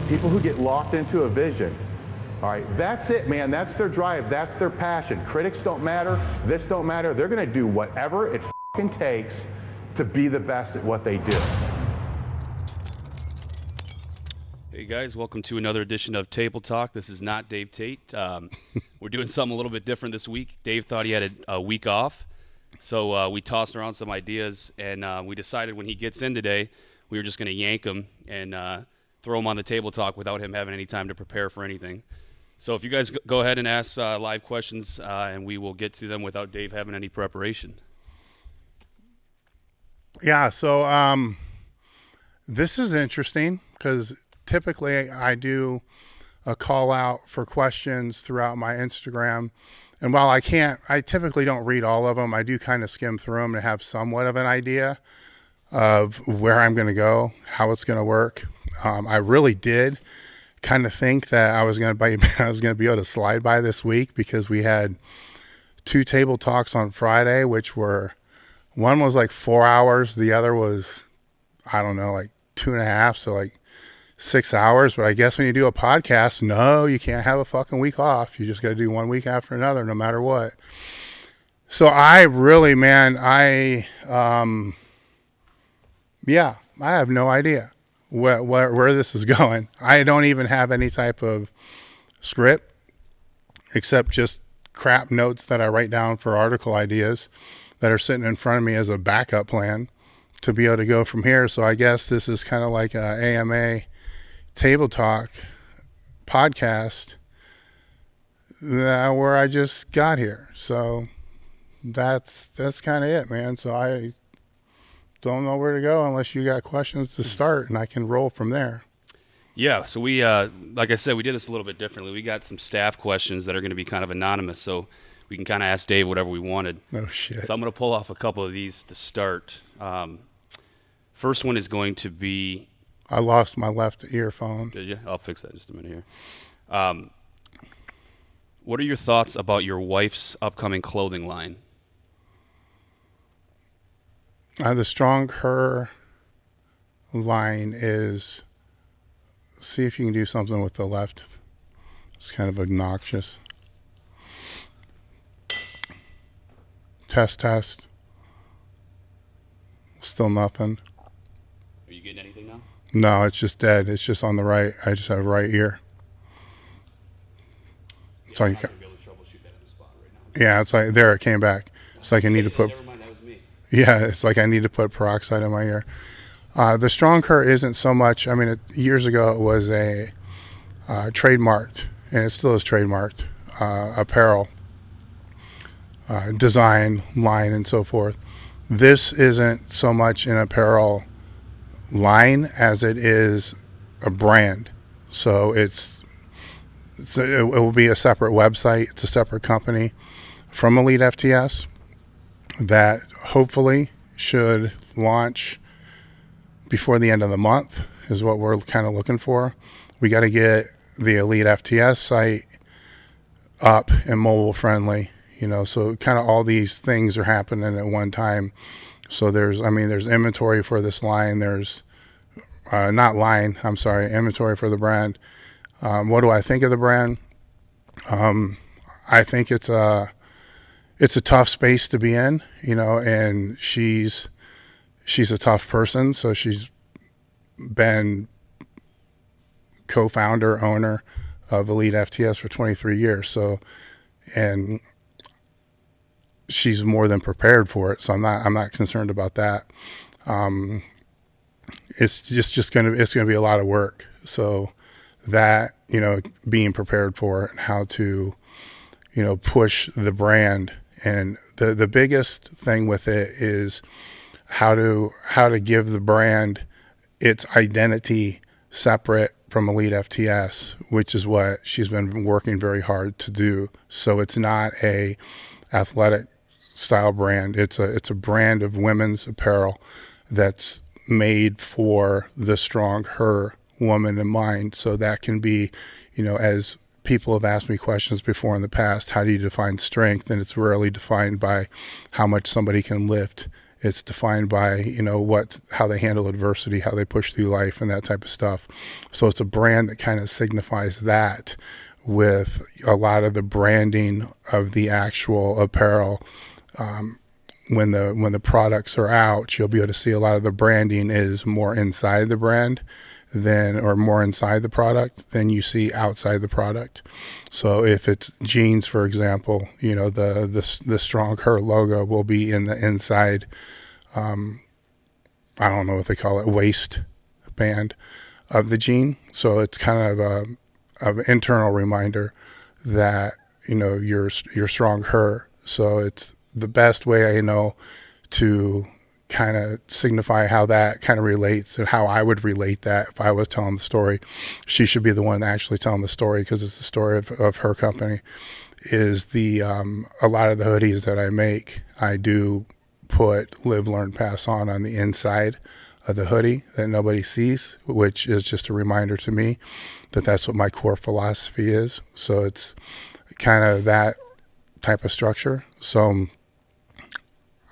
People who get locked into a vision. All right, that's it, man. That's their drive. That's their passion. Critics don't matter. This don't matter. They're going to do whatever it fucking takes to be the best at what they do. Hey guys, welcome to another edition of Table Talk. This is not Dave Tate. We're doing something a little bit different this week. Dave thought he had a week off, so we tossed around some ideas, and we decided when he gets in today, we were just going to yank him and throw him on the Table Talk without him having any time to prepare for anything. So if you guys go ahead and ask live questions, and we will get to them without Dave having any preparation. Yeah, so this is interesting because typically I do a call out for questions throughout my Instagram. And while I typically don't read all of them, I do kind of skim through them to have somewhat of an idea of where I'm going to go, how it's going to work. I really did kind of think that I was going to be able to slide by this week because we had 2 table talks on Friday, which were, one was like 4 hours. The other was, I don't know, like 2.5. So like 6 hours. But I guess when you do a podcast, no, you can't have a fucking week off. You just got to do one week after another, no matter what. So I really, man, I have no idea where this is going. I don't even have any type of script except just crap notes that I write down for article ideas that are sitting in front of me as a backup plan to be able to go from here. So I guess this is kind of like a AMA Table Talk podcast where I just got here. So that's kind of it, man. So I don't know where to go unless you got questions to start, and I can roll from there. Yeah, so we, like I said, we did this a little bit differently. We got some staff questions that are going to be kind of anonymous, so we can kind of ask Dave whatever we wanted. Oh, shit. So I'm going to pull off a couple of these to start. First one is going to be... I lost my left earphone. Did you? I'll fix that in just a minute here. What are your thoughts about your wife's upcoming clothing line? The Strong Her line is, see if you can do something with the left. It's kind of obnoxious. Test. Still nothing. Are you getting anything now? No, it's just dead. It's just on the right. I just have right ear. Yeah, I'm not going to be able to troubleshoot that in the spot right now. Yeah, it's like, there it came back. It's like I need to put... Never mind, that was me. Yeah, it's like I need to put peroxide in my ear. The Strong Her isn't so much, I mean, years ago it was a trademarked, and it still is trademarked, apparel, design, line, and so forth. This isn't so much an apparel line as it is a brand. So it will be a separate website. It's a separate company from Elite FTS that hopefully should launch before the end of the month is what we're kind of looking for. We got to get the Elite FTS site up and mobile friendly, so kind of all these things are happening at one time. So there's inventory for this line. There's inventory for the brand. What do I think of the brand? I think it's a tough space to be in, and she's a tough person. So she's been co-founder, owner of Elite FTS for 23 years. So, and she's more than prepared for it. So I'm not concerned about that. It's just going to be a lot of work. So that, being prepared for it and how to, push the brand. And the biggest thing with it is how to give the brand its identity separate from Elite FTS, which is what she's been working very hard to do. So it's not a athletic style brand. It's a brand of women's apparel that's made for the Strong Her woman in mind. So that can be, as people have asked me questions before in the past, how do you define strength? And it's rarely defined by how much somebody can lift It's defined by, how they handle adversity, how they push through life, and that type of stuff. So it's a brand that kind of signifies that with a lot of the branding of the actual apparel. When the products are out, you'll be able to see a lot of the branding is more inside the brand or more inside the product than you see outside the product. So if it's jeans, for example, the Strong Her logo will be in the inside, I don't know what they call it, waistband of the jean. So it's kind of an internal reminder that, you're Strong Her. So it's the best way I know to kind of signify how that kind of relates and how I would relate that if I was telling the story. She should be the one actually telling the story, because it's the story of her company. Is a lot of the hoodies that I make, I do put Live, Learn, Pass on the inside of the hoodie that nobody sees, which is just a reminder to me that that's what my core philosophy is. So it's kind of that type of structure. So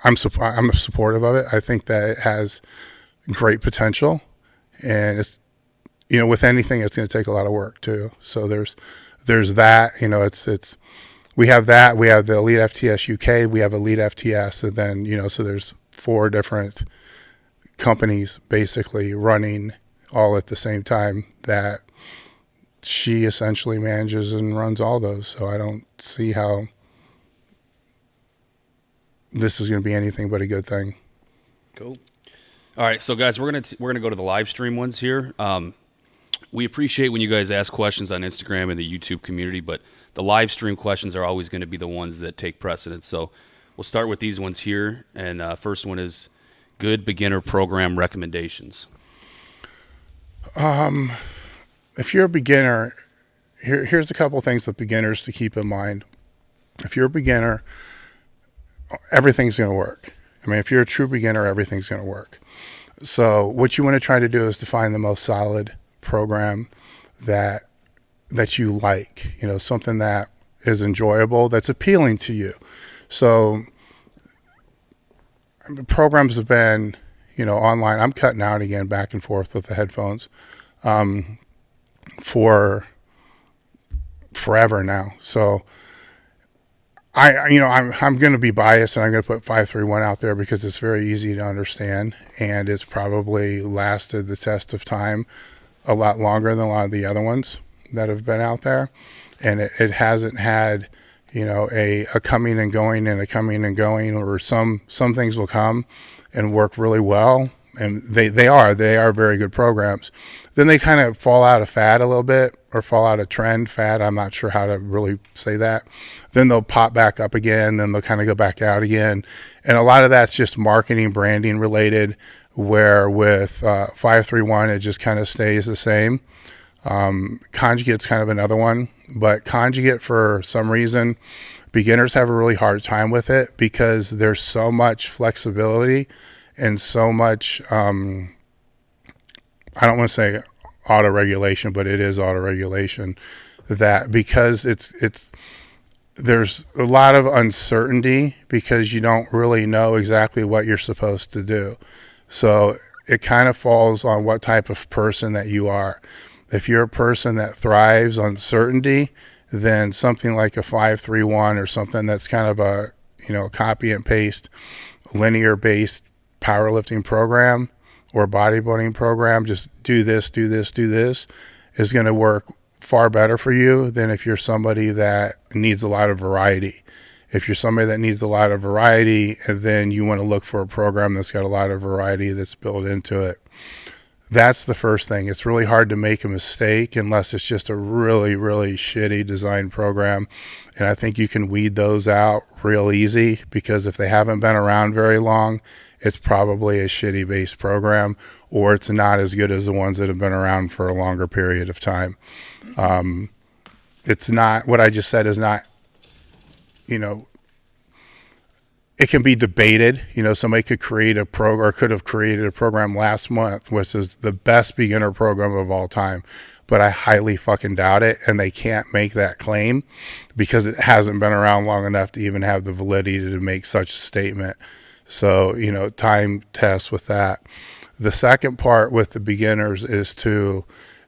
I'm supportive of it. I think that it has great potential, and it's, with anything, it's going to take a lot of work too. So there's that, it's we have that, we have the Elite FTS UK, we have Elite FTS, and then, so there's 4 different companies basically running all at the same time that she essentially manages and runs all those. So I don't see how this is going to be anything but a good thing. Cool. All right, so guys, we're gonna go to the live stream ones here. We appreciate when you guys ask questions on Instagram and the YouTube community, but the live stream questions are always going to be the ones that take precedence. So we'll start with these ones here, and first one is good beginner program recommendations. If you're a beginner, here's a couple of things with beginners to keep in mind. If you're a beginner, everything's going to work. I mean, if you're a true beginner, everything's going to work. So what you want to try to do is to find the most solid program that you like, something that is enjoyable, that's appealing to you. So programs have been, online. I'm cutting out again back and forth with the headphones for forever now. So I'm going to be biased, and I'm going to put 531 out there because it's very easy to understand, and it's probably lasted the test of time a lot longer than a lot of the other ones that have been out there. And it hasn't had, a coming and going and a coming and going, or some things will come and work really well. And they are very good programs. Then they kind of fall out of fad a little bit, or fall out of trend. Fad, I'm not sure how to really say that. Then they'll pop back up again, then they'll kind of go back out again. And a lot of that's just marketing, branding related, where with 531, it just kind of stays the same. Conjugate's kind of another one, but Conjugate, for some reason, beginners have a really hard time with it because there's so much flexibility and so much, I don't want to say auto-regulation, but it is auto-regulation, that because there's a lot of uncertainty because you don't really know exactly what you're supposed to do. So it kind of falls on what type of person that you are. If you're a person that thrives on certainty, then something like a 531 or something that's kind of a, copy and paste, linear based powerlifting program or bodybuilding program, just do this, is going to work far better for you than if you're somebody that needs a lot of variety. If you're somebody that needs a lot of variety, then you want to look for a program that's got a lot of variety that's built into it. That's the first thing. It's really hard to make a mistake unless it's just a really, really shitty design program. And I think you can weed those out real easy, because if they haven't been around very long, it's probably a shitty base program, or it's not as good as the ones that have been around for a longer period of time. It's not, what I just said is not, it can be debated. Somebody could create a program, or could have created a program last month, which is the best beginner program of all time. But I highly fucking doubt it, and they can't make that claim because it hasn't been around long enough to even have the validity to make such a statement. So, time tests with that. The second part with the beginners is to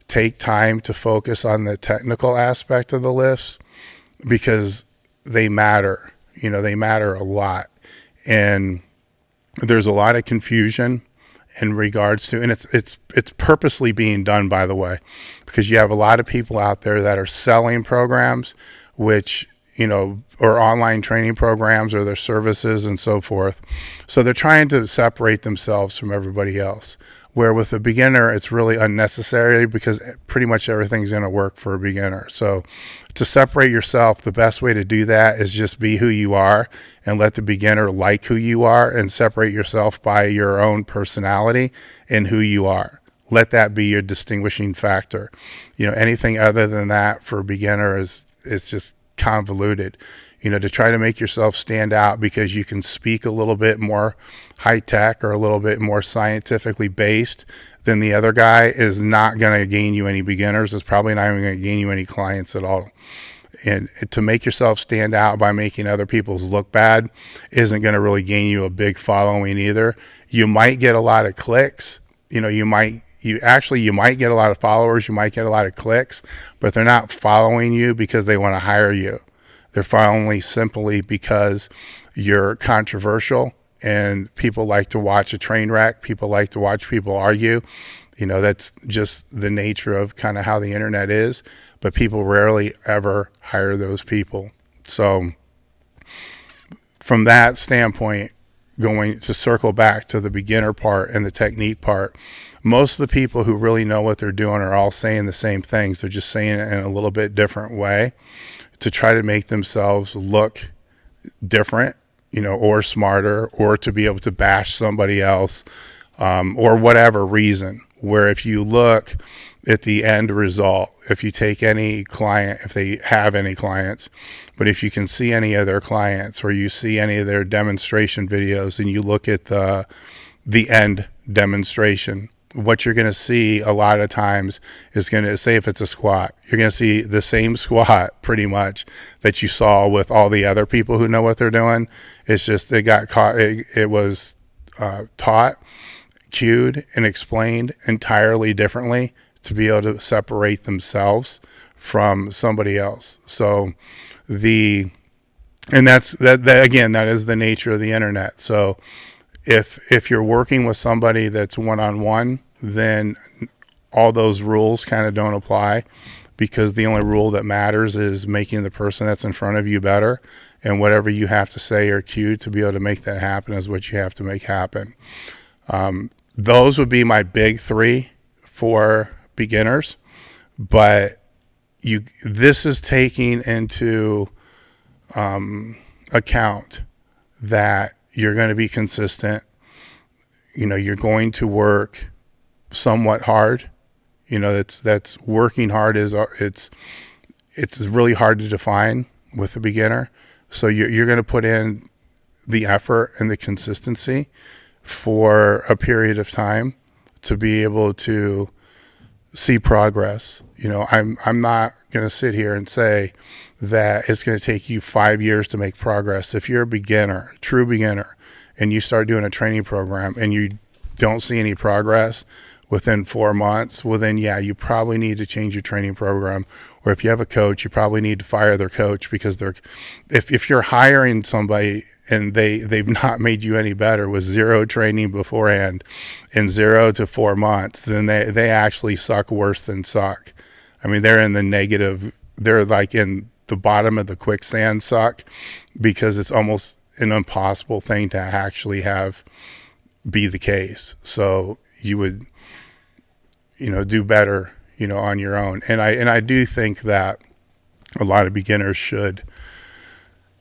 take time to focus on the technical aspect of the lifts, because they matter. They matter a lot. And there's a lot of confusion in regards to, and it's purposely being done, by the way, because you have a lot of people out there that are selling programs, which, or online training programs, or their services and so forth. So they're trying to separate themselves from everybody else. Where with a beginner, it's really unnecessary, because pretty much everything's going to work for a beginner. So to separate yourself, the best way to do that is just be who you are and let the beginner like who you are, and separate yourself by your own personality and who you are. Let that be your distinguishing factor. Anything other than that for a beginner is just convoluted. To try to make yourself stand out because you can speak a little bit more high tech or a little bit more scientifically based than the other guy is not going to gain you any beginners. It's probably not even going to gain you any clients at all. And to make yourself stand out by making other people's look bad isn't going to really gain you a big following either. You might get a lot of clicks. You might get a lot of followers. You might get a lot of clicks, but they're not following you because they want to hire you. They're following simply because you're controversial, and people like to watch a train wreck. People like to watch people argue. That's just the nature of kind of how the internet is, but people rarely ever hire those people. So from that standpoint, going to circle back to the beginner part and the technique part, most of the people who really know what they're doing are all saying the same things. They're just saying it in a little bit different way to try to make themselves look different, or smarter, or to be able to bash somebody else, or whatever reason. Where if you look at the end result, if you take any client, if they have any clients, but if you can see any of their clients, or you see any of their demonstration videos, and you look at the end demonstration, what you're going to see a lot of times is going to, say if it's a squat, you're going to see the same squat pretty much that you saw with all the other people who know what they're doing. It's just it got caught. It was taught, cued, and explained entirely differently to be able to separate themselves from somebody else. So that again, that is the nature of the internet. So if you're working with somebody that's one-on-one, then all those rules kind of don't apply, because the only rule that matters is making the person that's in front of you better, and whatever you have to say or cue to be able to make that happen is what you have to make happen. Those would be my big three for beginners, but this is taking into account that you're going to be consistent. You're going to work somewhat hard. That's working hard it's really hard to define with a beginner. So you're going to put in the effort and the consistency for a period of time to be able to see progress. I'm not going to sit here and say that it's going to take you 5 years to make progress. If you're a beginner, true beginner, and you start doing a training program and you don't see any progress within 4 months, well then, yeah, you probably need to change your training program. Or if you have a coach, you probably need to fire their coach, because if you're hiring somebody and they've not made you any better with zero training beforehand in 0 to 4 months, then they actually suck worse than suck. I mean, they're in the negative. They're like in the bottom of the quicksand suck, because it's almost an impossible thing to actually have be the case. So you would, do better, on your own. And I do think that a lot of beginners should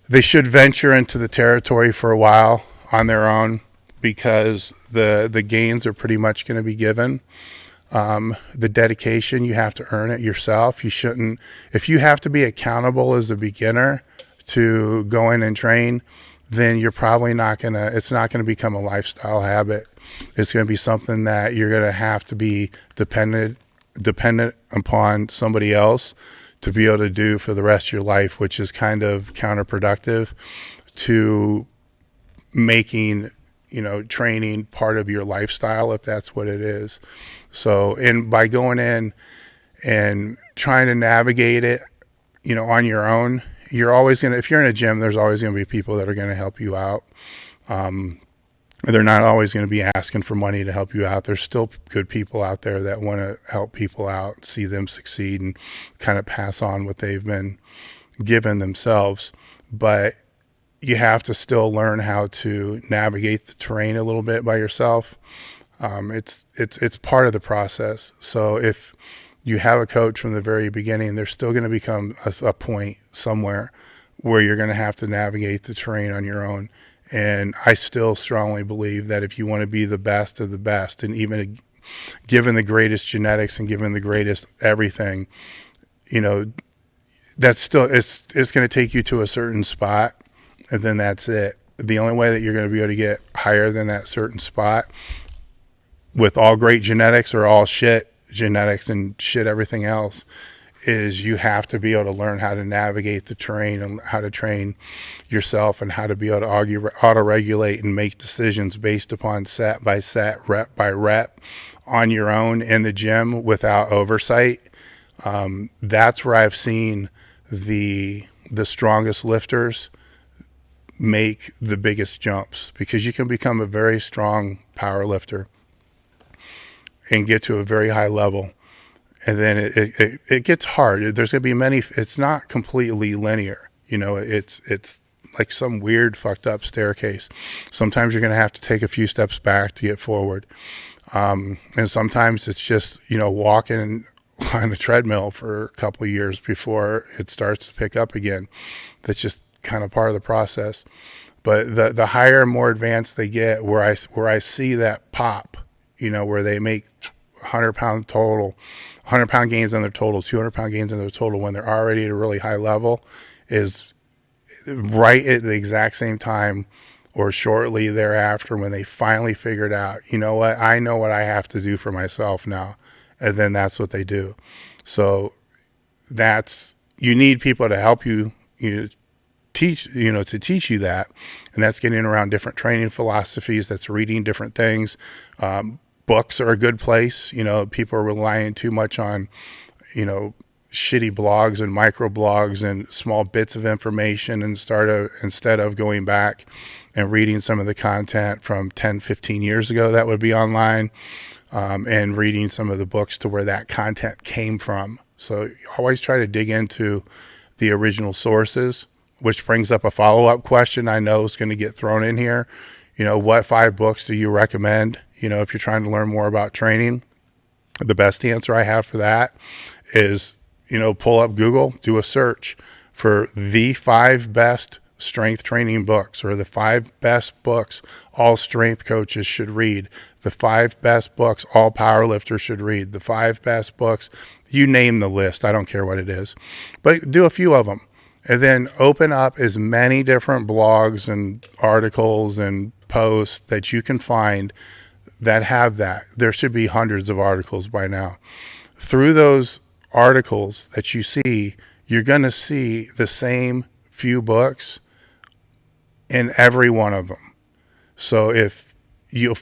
venture into the territory for a while on their own, because the gains are pretty much going to be given. The dedication, you have to earn it yourself. If you have to be accountable as a beginner to go in and train, then you're probably it's not going to become a lifestyle habit. It's going to be something that you're going to have to be dependent upon somebody else to be able to do for the rest of your life, which is kind of counterproductive to making training part of your lifestyle if that's what it is. So, and by going in and trying to navigate it, on your own, you're always going to, if you're in a gym, there's always going to be people that are going to help you out. They're not always going to be asking for money to help you out. There's still good people out there that want to help people out, see them succeed, and kind of pass on what they've been given themselves. But you have to still learn how to navigate the terrain a little bit by yourself. It's part of the process. So if you have a coach from the very beginning, there's still going to become a point somewhere where you're going to have to navigate the terrain on your own. And I still strongly believe that if you want to be the best of the best, and even given the greatest genetics and given the greatest everything, that's still, it's going to take you to a certain spot, and then that's it. The only way that you're going to be able to get higher than that certain spot with all great genetics or all shit genetics and shit everything else is you have to be able to learn how to navigate the terrain and how to train yourself and how to be able to auto-regulate and make decisions based upon set by set, rep by rep on your own in the gym without oversight. That's where I've seen the strongest lifters make the biggest jumps, because you can become a very strong power lifter and get to a very high level. And then it gets hard. There's going to be many, it's not completely linear. It's like some weird fucked up staircase. Sometimes you're going to have to take a few steps back to get forward. And sometimes it's just, walking on a treadmill for a couple of years before it starts to pick up again. That's just kind of part of the process. But the higher and more advanced they get, where I see that pop, where they make 100-pound total, 100-pound gains on their total, 200-pound gains on their total when they're already at a really high level, is right at the exact same time or shortly thereafter when they finally figured out, what, I know what I have to do for myself now. And then that's what they do. So you need people to help you, teach you that. And that's getting around different training philosophies. That's reading different things. Books are a good place. People are relying too much on, shitty blogs and micro blogs and small bits of information instead of going back and reading some of the content from 10, 15 years ago that would be online, and reading some of the books to where that content came from. So always try to dig into the original sources, which brings up a follow-up question I know is going to get thrown in here. What 5 books do you recommend? If you're trying to learn more about training, the best answer I have for that is, pull up Google, do a search for the 5 best strength training books, or the 5 best books all strength coaches should read, the 5 best books all powerlifters should read, the 5 best books, you name the list. I don't care what it is, but do a few of them. And then open up as many different blogs and articles and posts that you can find that have that. There should be hundreds of articles by now. Through those articles that you see, you're going to see the same few books in every one of them. So if you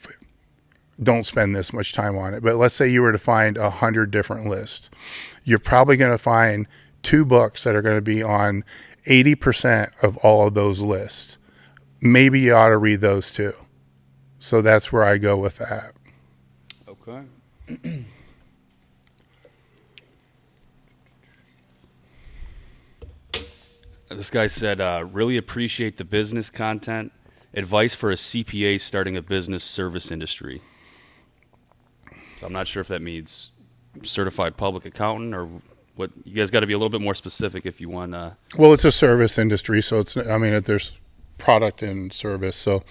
don't spend this much time on it, but let's say you were to find 100 different lists, you're probably going to find 2 books that are going to be on 80% of all of those lists. Maybe you ought to read those too. So that's where I go with that. Okay. This guy said, really appreciate the business content. Advice for a CPA starting a business service industry. So I'm not sure if that means certified public accountant or what. You guys got to be a little bit more specific if you want to. Well, it's a service industry, so there's product and service. So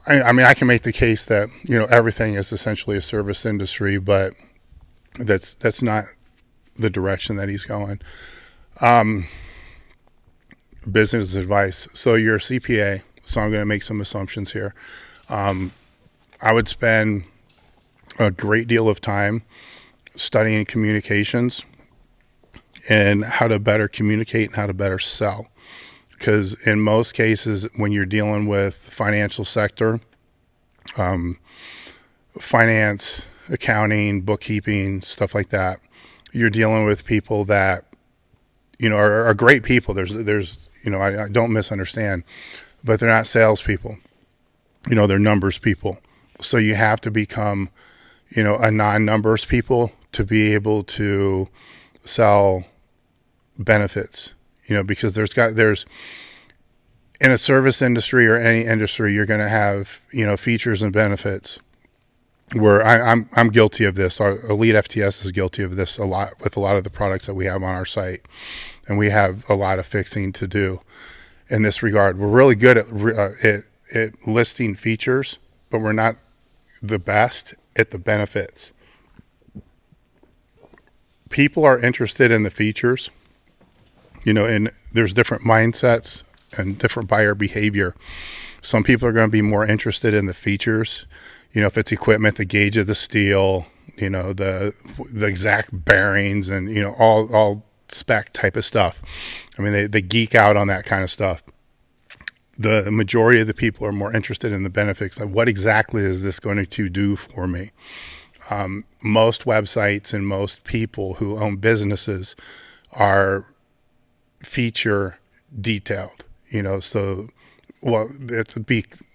I can make the case that, everything is essentially a service industry, but that's not the direction that he's going. Business advice. So you're a CPA, so I'm going to make some assumptions here. I would spend a great deal of time studying communications and how to better communicate and how to better sell. Because in most cases, when you're dealing with the financial sector, finance, accounting, bookkeeping, stuff like that. You're dealing with people that, are great people. There's I don't misunderstand, but they're not salespeople. They're numbers people. So you have to become, a non-numbers people to be able to sell benefits, because there's in a service industry or any industry, you're going to have, features and benefits where I'm guilty of this. Our Elite FTS is guilty of this a lot with a lot of the products that we have on our site. And we have a lot of fixing to do in this regard. We're really good at listing features, but we're not the best at the benefits. People are interested in the features, and there's different mindsets and different buyer behavior. Some people are going to be more interested in the features. If it's equipment, the gauge of the steel, the exact bearings and, all spec type of stuff. I mean, they geek out on that kind of stuff. The majority of the people are more interested in the benefits. Like, what exactly is this going to do for me? Most websites and most people who own businesses are feature detailed, so, well, it's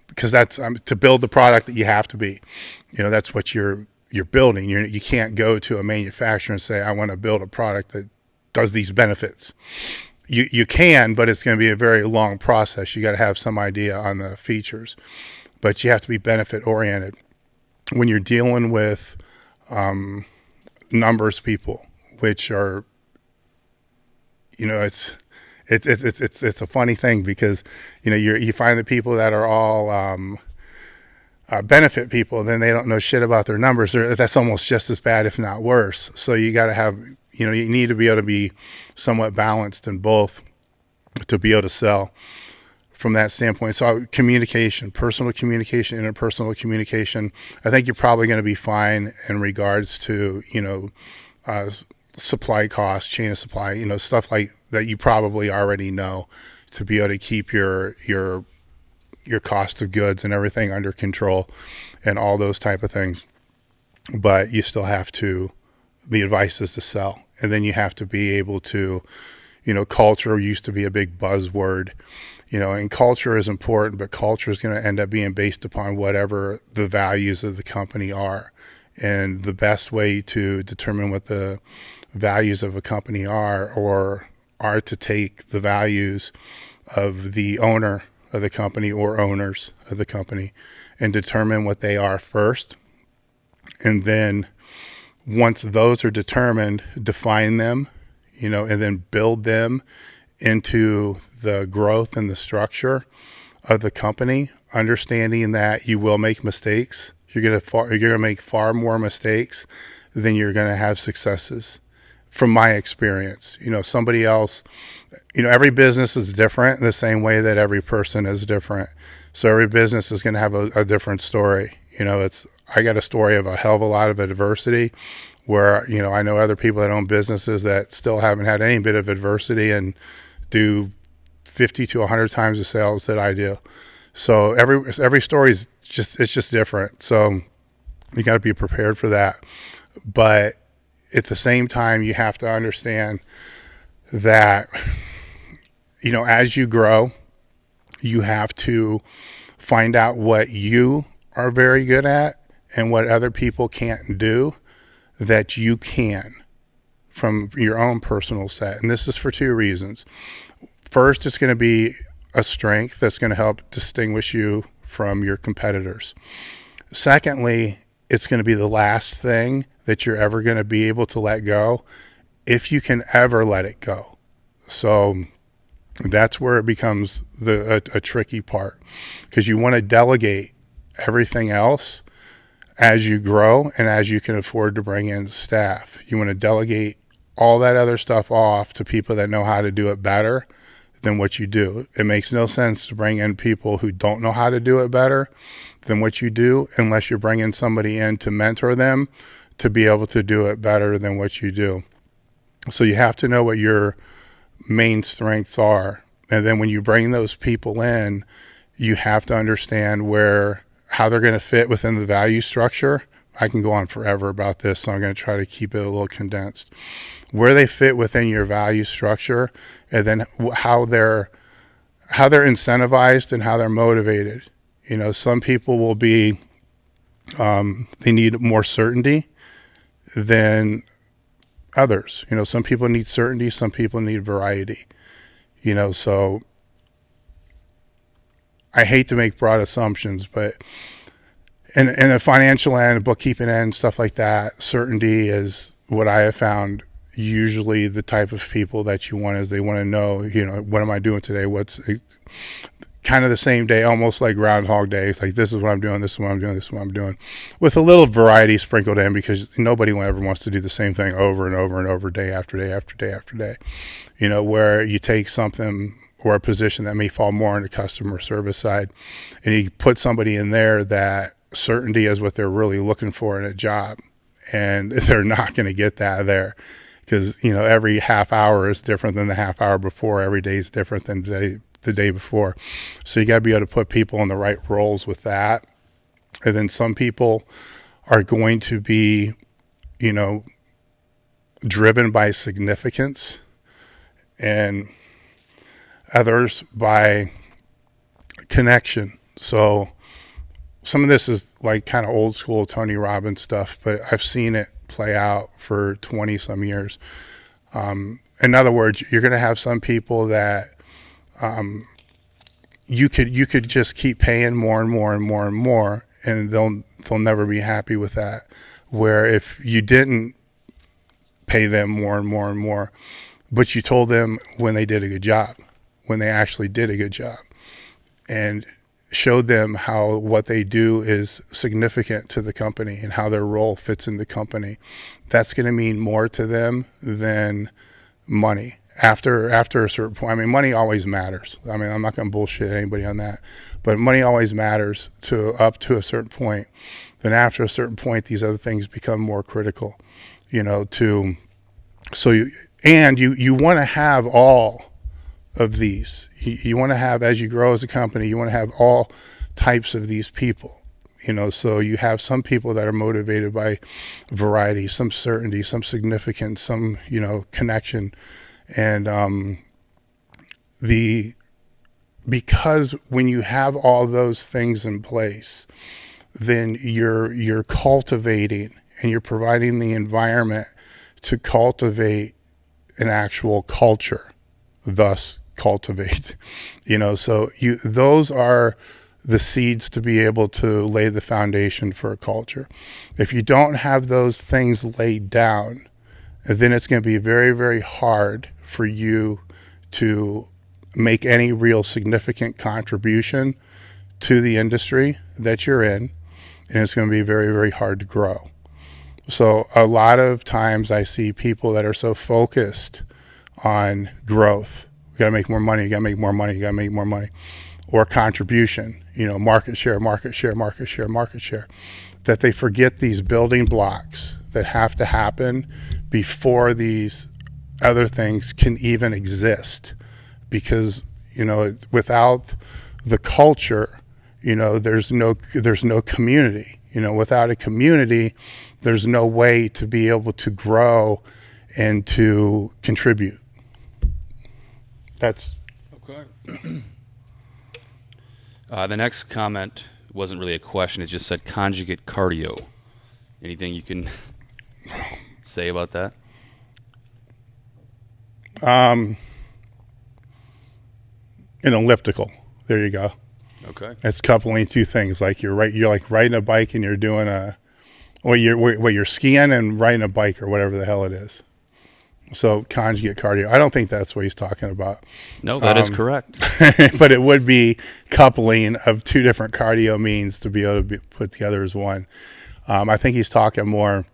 because that's to build the product that you have to be, that's what you're building. You can't go to a manufacturer and say, I want to build a product that does these benefits. You can, but it's going to be a very long process. You got to have some idea on the features, but you have to be benefit oriented. When you're dealing with numbers people, which are, it's a funny thing because you find the people that are all benefit people, then they don't know shit about their numbers. That's almost just as bad, if not worse. So you got to have, you need to be able to be somewhat balanced in both to be able to sell from that standpoint. So communication, personal communication, interpersonal communication, I think you're probably going to be fine in regards to, supply costs, chain of supply, stuff like that you probably already know to be able to keep your cost of goods and everything under control and all those type of things. But you still have to, the advice is to sell. And then you have to be able to, culture used to be a big buzzword, and culture is important, but culture is going to end up being based upon whatever the values of the company are. And the best way to determine what the values of a company are to take the values of the owner of the company or owners of the company and determine what they are first. And then once those are determined, define them, and then build them into the growth and the structure of the company, understanding that you will make mistakes. You're going to make far more mistakes than you're going to have successes. From my experience, somebody else, every business is different in the same way that every person is different. So every business is going to have a different story. I got a story of a hell of a lot of adversity where, I know other people that own businesses that still haven't had any bit of adversity and do 50 to 100 times the sales that I do. So every story is just different. So you got to be prepared for that. But at the same time, you have to understand that, as you grow, you have to find out what you are very good at and what other people can't do that you can from your own personal set. And this is for two reasons. First, it's going to be a strength that's going to help distinguish you from your competitors. Secondly, it's going to be the last thing that you're ever going to be able to let go, if you can ever let it go. So that's where it becomes a tricky part, because you want to delegate everything else as you grow and as you can afford to bring in staff. You want to delegate all that other stuff off to people that know how to do it better than what you do. It makes no sense to bring in people who don't know how to do it better than what you do, unless you're bringing somebody in to mentor them to be able to do it better than what you do. So you have to know what your main strengths are. And then when you bring those people in, you have to understand where how they're going to fit within the value structure. I can go on forever about this, so I'm going to try to keep it a little condensed. Where they fit within your value structure, and then how they're incentivized and how they're motivated. Some people will be, they need more certainty than others. Some people need certainty, some people need variety. So I hate to make broad assumptions, but in the financial end, bookkeeping end, stuff like that, certainty is what I have found usually the type of people that you want is they want to know, what am I doing today? What's kind of the same day, almost like Groundhog Day. It's like, this is what I'm doing, this is what I'm doing, this is what I'm doing, with a little variety sprinkled in, because nobody ever wants to do the same thing over and over and over, day after day after day after day. Where you take something or a position that may fall more on the customer service side, and you put somebody in there that certainty is what they're really looking for in a job, and they're not going to get that there, because every half hour is different than the half hour before. Every day is different than the day before. So you got to be able to put people in the right roles with that. And then some people are going to be, driven by significance, and others by connection. So some of this is like kind of old school Tony Robbins stuff, but I've seen it play out for 20 some years. In other words, you're going to have some people that you could just keep paying more and more and more and more, and they'll never be happy with that. Where if you didn't pay them more and more and more, but you told them when they did a good job, when they actually did a good job, and showed them how what they do is significant to the company and how their role fits in the company, that's going to mean more to them than money. After a certain point, money always matters. I'm not going to bullshit anybody on that, but money always matters up to a certain point. Then after a certain point, these other things become more critical, you want to have all of these. You want to have, as you grow as a company, you want to have all types of these people, so you have some people that are motivated by variety, some certainty, some significance, some, connection. And because when you have all those things in place, then you're cultivating and you're providing the environment to cultivate an actual culture, thus cultivate, so those are the seeds to be able to lay the foundation for a culture. If you don't have those things laid down, then it's going to be very, very hard for you to make any real significant contribution to the industry that you're in, and it's going to be very, very hard to grow. So a lot of times I see people that are so focused on growth. You got to make more money, you got to make more money, you got to make more money, or contribution, market share, that they forget these building blocks that have to happen before these other things can even exist. Because, without the culture, there's no community. Without a community, there's no way to be able to grow and to contribute. That's okay. The next comment wasn't really a question. It just said conjugate cardio. Anything you can say about that? An elliptical. There you go. Okay. It's coupling two things. Like you're like riding a bike and you're doing you're skiing and riding a bike or whatever the hell it is. So conjugate cardio. I don't think that's what he's talking about. No, that is correct. But it would be coupling of two different cardio means to be able to put together as one. I think he's talking more,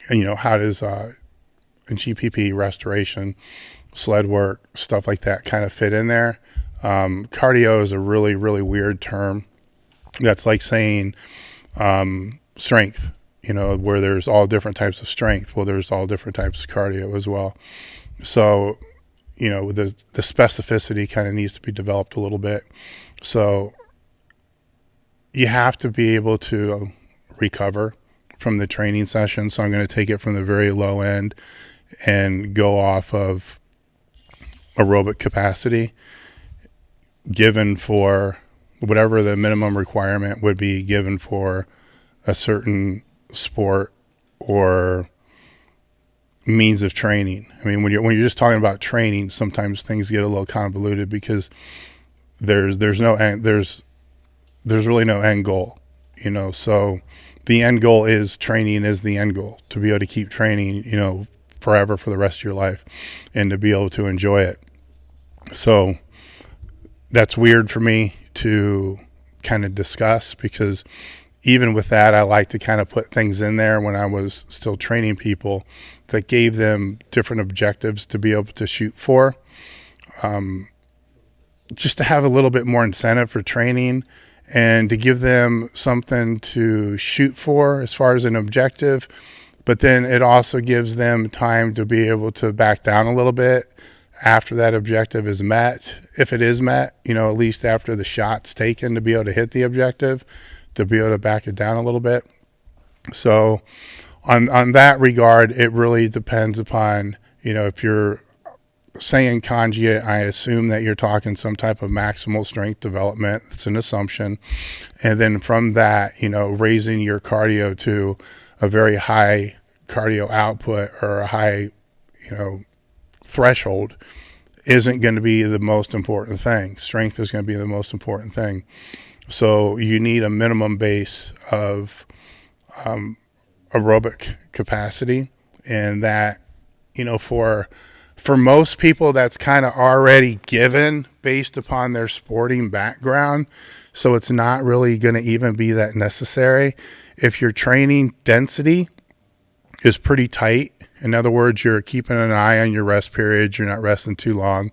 how does GPP, restoration, sled work, stuff like that kind of fit in there. Cardio is a really, really weird term. That's like saying strength. Where there's all different types of strength. Well, there's all different types of cardio as well. So, the specificity kind of needs to be developed a little bit. So you have to be able to recover from the training session. So I'm going to take it from the very low end and go off of aerobic capacity given for whatever the minimum requirement would be given for a certain sport or means of training. I mean, when you're just talking about training, sometimes things get a little convoluted because there's really no end goal, so the end goal is training is the end goal, to be able to keep training, forever for the rest of your life and to be able to enjoy it. So that's weird for me to kind of discuss, because even with that, I like to kind of put things in there when I was still training people that gave them different objectives to be able to shoot for, just to have a little bit more incentive for training and to give them something to shoot for as far as an objective. But then it also gives them time to be able to back down a little bit after that objective is met. If it is met, at least after the shot's taken, to be able to hit the objective, to be able to back it down a little bit. So on that regard, it really depends upon, if you're saying conjugate, I assume that you're talking some type of maximal strength development. It's an assumption. And then from that, raising your cardio to a very high cardio output or a high, threshold isn't going to be the most important thing. Strength is going to be the most important thing. So you need a minimum base of aerobic capacity, and that, for most people, that's kind of already given based upon their sporting background. So it's not really going to even be that necessary. If your training density is pretty tight, in other words, you're keeping an eye on your rest periods, you're not resting too long,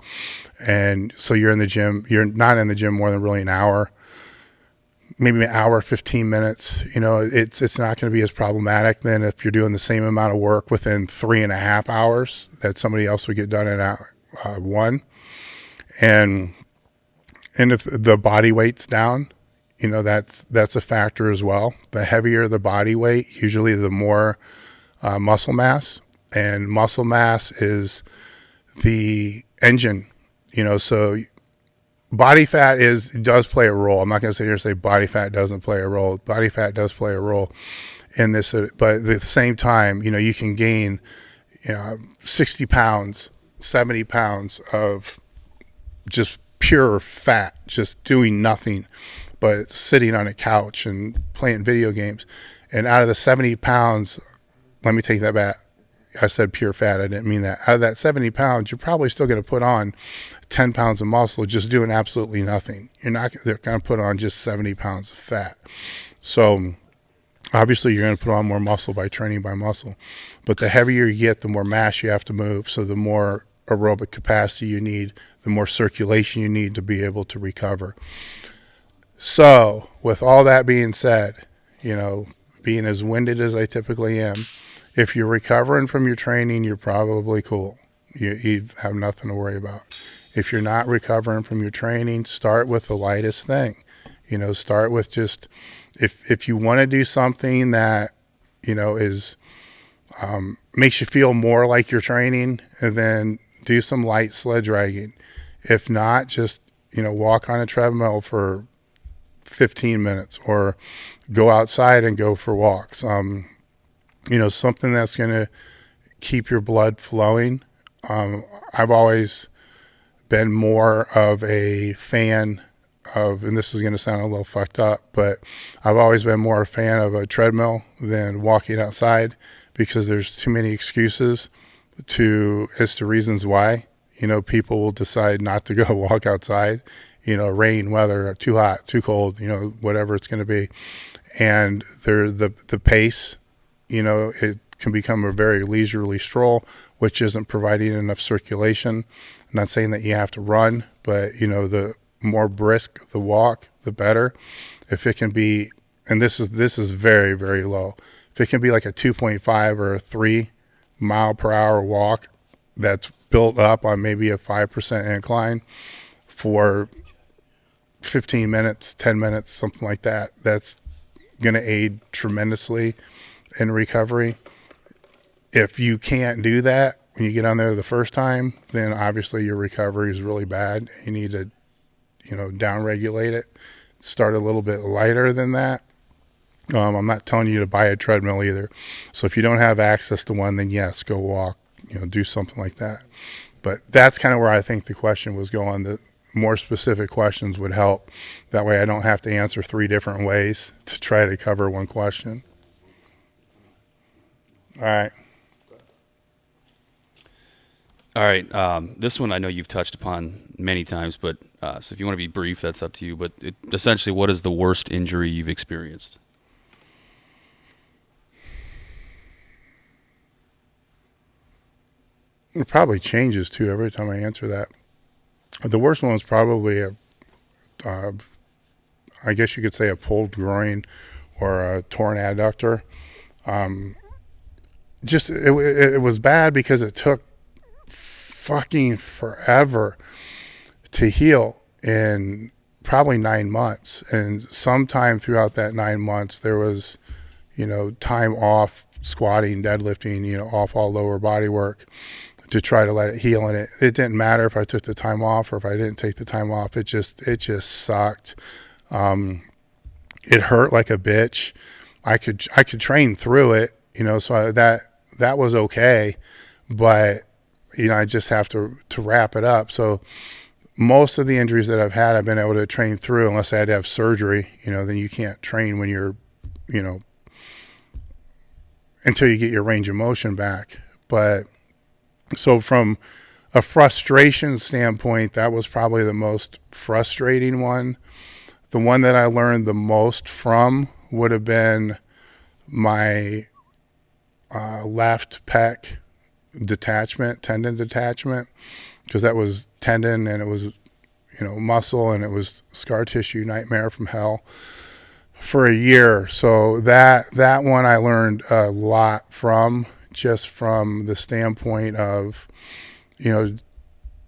and so you're in the gym, you're not in the gym more than really an hour, maybe an hour, 15 minutes, it's not going to be as problematic than if you're doing the same amount of work within 3.5 hours that somebody else would get done in one. And if the body weight's down, that's a factor as well. The heavier the body weight, usually the more muscle mass, and muscle mass is the engine, so body fat does play a role. I'm not going to sit here and say body fat doesn't play a role. Body fat does play a role in this, but at the same time, you can gain, 60 pounds, 70 pounds of just pure fat, just doing nothing but sitting on a couch and playing video games. And out of the 70 pounds, let me take that back. I said pure fat. I didn't mean that. Out of that 70 pounds, you're probably still going to put on 10 pounds of muscle just doing absolutely nothing. You're not going to put on just 70 pounds of fat. So obviously you're going to put on more muscle by training by muscle. But the heavier you get, the more mass you have to move. So the more aerobic capacity you need, the more circulation you need to be able to recover. So with all that being said, being as winded as I typically am, if you're recovering from your training, you're probably cool. You have nothing to worry about. If you're not recovering from your training, start with the lightest thing. Start with just, if you want to do something that, is, makes you feel more like you're training, and then do some light sled dragging. If not, just, walk on a treadmill for 15 minutes or go outside and go for walks. Something that's going to keep your blood flowing. I've always been more of a fan of, and this is going to sound a little fucked up, but I've always been more a fan of a treadmill than walking outside, because there's too many excuses as to reasons why, people will decide not to go walk outside, rain, weather, too hot, too cold, whatever it's going to be. And the pace, it can become a very leisurely stroll, which isn't providing enough circulation. I'm not saying that you have to run, but the more brisk the walk, the better. If it can be, and this is very, very low. If it can be like a 2.5 or a 3 mile per hour walk that's built up on maybe a 5% incline for 15 minutes, 10 minutes, something like that. That's going to aid tremendously in recovery. If you can't do that when you get on there the first time, then obviously your recovery is really bad. You need to, down regulate it. Start a little bit lighter than that. I'm not telling you to buy a treadmill either. So if you don't have access to one, then yes, go walk, do something like that. But that's kind of where I think the question was going. The more specific questions would help. That way I don't have to answer 3 different ways to try to cover one question. All right. All right. This one I know you've touched upon many times, but so if you want to be brief, that's up to you. But essentially, what is the worst injury you've experienced? It probably changes too every time I answer that. The worst one is probably I guess you could say a pulled groin or a torn adductor. It was bad because it took fucking forever to heal, in probably 9 months. And sometime throughout that 9 months, there was, time off squatting, deadlifting, off all lower body work to try to let it heal. And it didn't matter if I took the time off or if I didn't take the time off. It just sucked. It hurt like a bitch. I could train through it, so that was okay. But, I just have to wrap it up. So most of the injuries that I've had, I've been able to train through, unless I had to have surgery, then you can't train when you're, until you get your range of motion back. But so from a frustration standpoint, that was probably the most frustrating one. The one that I learned the most from would have been my left pec tendon detachment, because that was tendon and it was, muscle, and it was scar tissue nightmare from hell for a year. So that one I learned a lot from, just from the standpoint of,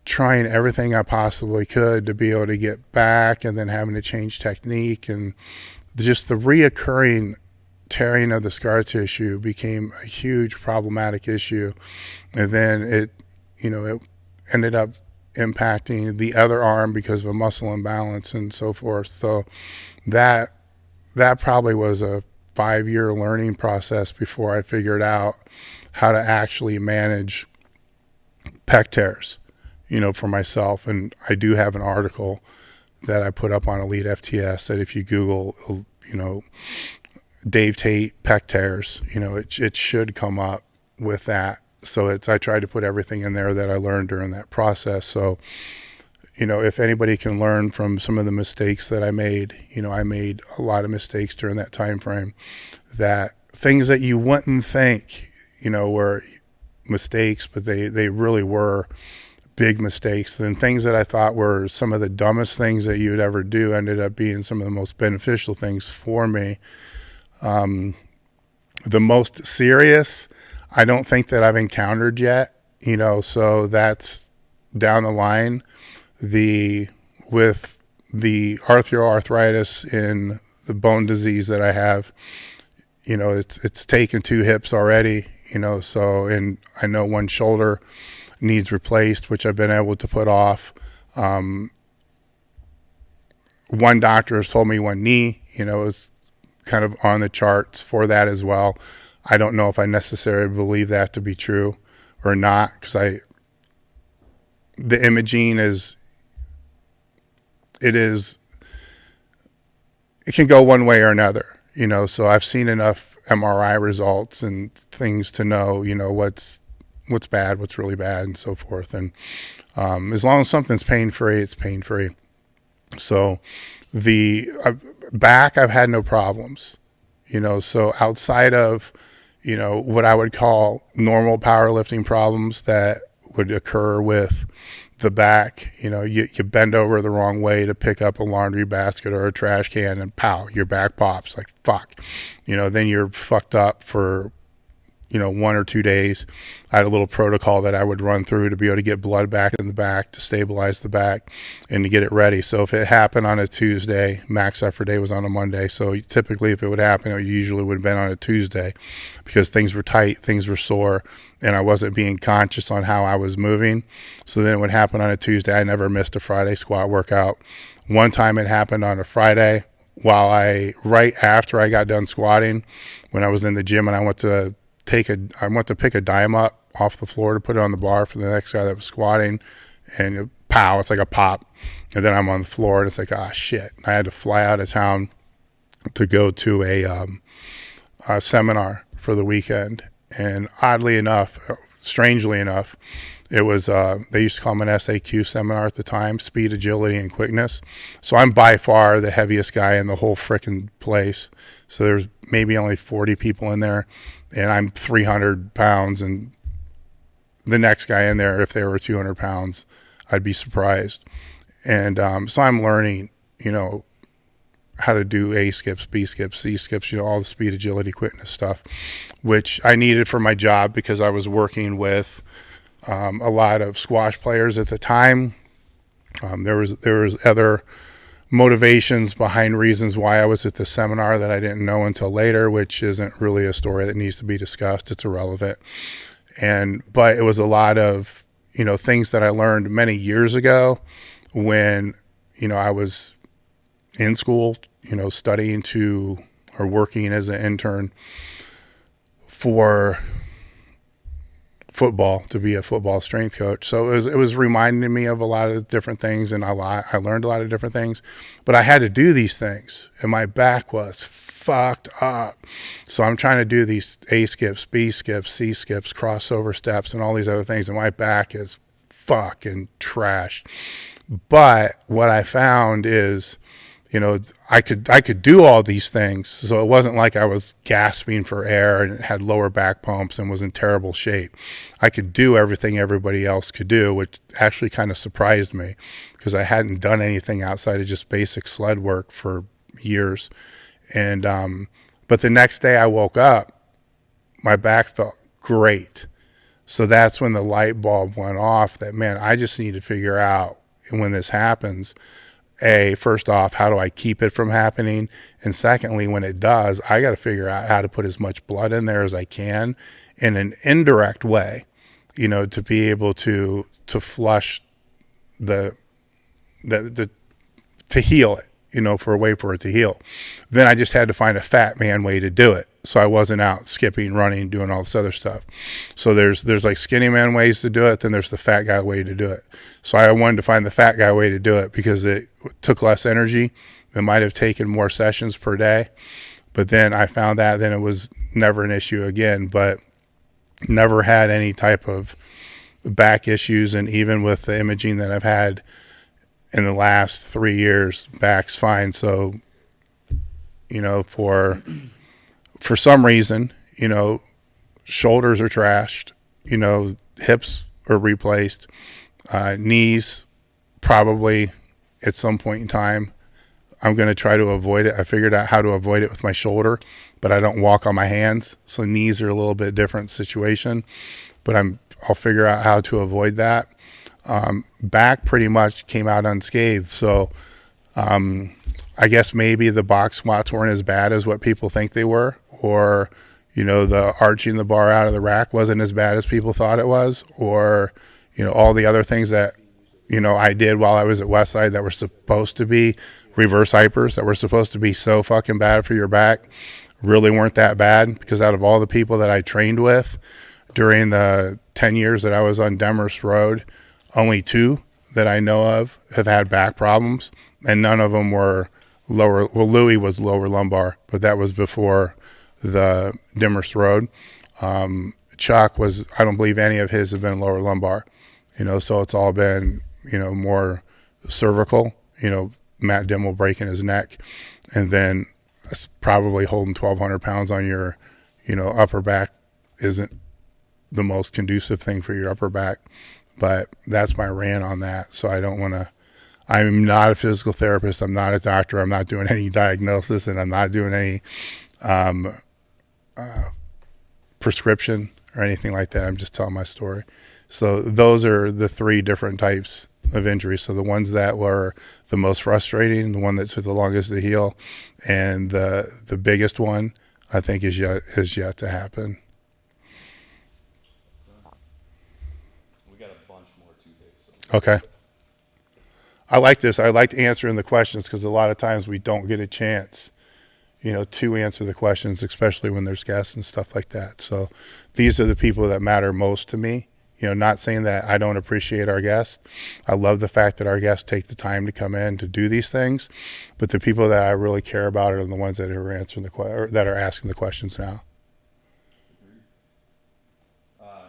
trying everything I possibly could to be able to get back, and then having to change technique, and just the reoccurring tearing of the scar tissue became a huge problematic issue. And then it ended up impacting the other arm because of a muscle imbalance and so forth. So that probably was a 5-year learning process before I figured out how to actually manage pec tears, for myself. And I do have an article that I put up on elitefts that if you Google, Dave Tate pec tears, it should come up with that. So I tried to put everything in there that I learned during that process. So, if anybody can learn from some of the mistakes that I made, I made a lot of mistakes during that time frame, that things that you wouldn't think, were mistakes, but they really were big mistakes. And things that I thought were some of the dumbest things that you would ever do ended up being some of the most beneficial things for me. The most serious, I don't think that I've encountered yet, so that's down the line. With the arthritis in the bone disease that I have, it's taken 2 hips already, so, and I know one shoulder needs replaced, which I've been able to put off. One doctor has told me one knee, is kind of on the charts for that as well. I don't know if I necessarily believe that to be true or not, because the imaging it can go one way or another, so I've seen enough MRI results and things to know, what's bad, what's really bad, and so forth. And as long as something's pain-free, it's pain-free. So the back, I've had no problems, so outside of, what I would call normal powerlifting problems that would occur with the back, you bend over the wrong way to pick up a laundry basket or a trash can, and pow, your back pops, like fuck, then you're fucked up for 1 or 2 days. I had a little protocol that I would run through to be able to get blood back in the back, to stabilize the back, and to get it ready. So if it happened on a Tuesday, max effort day was on a Monday. So typically if it would happen, it usually would have been on a Tuesday because things were tight, things were sore, and I wasn't being conscious on how I was moving. So then it would happen on a Tuesday. I never missed a Friday squat workout. One time it happened on a Friday right after I got done squatting, when I was in the gym, and I went to pick a dime up off the floor to put it on the bar for the next guy that was squatting, and pow, it's like a pop. And then I'm on the floor and it's like, ah, shit. I had to fly out of town to go to a seminar for the weekend. And strangely enough, it was, they used to call them an SAQ seminar at the time, speed, agility, and quickness. So I'm by far the heaviest guy in the whole frickin' place. So there's maybe only 40 people in there, and I'm 300 pounds. And the next guy in there, if they were 200 pounds, I'd be surprised. And so I'm learning, how to do A skips, B skips, C skips, all the speed, agility, quickness stuff, which I needed for my job because I was working with a lot of squash players at the time. There was other motivations behind reasons why I was at the seminar that I didn't know until later, which isn't really a story that needs to be discussed. It's irrelevant. But it was a lot of, things that I learned many years ago when, I was in school, studying or working as an intern for football, to be a football strength coach. So it was reminding me of a lot of different things, and I learned a lot of different things, but I had to do these things and my back was fucked up. So I'm trying to do these A skips, B skips, C skips, crossover steps, and all these other things, and my back is fucking trashed. But what I found is, I could do all these things. So it wasn't like I was gasping for air and had lower back pumps and was in terrible shape. I could do everything everybody else could do, which actually kind of surprised me because I hadn't done anything outside of just basic sled work for years. And, but the next day I woke up, my back felt great. So that's when the light bulb went off that, man, I just need to figure out when this happens, first off, how do I keep it from happening? And secondly, when it does, I got to figure out how to put as much blood in there as I can in an indirect way, to be able to flush to heal it, for a way for it to heal. Then I just had to find a fat man way to do it. So I wasn't out skipping, running, doing all this other stuff. So there's like skinny man ways to do it. Then there's the fat guy way to do it. So I wanted to find the fat guy way to do it because it took less energy. It might have taken more sessions per day. But then I found that then it was never an issue again, but never had any type of back issues. And even with the imaging that I've had in the last 3 years, back's fine. So, for some reason, shoulders are trashed, hips are replaced, knees probably at some point in time. I'm going to try to avoid it. I figured out how to avoid it with my shoulder, but I don't walk on my hands. So knees are a little bit different situation, but I'll figure out how to avoid that. Back pretty much came out unscathed. So, I guess maybe the box squats weren't as bad as what people think they were, or, the arching the bar out of the rack wasn't as bad as people thought it was, or, all the other things that, I did while I was at Westside that were supposed to be reverse hypers, that were supposed to be so fucking bad for your back, really weren't that bad, because out of all the people that I trained with during the 10 years that I was on Demers Road, only 2 that I know of have had back problems, and none of them were lower. Well, Louis was lower lumbar, but that was before the Demers Road. Chuck I don't believe any of his have been lower lumbar, so it's all been, more cervical, Matt Dimmel breaking his neck, and then probably holding 1,200 pounds on your, upper back isn't the most conducive thing for your upper back. But that's my rant on that. So I don't want to, I'm not a physical therapist. I'm not a doctor. I'm not doing any diagnosis, and I'm not doing any prescription or anything like that. I'm just telling my story. So those are the 3 different types of injuries. So the ones that were the most frustrating, the one that took the longest to heal, and the biggest one, I think, is yet to happen. We got a bunch more too, Dave. So. Okay. I like this. I liked answering the questions because a lot of times we don't get a chance, to answer the questions, especially when there's guests and stuff like that. So these are the people that matter most to me. Not saying that I don't appreciate our guests. I love the fact that our guests take the time to come in to do these things, but the people that I really care about are the ones that are answering that are asking the questions now.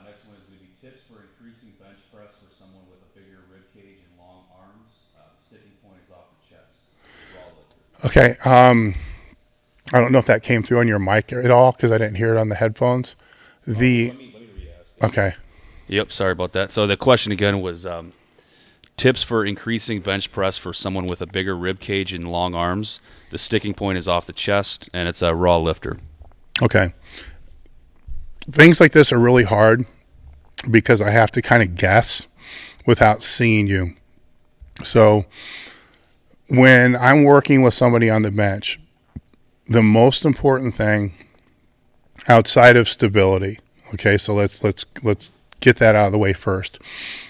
Next one is going to be tips for increasing bench press for someone with a bigger rib cage and long arms. The sticking point is off the chest. Okay. I don't know if that came through on your mic at all because I didn't hear it on the headphones. Let me re-ask. Okay. Yep, sorry about that. So the question again was tips for increasing bench press for someone with a bigger rib cage and long arms. The sticking point is off the chest, and it's a raw lifter. Okay. Things like this are really hard because I have to kind of guess without seeing you. So when I'm working with somebody on the bench, the most important thing outside of stability, okay, so let's get that out of the way first.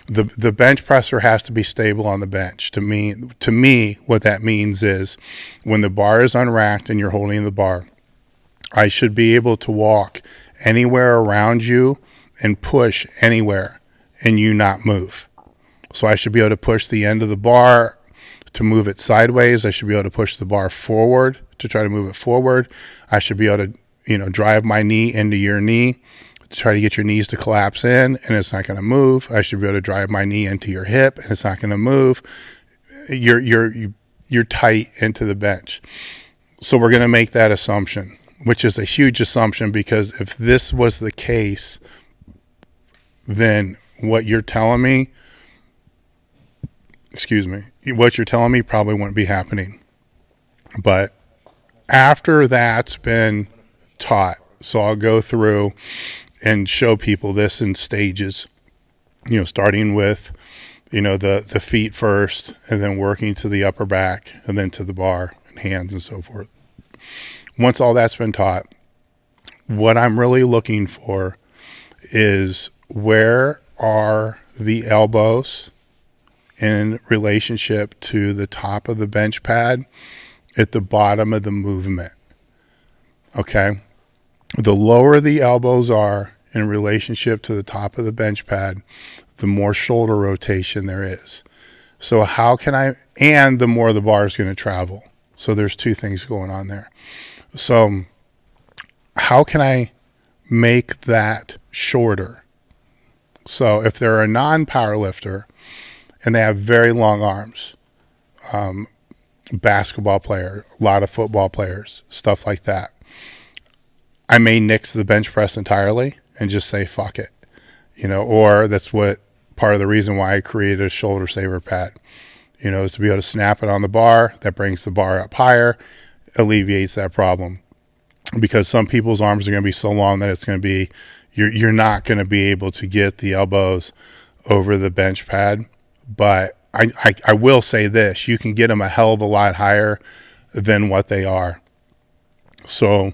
The bench presser has to be stable on the bench. To me, what that means is when the bar is unracked and you're holding the bar, I should be able to walk anywhere around you and push anywhere and you not move. So I should be able to push the end of the bar to move it sideways. I should be able to push the bar forward to try to move it forward. I should be able to, drive my knee into your knee to try to get your knees to collapse in, and it's not going to move. I should be able to drive my knee into your hip, and it's not going to move. You're tight into the bench. So we're going to make that assumption, which is a huge assumption because if this was the case, then what you're telling me probably wouldn't be happening. But after that's been taught, so I'll go through and show people this in stages, starting with, the feet first and then working to the upper back and then to the bar and hands and so forth. Once all that's been taught, what I'm really looking for is where are the elbows in relationship to the top of the bench pad at the bottom of the movement. Okay. The lower the elbows are in relationship to the top of the bench pad, the more shoulder rotation there is. So and the more the bar is going to travel. So there's 2 things going on there. So how can I make that shorter? So if they're a non-power lifter and they have very long arms, basketball player, a lot of football players, stuff like that, I may nix the bench press entirely and just say, fuck it, or that's what part of the reason why I created a shoulder saver pad, is to be able to snap it on the bar. That brings the bar up higher, alleviates that problem because some people's arms are going to be so long that it's going to be, you're not going to be able to get the elbows over the bench pad. But I will say this, you can get them a hell of a lot higher than what they are. So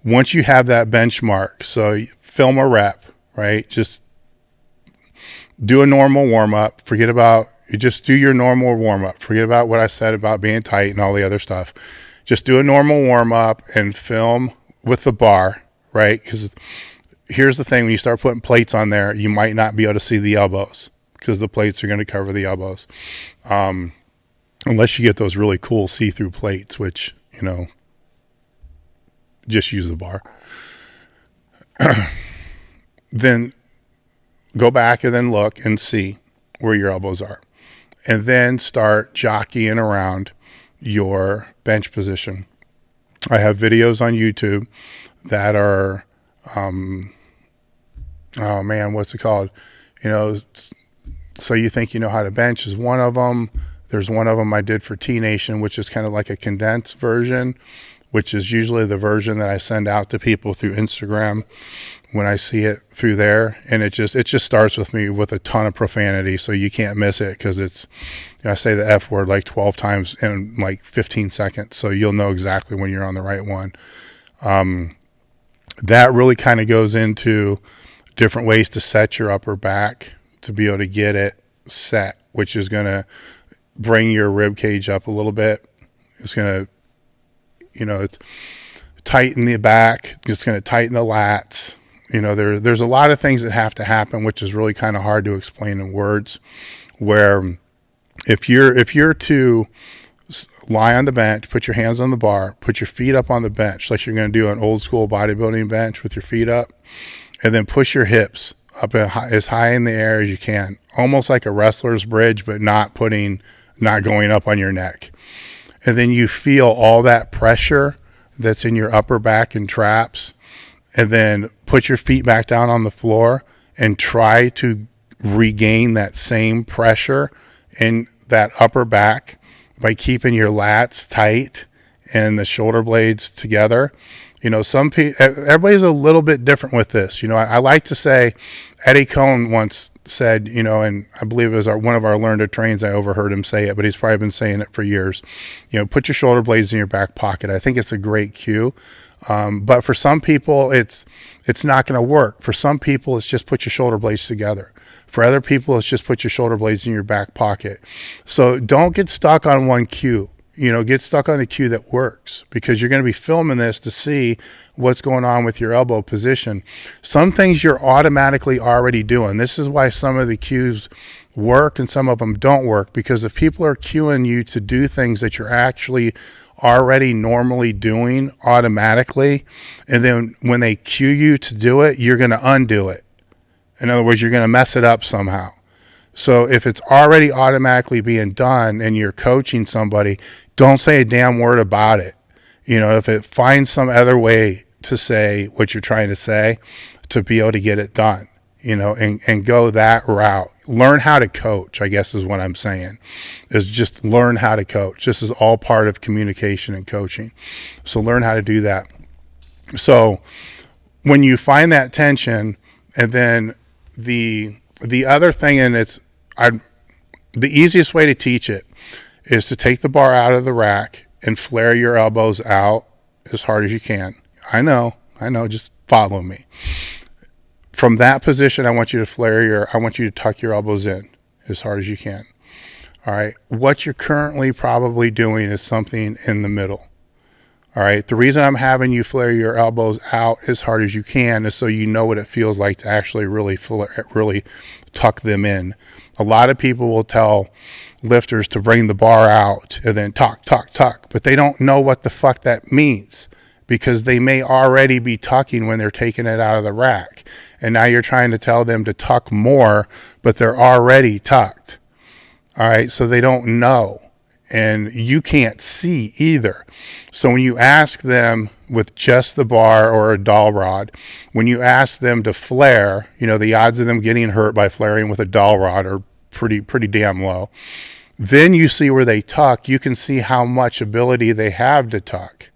once you have that benchmark, so film a rep, right? Just do a normal warm-up. Just do your normal warm-up. Forget about what I said about being tight and all the other stuff. Just do a normal warm-up and film with the bar, right? Because here's the thing, when you start putting plates on there, you might not be able to see the elbows because the plates are going to cover the elbows. Unless you get those really cool see-through plates, which, just use the bar. Then go back and then look and see where your elbows are. And then start jockeying around your bench position. I have videos on YouTube that are, what's it called? So you think you know how to bench is one of them. There's one of them I did for T Nation, which is kind of like a condensed version which is usually the version that I send out to people through Instagram when I see it through there. And it just starts with me with a ton of profanity, so you can't miss it, because I say the F word like 12 times in like 15 seconds, so you'll know exactly when you're on the right one. That really kind of goes into different ways to set your upper back to be able to get it set, which is going to bring your rib cage up a little bit. It's going to, it's tighten the back. It's going to tighten the lats. There's a lot of things that have to happen, which is really kind of hard to explain in words, where if you're to lie on the bench, put your hands on the bar, put your feet up on the bench like you're going to do an old school bodybuilding bench with your feet up, and then push your hips up as high in the air as you can, almost like a wrestler's bridge, but not going up on your neck. And then you feel all that pressure that's in your upper back and traps, and then put your feet back down on the floor and try to regain that same pressure in that upper back by keeping your lats tight and the shoulder blades together. Some people, everybody's a little bit different with this. I like to say, Eddie Cohn once said, and I believe it was one of our Learn to Trains, I overheard him say it, but he's probably been saying it for years. Put your shoulder blades in your back pocket. I think it's a great cue. But for some people, it's not going to work. For some people, it's just put your shoulder blades together. For other people, it's just put your shoulder blades in your back pocket. So don't get stuck on one cue. Get stuck on the cue that works, because you're going to be filming this to see what's going on with your elbow position. Some things you're automatically already doing. This is why some of the cues work and some of them don't work, because if people are cueing you to do things that you're actually already normally doing automatically, and then when they cue you to do it, you're going to undo it. In other words, you're going to mess it up somehow. So if it's already automatically being done and you're coaching somebody, don't say a damn word about it. If it finds some other way to say what you're trying to say to be able to get it done, and go that route. Learn how to coach, I guess is what I'm saying, is just learn how to coach. This is all part of communication and coaching. So learn how to do that. So when you find that tension, and then the other thing, and the easiest way to teach it is to take the bar out of the rack and flare your elbows out as hard as you can. I know, just follow me. From that position, I want you to tuck your elbows in as hard as you can. All right. What you're currently probably doing is something in the middle. All right. The reason I'm having you flare your elbows out as hard as you can is so you know what it feels like to actually really tuck them in. A lot of people will tell lifters to bring the bar out and then tuck, but they don't know what the fuck that means, because they may already be tucking when they're taking it out of the rack. And now you're trying to tell them to tuck more, but they're already tucked. All right. So they don't know, and you can't see either. So when you ask them with just the bar or a dowel rod, when you ask them to flare, the odds of them getting hurt by flaring with a dowel rod are pretty damn low. Then you see where they tuck. You can see how much ability they have to tuck.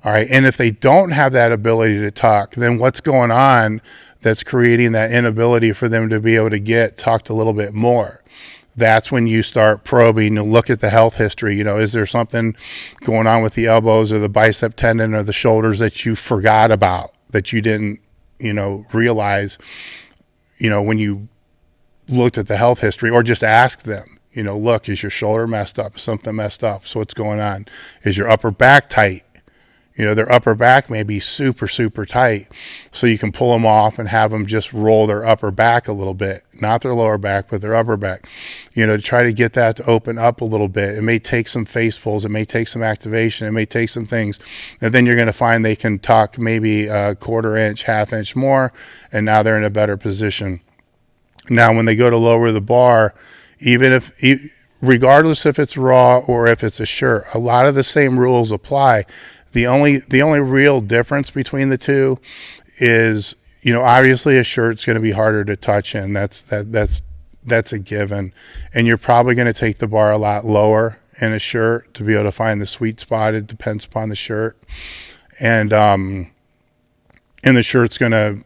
All right. And if they don't have that ability to tuck, then what's going on that's creating that inability for them to be able to get tucked a little bit more? That's when you start probing and look at the health history. Is there something going on with the elbows or the bicep tendon or the shoulders that you forgot about, that you didn't, realize, when you looked at the health history? Or just ask them, look, is your shoulder messed up? Is something messed up? So what's going on? Is your upper back tight? Their upper back may be super, super tight. So you can pull them off and have them just roll their upper back a little bit, not their lower back, but their upper back, to try to get that to open up a little bit. It may take some face pulls. It may take some activation. It may take some things. And then you're going to find they can tuck maybe a quarter inch, half inch more. And now they're in a better position. Now, when they go to lower the bar, regardless if it's raw or if it's a shirt, a lot of the same rules apply. The only real difference between the two is, obviously a shirt's going to be harder to touch in. That's a given. And you're probably going to take the bar a lot lower in a shirt to be able to find the sweet spot. It depends upon the shirt. And the shirt's going to,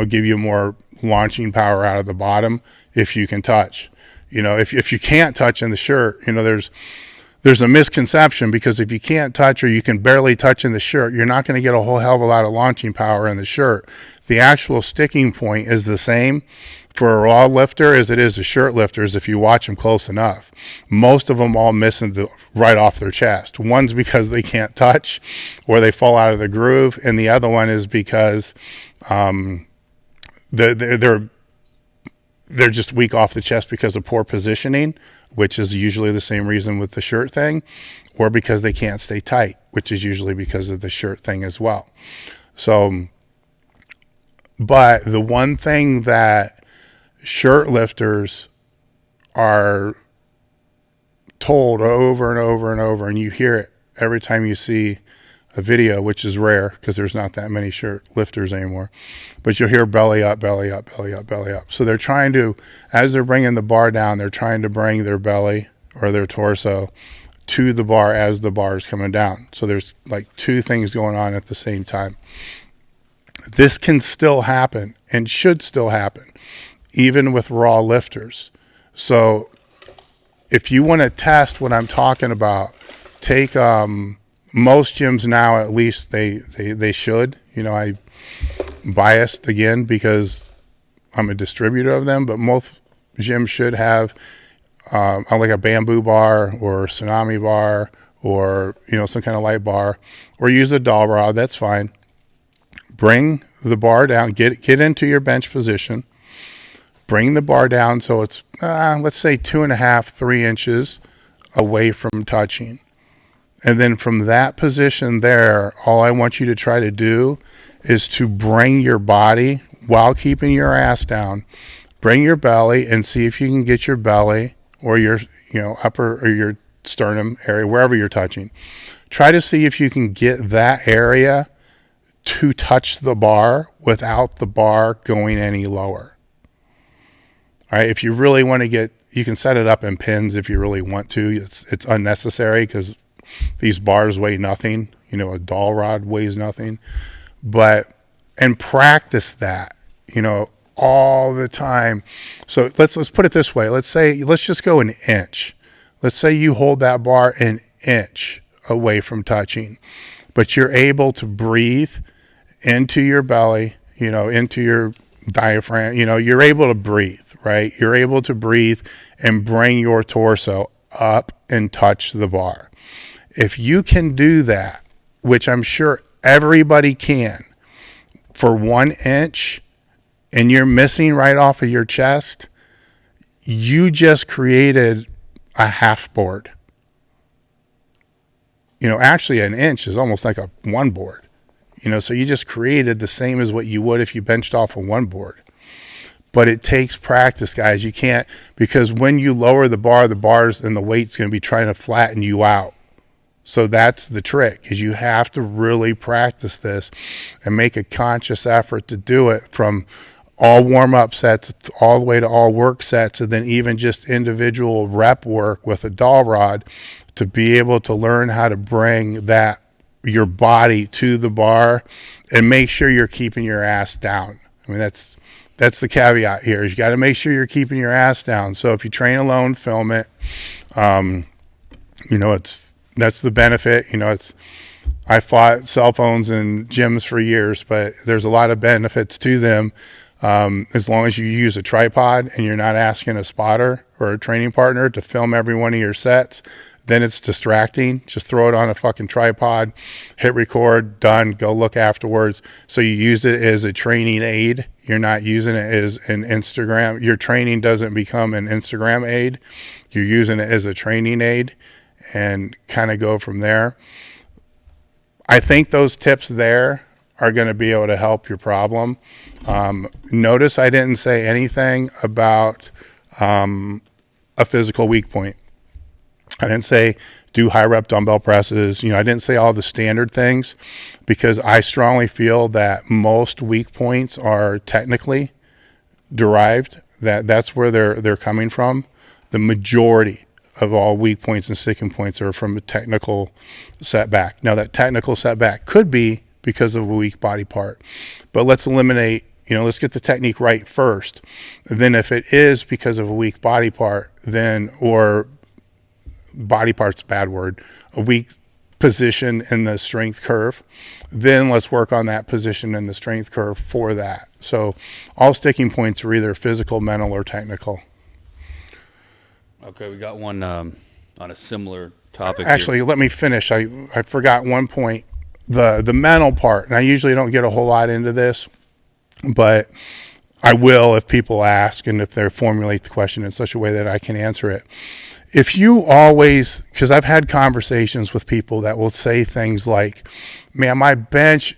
give you more launching power out of the bottom if you can touch. If you can't touch in the shirt, there's a misconception, because if you can't touch or you can barely touch in the shirt, you're not going to get a whole hell of a lot of launching power in the shirt. The actual sticking point is the same for a raw lifter as it is a shirt lifters if you watch them close enough. Most of them all missing right off their chest. One's because they can't touch or they fall out of the groove, and the other one is because they're just weak off the chest because of poor positioning, which is usually the same reason with the shirt thing, or because they can't stay tight, which is usually because of the shirt thing as well. So, but the one thing that shirt lifters are told over and over and over, and you hear it every time you see a video, which is rare because there's not that many shirt lifters anymore, but you'll hear belly up, belly up, belly up, belly up. So they're trying to, as they're bringing the bar down, they're trying to bring their belly or their torso to the bar as the bar is coming down. So there's like two things going on at the same time. This can still happen and should still happen, even with raw lifters. So if you want to test what I'm talking about, take most gyms now, at least they should. I biased again because I'm a distributor of them, but most gyms should have like a bamboo bar or tsunami bar or some kind of light bar, or use a dowel rod. That's fine. Bring the bar down, get into your bench position. Bring the bar down so it's let's say 2.5, 3 inches away from touching. And then from that position there, all I want you to try to do is to bring your body while keeping your ass down. Bring your belly and see if you can get your belly or your upper or your sternum area, wherever you're touching. Try to see if you can get that area to touch the bar without the bar going any lower. All right, if you really want to you can set it up in pins if you really want to. It's unnecessary because these bars weigh nothing. A dowel rod weighs nothing. And practice that, all the time. So let's put it this way. Let's just go an inch. Let's say you hold that bar an inch away from touching, but you're able to breathe into your belly, into your diaphragm. You're able to breathe, right? You're able to breathe and bring your torso up and touch the bar. If you can do that, which I'm sure everybody can, for 1 inch, and you're missing right off of your chest, you just created a half board. Actually an inch is almost like a one board. So you just created the same as what you would if you benched off of one board. But it takes practice, guys. You can't, because when you lower the bars and the weight's going to be trying to flatten you out. So that's the trick, is you have to really practice this and make a conscious effort to do it, from all warm-up sets all the way to all work sets, and then even just individual rep work with a dowel rod, to be able to learn how to bring your body to the bar and make sure you're keeping your ass down. I mean, that's the caveat here, is you got to make sure you're keeping your ass down. So if you train alone, film it. That's the benefit. I fought cell phones in gyms for years, but there's a lot of benefits to them. As long as you use a tripod and you're not asking a spotter or a training partner to film every one of your sets, then it's distracting. Just throw it on a fucking tripod, hit record, done, go look afterwards. So you use it as a training aid. You're not using it as an Instagram. Your training doesn't become an Instagram aid. You're using it as a training aid, and kind of go from there. I think those tips there are going to be able to help your problem. Notice I didn't say anything about a physical weak point. I didn't say do high rep dumbbell presses. I didn't say all the standard things, because I strongly feel that most weak points are technically derived. That's where they're coming from. The majority of all weak points and sticking points are from a technical setback. Now, that technical setback could be because of a weak body part, but let's eliminate, let's get the technique right first. Then if it is because of a weak body part, or body part's a bad word, a weak position in the strength curve, then let's work on that position in the strength curve for that. So all sticking points are either physical, mental, or technical. Okay, we got one on a similar topic. Actually, let me finish. I forgot one point. The mental part, and I usually don't get a whole lot into this, but I will if people ask and if they formulate the question in such a way that I can answer it. If you always, because I've had conversations with people that will say things like, man, my bench,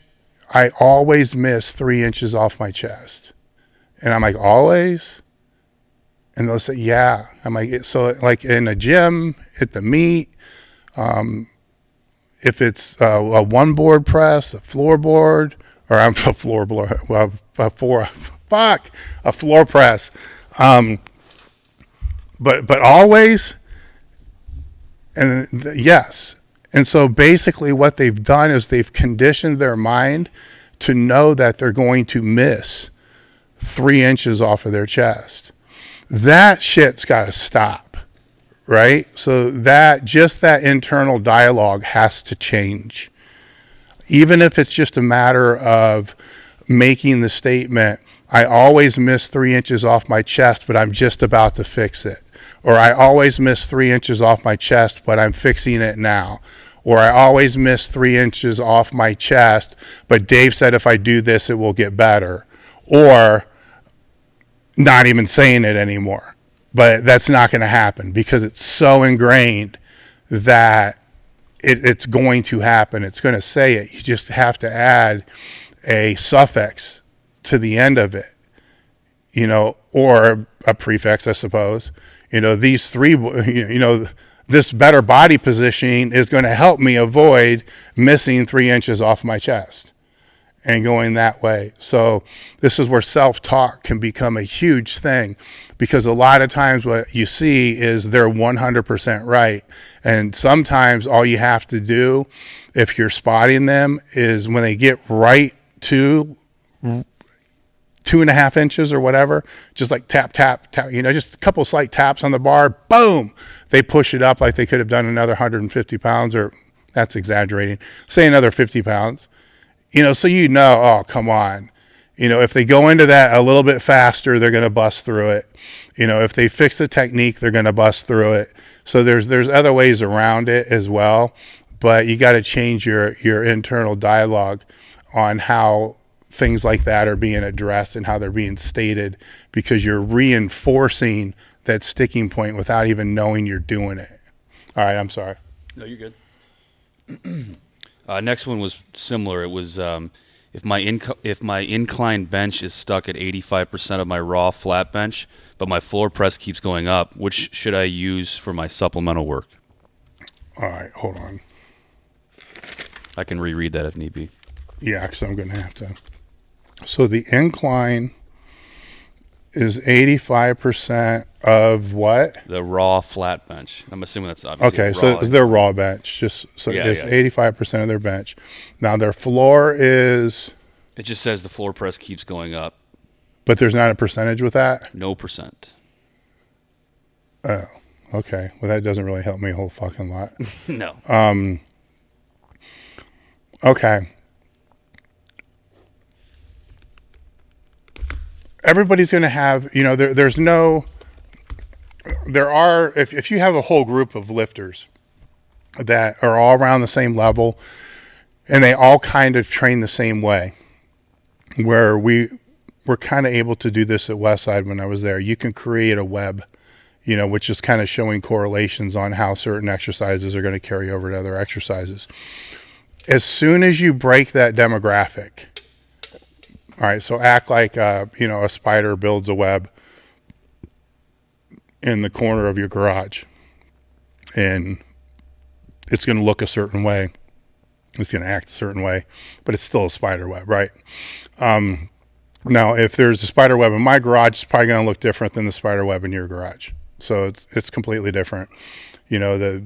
I always miss 3 inches off my chest. And I'm like, always? And they'll say, yeah. I'm like, so like in a gym, at the meet, if it's a one board press, a floorboard, or I'm a floorboard, a floor press. But always, and yes. And so basically what they've done is they've conditioned their mind to know that they're going to miss 3 inches off of their chest. That shit's got to stop, right? So that internal dialogue has to change. Even if it's just a matter of making the statement, I always miss 3 inches off my chest, but I'm just about to fix it. Or I always miss 3 inches off my chest, but I'm fixing it now. Or I always miss 3 inches off my chest, but Dave said if I do this, it will get better. Or not even saying it anymore. But that's not going to happen because it's so ingrained that it's going to happen. It's going to say it. You just have to add a suffix to the end of it, or a prefix, I suppose. These three, this better body positioning is going to help me avoid missing 3 inches off my chest and going that way. So this is where self-talk can become a huge thing, because a lot of times what you see is they're 100% right. And sometimes all you have to do, if you're spotting them, is when they get right to 2.5 inches or whatever, just like tap, tap, tap, just a couple slight taps on the bar, boom, they push it up like they could have done another 150 pounds, or that's exaggerating, say another 50 pounds, so oh, come on. If they go into that a little bit faster, they're going to bust through it. If they fix the technique, they're going to bust through it. So there's other ways around it as well, but you got to change your internal dialogue on how things like that are being addressed and how they're being stated, because you're reinforcing that sticking point without even knowing you're doing it. All right, I'm sorry. No, you're good. Next one was similar. It was if my incline bench is stuck at 85% of my raw flat bench, but my floor press keeps going up, which should I use for my supplemental work? All right, hold on. I can reread that if need be. Yeah, because I'm going to have to. So the incline is 85% of what? The raw flat bench. I'm assuming that's obviously okay. So it's their raw bench. It's 85% of their bench. Now their floor is. It just says the floor press keeps going up. But there's not a percentage with that? No percent. Oh, okay. Well, that doesn't really help me a whole fucking lot. No. Okay. Everybody's going to have, if you have a whole group of lifters that are all around the same level and they all kind of train the same way, where we're kind of able to do this at Westside when I was there. You can create a web, which is kind of showing correlations on how certain exercises are going to carry over to other exercises. As soon as you break that demographic, all right, so act like, a spider builds a web in the corner of your garage, and it's going to look a certain way. It's going to act a certain way, but it's still a spider web, right? Now, if there's a spider web in my garage, it's probably going to look different than the spider web in your garage, So it's completely different. The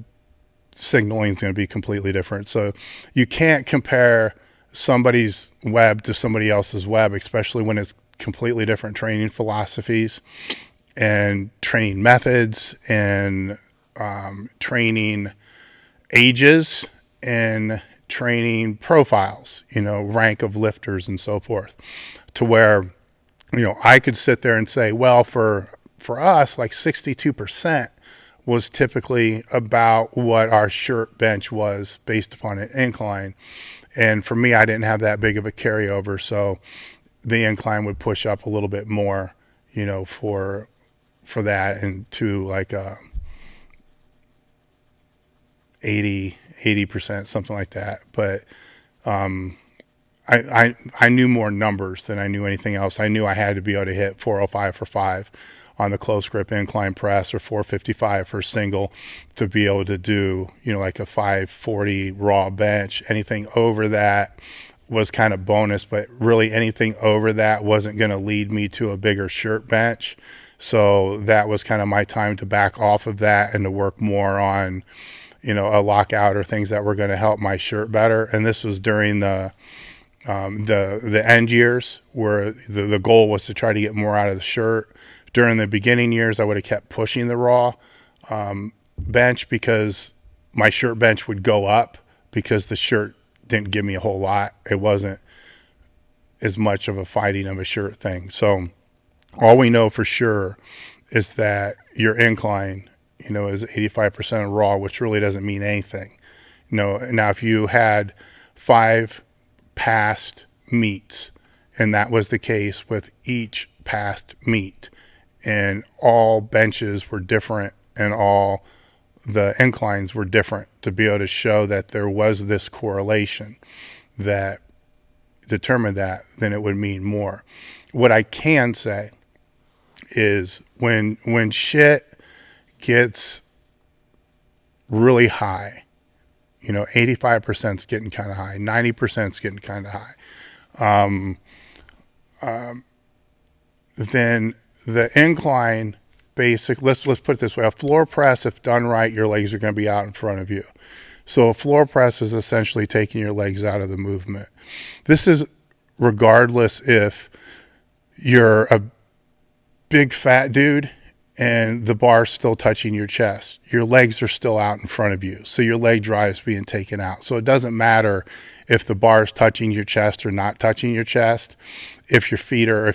signaling is going to be completely different. So you can't compare somebody's web to somebody else's web, especially when it's completely different training philosophies and training methods and training ages and training profiles, rank of lifters and so forth, to where, I could sit there and say, well, for us, like 62% was typically about what our shirt bench was based upon an incline. And for me, I didn't have that big of a carryover. So the incline would push up a little bit more, for that, and to like 80%, something like that. But I knew more numbers than I knew anything else. I knew I had to be able to hit 405 for 5 on the close grip incline press, or 455 for single, to be able to do, like a 540 raw bench. Anything over that was kind of bonus, but really anything over that wasn't going to lead me to a bigger shirt bench. So that was kind of my time to back off of that and to work more on, a lockout or things that were going to help my shirt better. And this was during the end years, where the goal was to try to get more out of the shirt. During the beginning years, I would have kept pushing the raw bench, because my shirt bench would go up, because the shirt didn't give me a whole lot. It wasn't as much of a fighting of a shirt thing. So all we know for sure is that your incline, is 85% of raw, which really doesn't mean anything. Now if you had 5 past meets, and that was the case with each past meet, and all benches were different and all the inclines were different, to be able to show that there was this correlation that determined that, then it would mean more. What I can say is when shit gets really high, 85% is getting kind of high, 90% is getting kind of high, then the incline, let's put it this way: a floor press, if done right, your legs are going to be out in front of you. So a floor press is essentially taking your legs out of the movement. This is regardless if you're a big fat dude and the bar's still touching your chest. Your legs are still out in front of you, so your leg drive is being taken out. So it doesn't matter if the bar is touching your chest or not touching your chest, if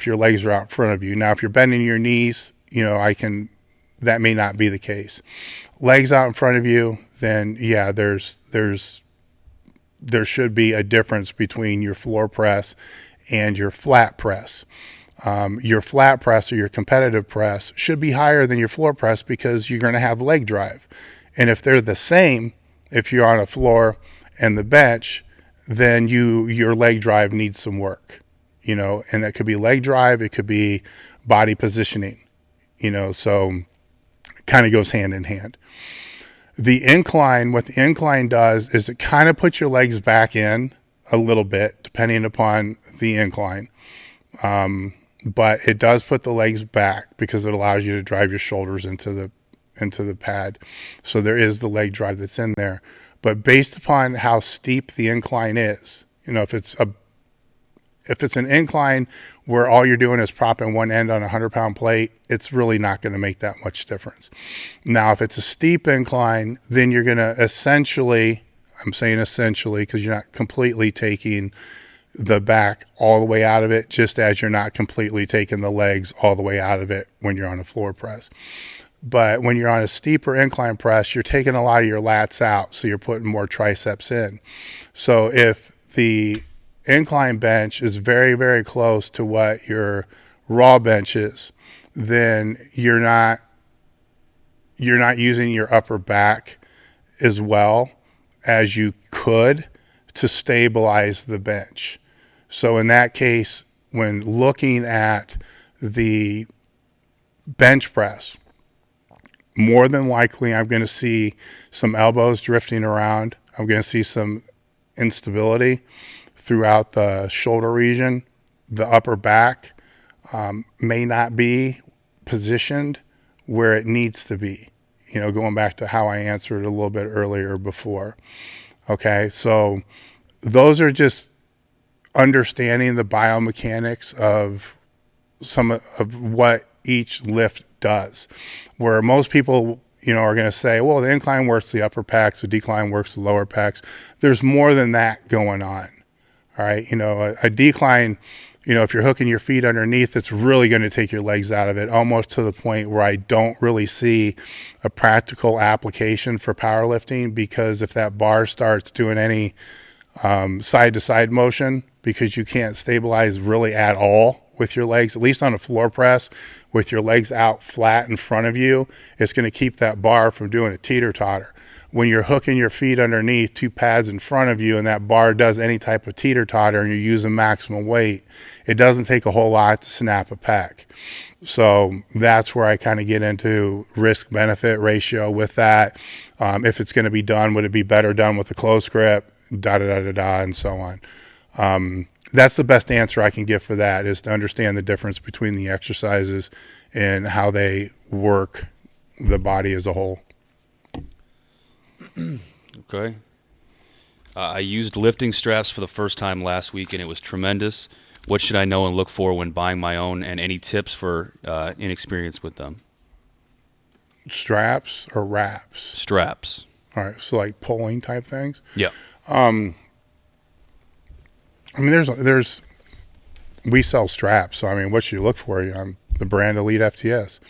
your legs are out in front of you. Now, if you're bending your knees, that may not be the case. Legs out in front of you, then yeah, there should be a difference between your floor press and your flat press. Your flat press, or your competitive press, should be higher than your floor press, because you're going to have leg drive. And if they're the same, if you're on a floor and the bench, then your leg drive needs some work, and that could be leg drive, it could be body positioning, so it kind of goes hand in hand. The incline, what the incline does is it kind of puts your legs back in a little bit, depending upon the incline. But it does put the legs back, because it allows you to drive your shoulders into the pad. So there is the leg drive that's in there. But based upon how steep the incline is, if it's an incline where all you're doing is propping one end on a 100-pound plate, it's really not going to make that much difference. Now, if it's a steep incline, then you're going to essentially, I'm saying essentially because you're not completely taking the back all the way out of it, just as you're not completely taking the legs all the way out of it when you're on a floor press. But when you're on a steeper incline press, you're taking a lot of your lats out, so you're putting more triceps in. So if the incline bench is very, very close to what your raw bench is, then you're not using your upper back as well as you could to stabilize the bench. So in that case, when looking at the bench press, more than likely I'm going to see some elbows drifting around. I'm going to see some instability throughout the shoulder region. The upper back may not be positioned where it needs to be. Going back to how I answered a little bit earlier before. Okay, so those are just understanding the biomechanics of some of what each lift does, where most people are going to say, well, the incline works the upper pecs, the decline works the lower pecs. There's more than that going on. All right, a decline, if you're hooking your feet underneath, it's really going to take your legs out of it, almost to the point where I don't really see a practical application for powerlifting, because if that bar starts doing any side to side motion, because you can't stabilize really at all with your legs, at least on a floor press, with your legs out flat in front of you, it's going to keep that bar from doing a teeter-totter. When you're hooking your feet underneath 2 pads in front of you and that bar does any type of teeter-totter and you're using maximum weight, it doesn't take a whole lot to snap a pec. So that's where I kind of get into risk-benefit ratio with that. If it's going to be done, would it be better done with a close grip, da-da-da-da-da, and so on. That's the best answer I can give for that, is to understand the difference between the exercises and how they work the body as a whole. Okay. I used lifting straps for the first time last week, and it was tremendous. What should I know and look for when buying my own, and any tips for inexperience with them? Straps or wraps? Straps. All right, so like pulling type things? Yeah. We sell straps, so what should you look for? The brand Elite FTS.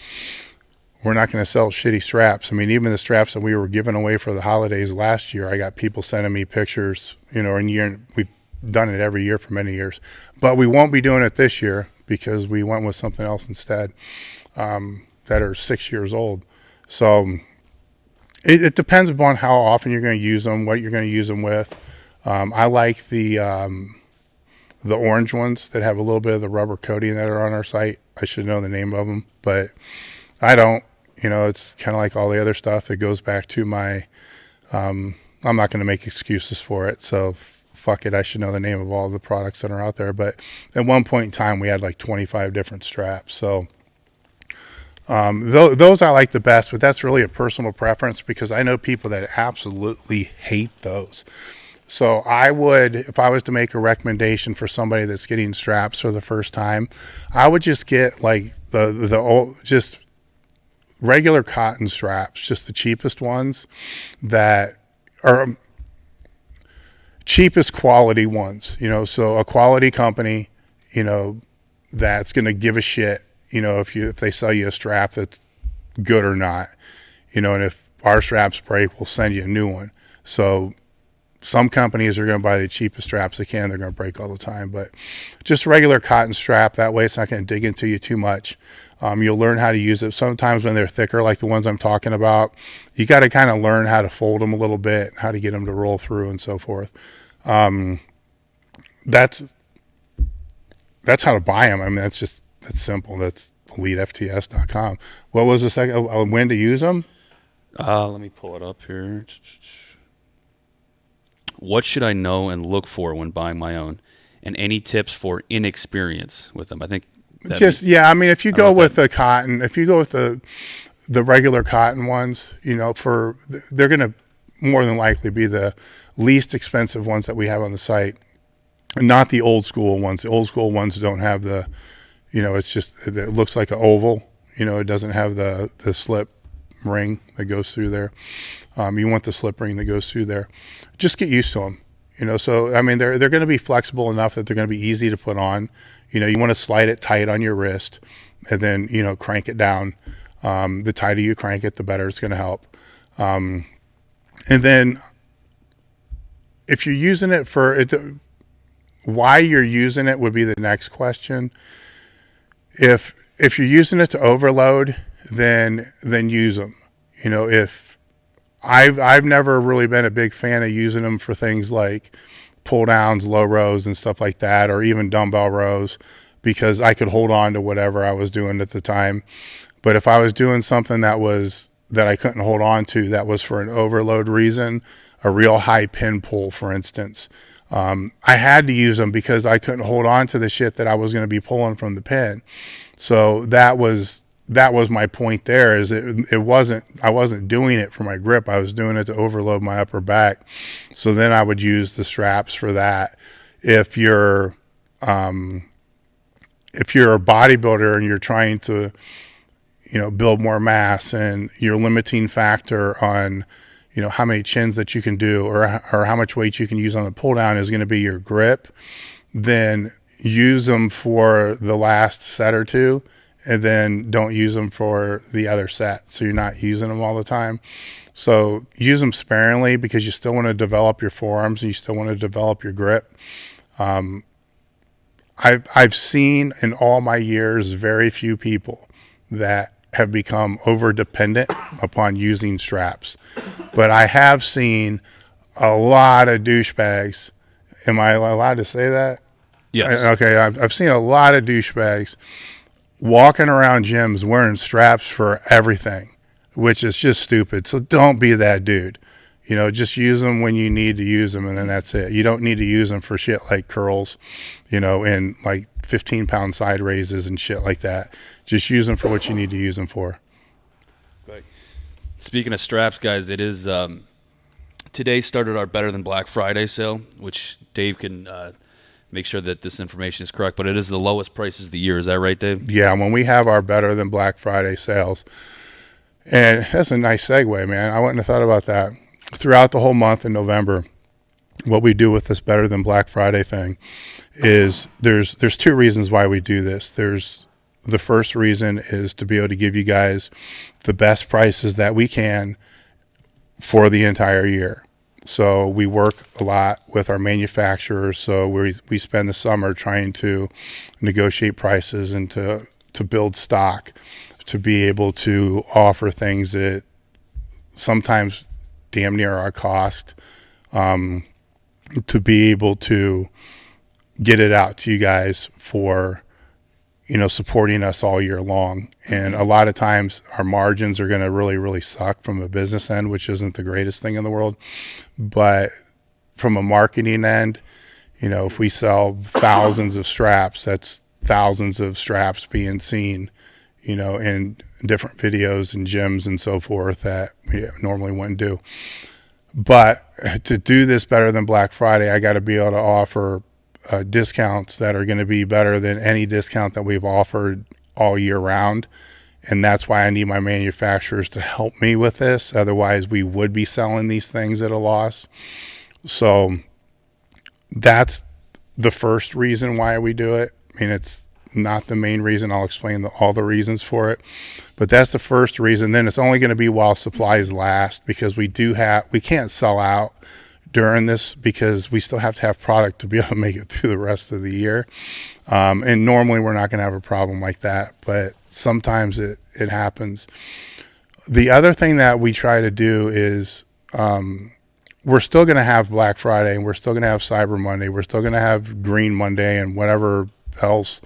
We're not going to sell shitty straps. Even the straps that we were giving away for the holidays last year, I got people sending me pictures, and we've done it every year for many years. But we won't be doing it this year because we went with something else instead, that are 6 years old. So it depends upon how often you're going to use them, what you're going to use them with. I like the orange ones that have a little bit of the rubber coating that are on our site. I should know the name of them, but I don't. It's kind of like all the other stuff. It goes back to my, I'm not going to make excuses for it. So fuck it. I should know the name of all the products that are out there. But at one point in time, we had like 25 different straps. So those I like the best, but that's really a personal preference, because I know people that absolutely hate those. So I would, if I was to make a recommendation for somebody that's getting straps for the first time, I would just get like the old, just regular cotton straps, just the cheapest ones that are cheapest quality ones, so a quality company, that's going to give a shit, if they sell you a strap that's good or not, and if our straps break, we'll send you a new one. So some companies are going to buy the cheapest straps they can. They're going to break all the time, but just a regular cotton strap. That way it's not going to dig into you too much. You'll learn how to use it. Sometimes when they're thicker, like the ones I'm talking about, you got to kind of learn how to fold them a little bit, how to get them to roll through and so forth. That's how to buy them. That's simple. That's elitefts.com. What was the second? When to use them? Let me pull it up here. What should I know and look for when buying my own, and any tips for inexperience with them? I think if you go with the cotton, if you go with the regular cotton ones, they're going to more than likely be the least expensive ones that we have on the site, and not the old school ones. The old school ones don't have the, it looks like an oval, it doesn't have the slip ring that goes through there. You want the slip ring that goes through there. Just get used to them, so they're going to be flexible enough that they're going to be easy to put on. You want to slide it tight on your wrist and then, crank it down. The tighter you crank it, the better it's going to help. And then if you're using it for it, why you're using it would be the next question. If you're using it to overload, then use them. If I've never really been a big fan of using them for things like pull downs, low rows and stuff like that, or even dumbbell rows, because I could hold on to whatever I was doing at the time. But if I was doing something that I couldn't hold on to, that was for an overload reason, a real high pin pull, for instance, I had to use them because I couldn't hold on to the shit that I was going to be pulling from the pin. So that was that was my point there. Is I wasn't doing it for my grip. I was doing it to overload my upper back. So then I would use the straps for that. If you're a bodybuilder and you're trying to, build more mass, and your limiting factor on, how many chins that you can do or how much weight you can use on the pull down is going to be your grip, then use them for the last set or two, and then don't use them for the other set. So you're not using them all the time. So use them sparingly, because you still want to develop your forearms and you still want to develop your grip. I've seen in all my years very few people that have become over dependent upon using straps, but I have seen a lot of douchebags. Am I allowed to say that? Yes. Okay. I've seen a lot of douchebags walking around gyms wearing straps for everything, which is just stupid. So don't be that dude. Just use them when you need to use them, and then that's it. You don't need to use them for shit like curls, and like 15-pound side raises and shit like that. Just use them for what you need to use them for. Great. Speaking of straps, guys, it is today started our Better Than Black Friday sale, which Dave can make sure that this information is correct, but it is the lowest prices of the year. Is that right, Dave? Yeah, when we have our Better Than Black Friday sales, and that's a nice segue, man. I wouldn't have thought about that. Throughout the whole month in November, what we do with this Better Than Black Friday thing is there's two reasons why we do this. The first reason is to be able to give you guys the best prices that we can for the entire year. So we work a lot with our manufacturers. So we spend the summer trying to negotiate prices and to build stock, to be able to offer things that sometimes damn near our cost, to be able to get it out to you guys for, supporting us all year long. And a lot of times our margins are going to really, really suck from a business end, which isn't the greatest thing in the world. But from a marketing end, if we sell thousands of straps, that's thousands of straps being seen, in different videos and gyms and so forth that we normally wouldn't do. But to do this Better Than Black Friday, I got to be able to offer discounts that are going to be better than any discount that we've offered all year round. And that's why I need my manufacturers to help me with this. Otherwise, we would be selling these things at a loss. So that's the first reason why we do it. I mean, it's not the main reason. I'll explain all the reasons for it. But that's the first reason. Then it's only going to be while supplies last, because we can't sell out during this, because we still have to have product to be able to make it through the rest of the year. And normally we're not going to have a problem like that, but sometimes it happens. The other thing that we try to do is we're still going to have Black Friday, and we're still going to have Cyber Monday. We're still going to have Green Monday and whatever else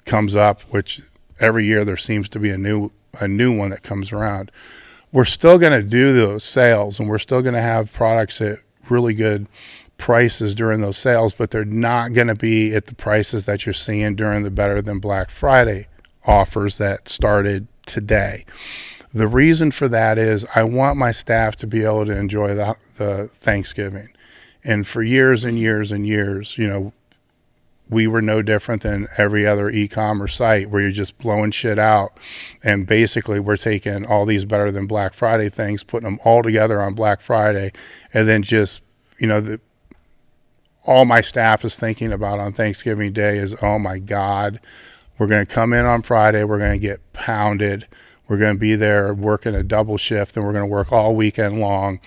comes up, which every year there seems to be a new one that comes around. We're still going to do those sales, and we're still going to have products at really good prices during those sales, but they're not going to be at the prices that you're seeing during the Better Than Black Friday offers that started today. The reason for that is I want my staff to be able to enjoy the Thanksgiving. And for years and years and years, we were no different than every other e-commerce site where you're just blowing shit out. And basically we're taking all these Better Than Black Friday things, putting them all together on Black Friday, and then just, all my staff is thinking about on Thanksgiving Day is, oh my God, we're going to come in on Friday, we're going to get pounded, we're going to be there working a double shift, and we're going to work all weekend long,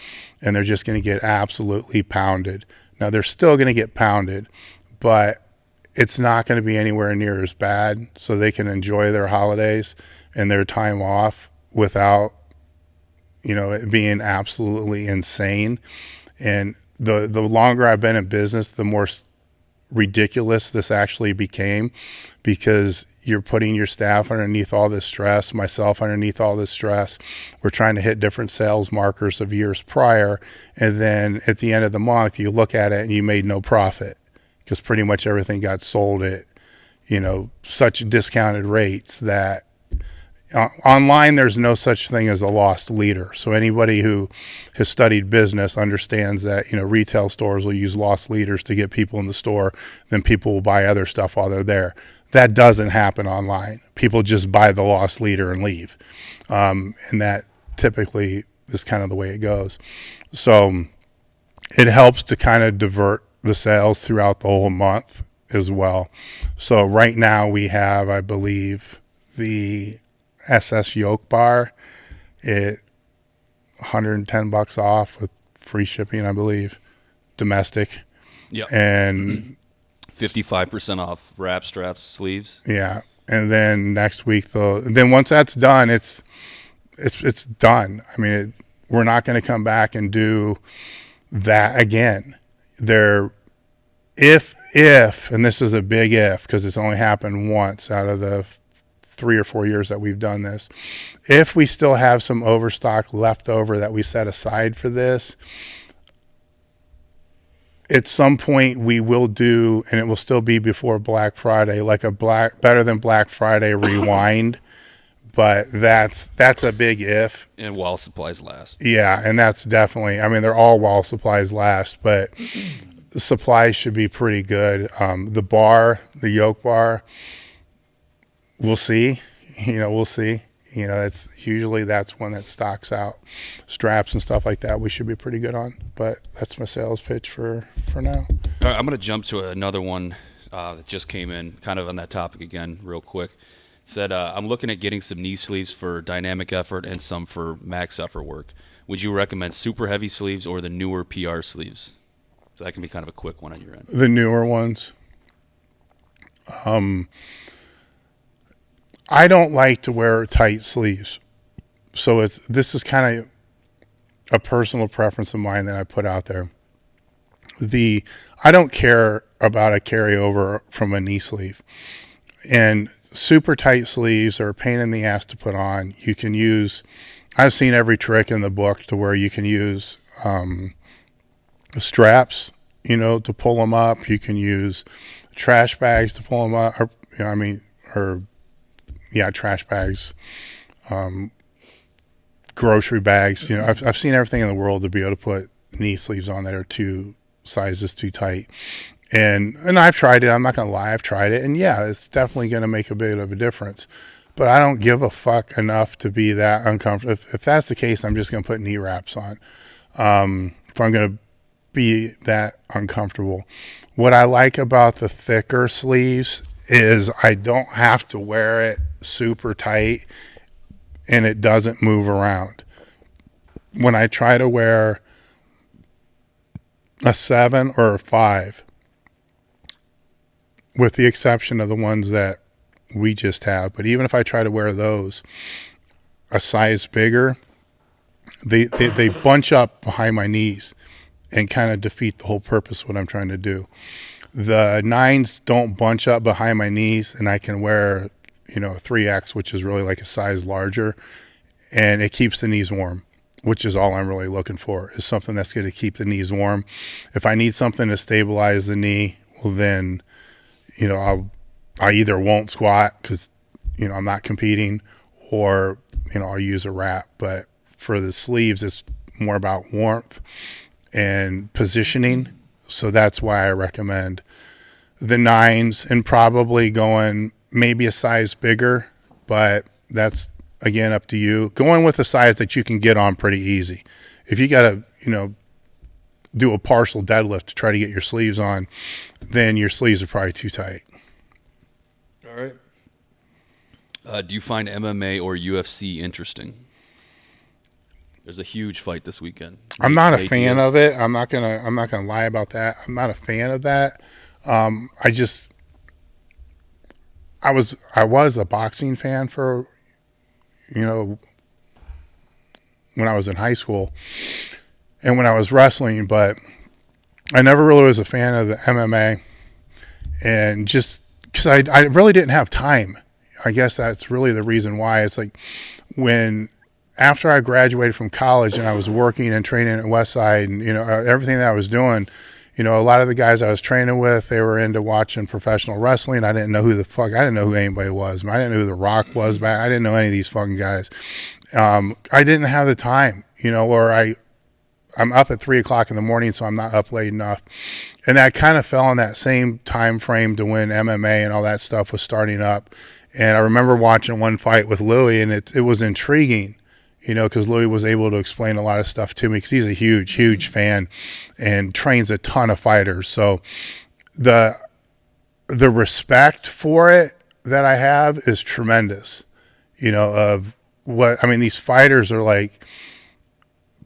and they're just going to get absolutely pounded. Now they're still going to get pounded, but it's not going to be anywhere near as bad, so they can enjoy their holidays and their time off without, it being absolutely insane. And the longer I've been in business, the more ridiculous this actually became, because you're putting your staff underneath all this stress, myself underneath all this stress. We're trying to hit different sales markers of years prior, and then at the end of the month, you look at it and you made no profit, because pretty much everything got sold at, such discounted rates that, Online, there's no such thing as a lost leader. So anybody who has studied business understands that, retail stores will use lost leaders to get people in the store. Then people will buy other stuff while they're there. That doesn't happen online. People just buy the lost leader and leave. And that typically is kind of the way it goes. So it helps to kind of divert the sales throughout the whole month as well. So right now we have, I believe, the SS Yoke Bar at $110 off with free shipping, I believe, domestic. Yep. And 55% off wrap straps, sleeves. Yeah. And then next week, then once that's done, it's done. I mean, we're not going to come back and do that again. If, and this is a big if, because it's only happened once out of the 3 or 4 years that we've done this. If we still have some overstock left over that we set aside for this, at some point we will do, and it will still be before Black Friday, like a better than Black Friday rewind. But that's a big if. And while supplies last. Yeah, and that's definitely, I mean, they're all while supplies last, but the supplies should be pretty good. The yoke bar, we'll see. We'll see. That's one that stocks out. Straps and stuff like that we should be pretty good on. But that's my sales pitch for now. All right, I'm going to jump to another one that just came in, kind of on that topic again, real quick. It said, I'm looking at getting some knee sleeves for dynamic effort and some for max effort work. Would you recommend super heavy sleeves or the newer PR sleeves? So that can be kind of a quick one on your end. The newer ones. I don't like to wear tight sleeves. So this is kind of a personal preference of mine that I put out there. I don't care about a carryover from a knee sleeve. And super tight sleeves are a pain in the ass to put on. I've seen every trick in the book to where you can use straps, to pull them up. You can use trash bags to pull them up, trash bags, grocery bags. I've seen everything in the world to be able to put knee sleeves on that are 2 sizes too tight. And I've tried it. I'm not going to lie. I've tried it. And yeah, it's definitely going to make a bit of a difference. But I don't give a fuck enough to be that uncomfortable. If that's the case, I'm just going to put knee wraps on. If I'm going to be that uncomfortable. What I like about the thicker sleeves is I don't have to wear it super tight and it doesn't move around. When I try to wear a 7 or a 5, with the exception of the ones that we just have, but even if I try to wear those a size bigger, they bunch up behind my knees and kind of defeat the whole purpose of what I'm trying to do. The 9s don't bunch up behind my knees, and I can wear, a 3X, which is really like a size larger, and it keeps the knees warm, which is all I'm really looking for, is something that's going to keep the knees warm. If I need something to stabilize the knee, well then, I either won't squat because, I'm not competing, or, I'll use a wrap. But for the sleeves, it's more about warmth and positioning. So that's why I recommend the 9s, and probably going maybe a size bigger, but that's, again, up to you. Going with a size that you can get on pretty easy. If you got to, do a partial deadlift to try to get your sleeves on, then your sleeves are probably too tight. All right. Do you find MMA or UFC interesting? There's a huge fight this weekend. I'm not a fan of it. I'm not gonna lie about that. I'm not a fan of that. I was a boxing fan for, when I was in high school and when I was wrestling, but I never really was a fan of the MMA, and just because I really didn't have time. I guess that's really the reason why. It's like after I graduated from college and I was working and training at Westside and, everything that I was doing, You know, a lot of the guys I was training with, they were into watching professional wrestling. I didn't know who I didn't know who anybody was. I didn't know who The Rock was. I didn't know any of these fucking guys. I didn't have the time, you know, or I'm up at 3 o'clock in the morning, so I'm not up late enough. And that kind of fell in that same time frame to when MMA and all that stuff was starting up. And I remember watching one fight with Louis, and it was intriguing, you know, because Louis was able to explain a lot of stuff to me because he's a huge fan and trains a ton of fighters. So the respect for it that I have is tremendous, you know, of what, I mean, these fighters are like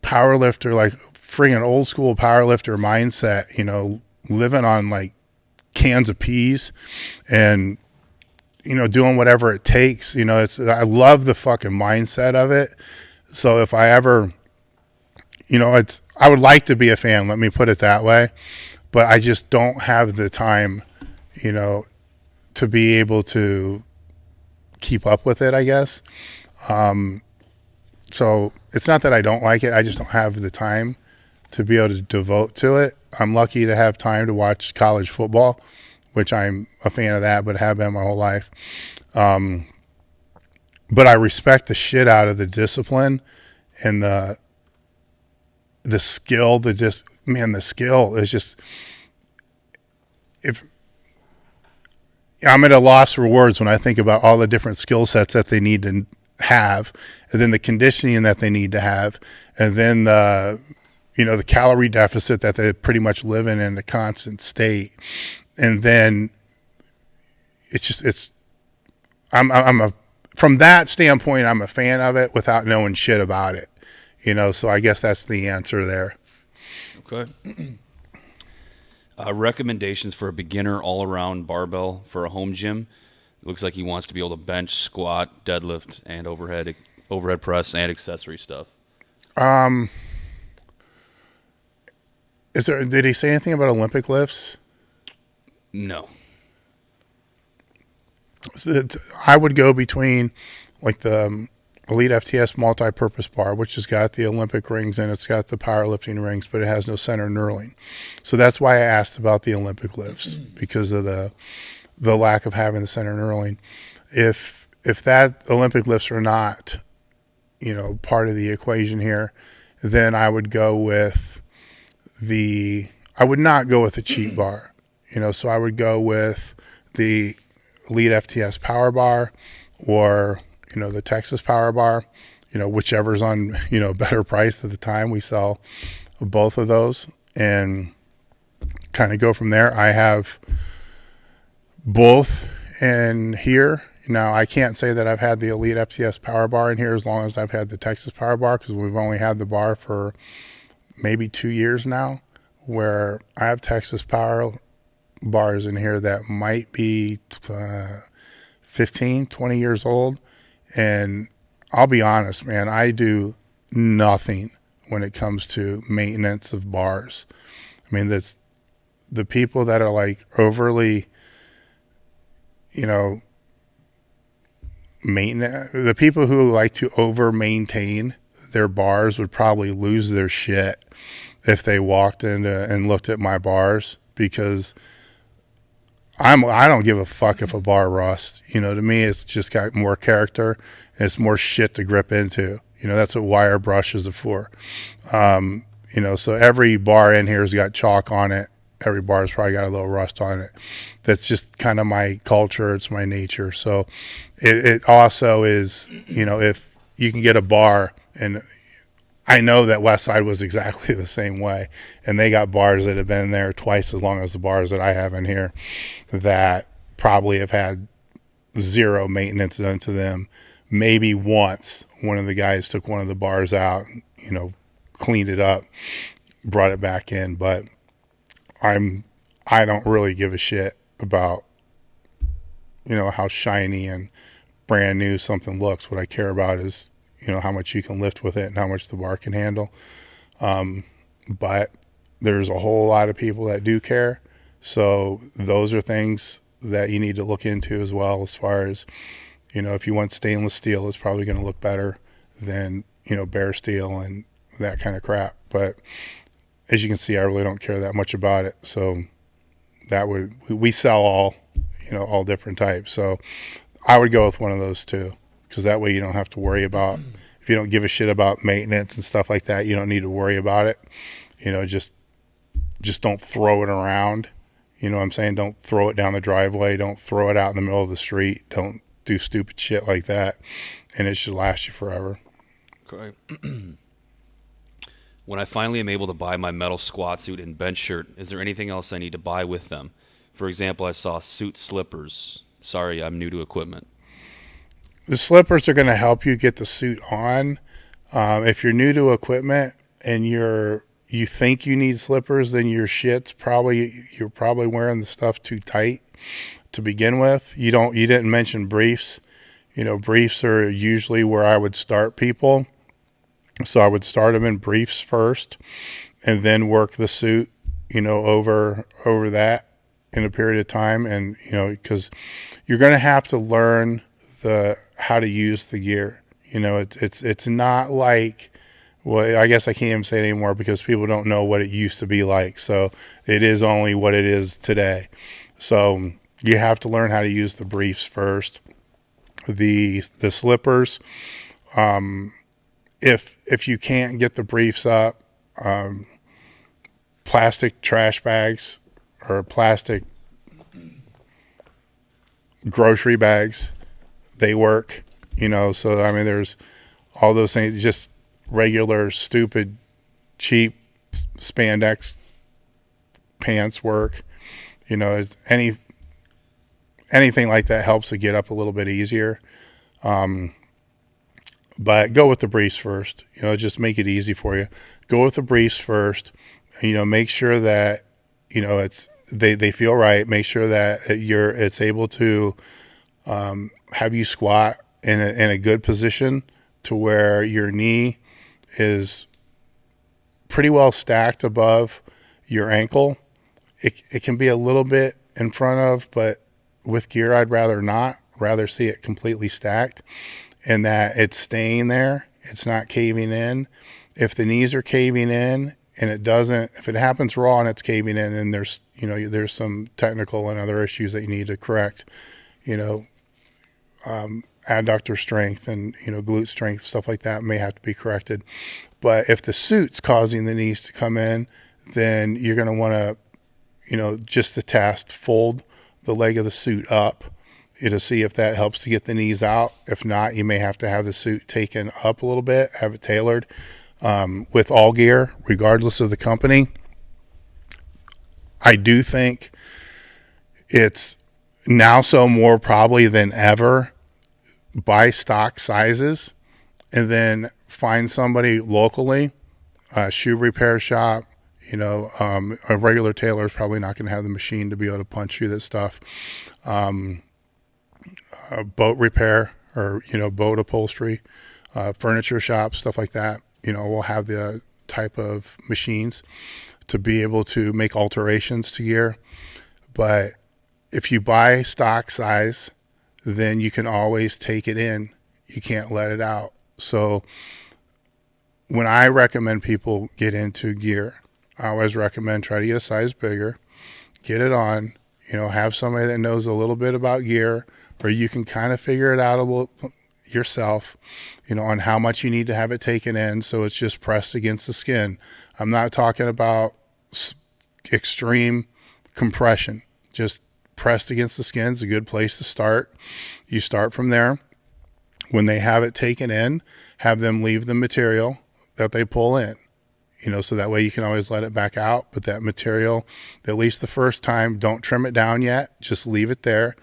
powerlifter, like friggin' old school powerlifter mindset, you know, living on like cans of peas and, you know, doing whatever it takes. You know, I love the fucking mindset of it. So if I ever, you know, I would like to be a fan, let me put it that way, but I just don't have the time, you know, to be able to keep up with it, I guess. So it's not that I don't like it. I just don't have the time to be able to devote to it. I'm lucky to have time to watch college football, which I'm a fan of that, but have been my whole life. But I respect the shit out of the discipline and the skill. The skill is just, if I'm at a loss for words when I think about all the different skill sets that they need to have, and then the conditioning that they need to have, and then the calorie deficit that they pretty much live in a constant state. And then from that standpoint, I'm a fan of it without knowing shit about it, you know, so I guess that's the answer there. Okay. Recommendations for a beginner all-around barbell for a home gym. It looks like he wants to be able to bench, squat, deadlift, and overhead press and accessory stuff. Did he say anything about Olympic lifts? No. I would go between like the Elite FTS multi-purpose bar, which has got the Olympic rings and it's got the powerlifting rings, but it has no center knurling. So that's why I asked about the Olympic lifts, because of the lack of having the center knurling. If that Olympic lifts are not, you know, part of the equation here, then I would go with I would not go with a cheat bar, you know, so I would go with the Elite FTS Power Bar or, you know, the Texas Power Bar, you know, whichever's on, you know, better price at the time. We sell both of those and kind of go from there. I have both in here. Now, I can't say that I've had the Elite FTS Power Bar in here as long as I've had the Texas Power Bar, because we've only had the bar for maybe 2 years now, where I have Texas Power bars in here that might be 15, 20 years old. And I'll be honest, man, I do nothing when it comes to maintenance of bars. I mean, that's the people that are like overly, you know, the people who like to over maintain their bars would probably lose their shit if they walked in and looked at my bars, because I don't give a fuck if a bar rusts. You know, to me, it's just got more character and it's more shit to grip into. You know, that's what wire brushes are for. You know, so every bar in here has got chalk on it. Every bar has probably got a little rust on it. That's just kind of my culture. It's my nature. So it also is, you know, if you can get a bar, and I know that Westside was exactly the same way, and they got bars that have been there twice as long as the bars that I have in here that probably have had zero maintenance done to them. Maybe once one of the guys took one of the bars out, you know, cleaned it up, brought it back in, but I don't really give a shit about, you know, how shiny and brand new something looks. What I care about is, you know, how much you can lift with it and how much the bar can handle. But there's a whole lot of people that do care. So those are things that you need to look into as well, as far as, you know, if you want stainless steel, it's probably going to look better than, you know, bare steel and that kind of crap. But as you can see, I really don't care that much about it. So we sell all different types. So I would go with one of those two, because that way you don't have to worry about, if you don't give a shit about maintenance and stuff like that, you don't need to worry about it. Just don't throw it around. You know what I'm saying? Don't throw it down the driveway. Don't throw it out in the middle of the street. Don't do stupid shit like that. And it should last you forever. Okay. When I finally am able to buy my metal squat suit and bench shirt, is there anything else I need to buy with them? For example, I saw suit slippers. Sorry, I'm new to equipment. The slippers are going to help you get the suit on. If you're new to equipment and you think you need slippers, then you're probably wearing the stuff too tight to begin with. You didn't mention briefs. Briefs are usually where I would start people. So I would start them in briefs first, and then work the suit, over that in a period of time. And, because you're going to have to learn how to use the gear. It's not like, well, I guess I can't even say it anymore because people don't know what it used to be like. So it is only what it is today. So you have to learn how to use the briefs first. The slippers, if you can't get the briefs up, plastic trash bags or plastic grocery bags, they work, so I mean, there's all those things, just regular, stupid, cheap spandex pants work, anything like that helps to get up a little bit easier. But go with the briefs first, just make it easy for you. Go with the briefs first, make sure that, they feel right. Make sure that it's able to, have you squat in a good position to where your knee is pretty well stacked above your ankle. It can be a little bit in front of, but with gear, I'd rather see it completely stacked. And that it's staying there, it's not caving in. If the knees are caving in and if it happens raw and it's caving in, then there's some technical and other issues that you need to correct, adductor strength and, glute strength, stuff like that may have to be corrected. But if the suit's causing the knees to come in, then you're going to want to, just to test, fold the leg of the suit up, to see if that helps to get the knees out. If not, you may have to have the suit taken up a little bit, have it tailored. With all gear, regardless of the company, I do think it's now so more probably than ever, buy stock sizes and then find somebody locally, a shoe repair shop. A regular tailor is probably not going to have the machine to be able to punch through this stuff. Boat repair or, boat upholstery, furniture shops, stuff like that, will have the type of machines to be able to make alterations to gear. But if you buy stock size, then you can always take it in. You can't let it out. So when I recommend people get into gear, I always recommend try to get a size bigger, get it on, have somebody that knows a little bit about gear, or you can kind of figure it out a little yourself, on how much you need to have it taken in so it's just pressed against the skin. I'm not talking about extreme compression. Just pressed against the skin is a good place to start. You start from there. When they have it taken in, have them leave the material that they pull in. So that way you can always let it back out. But that material, at least the first time, don't trim it down yet. Just leave it there.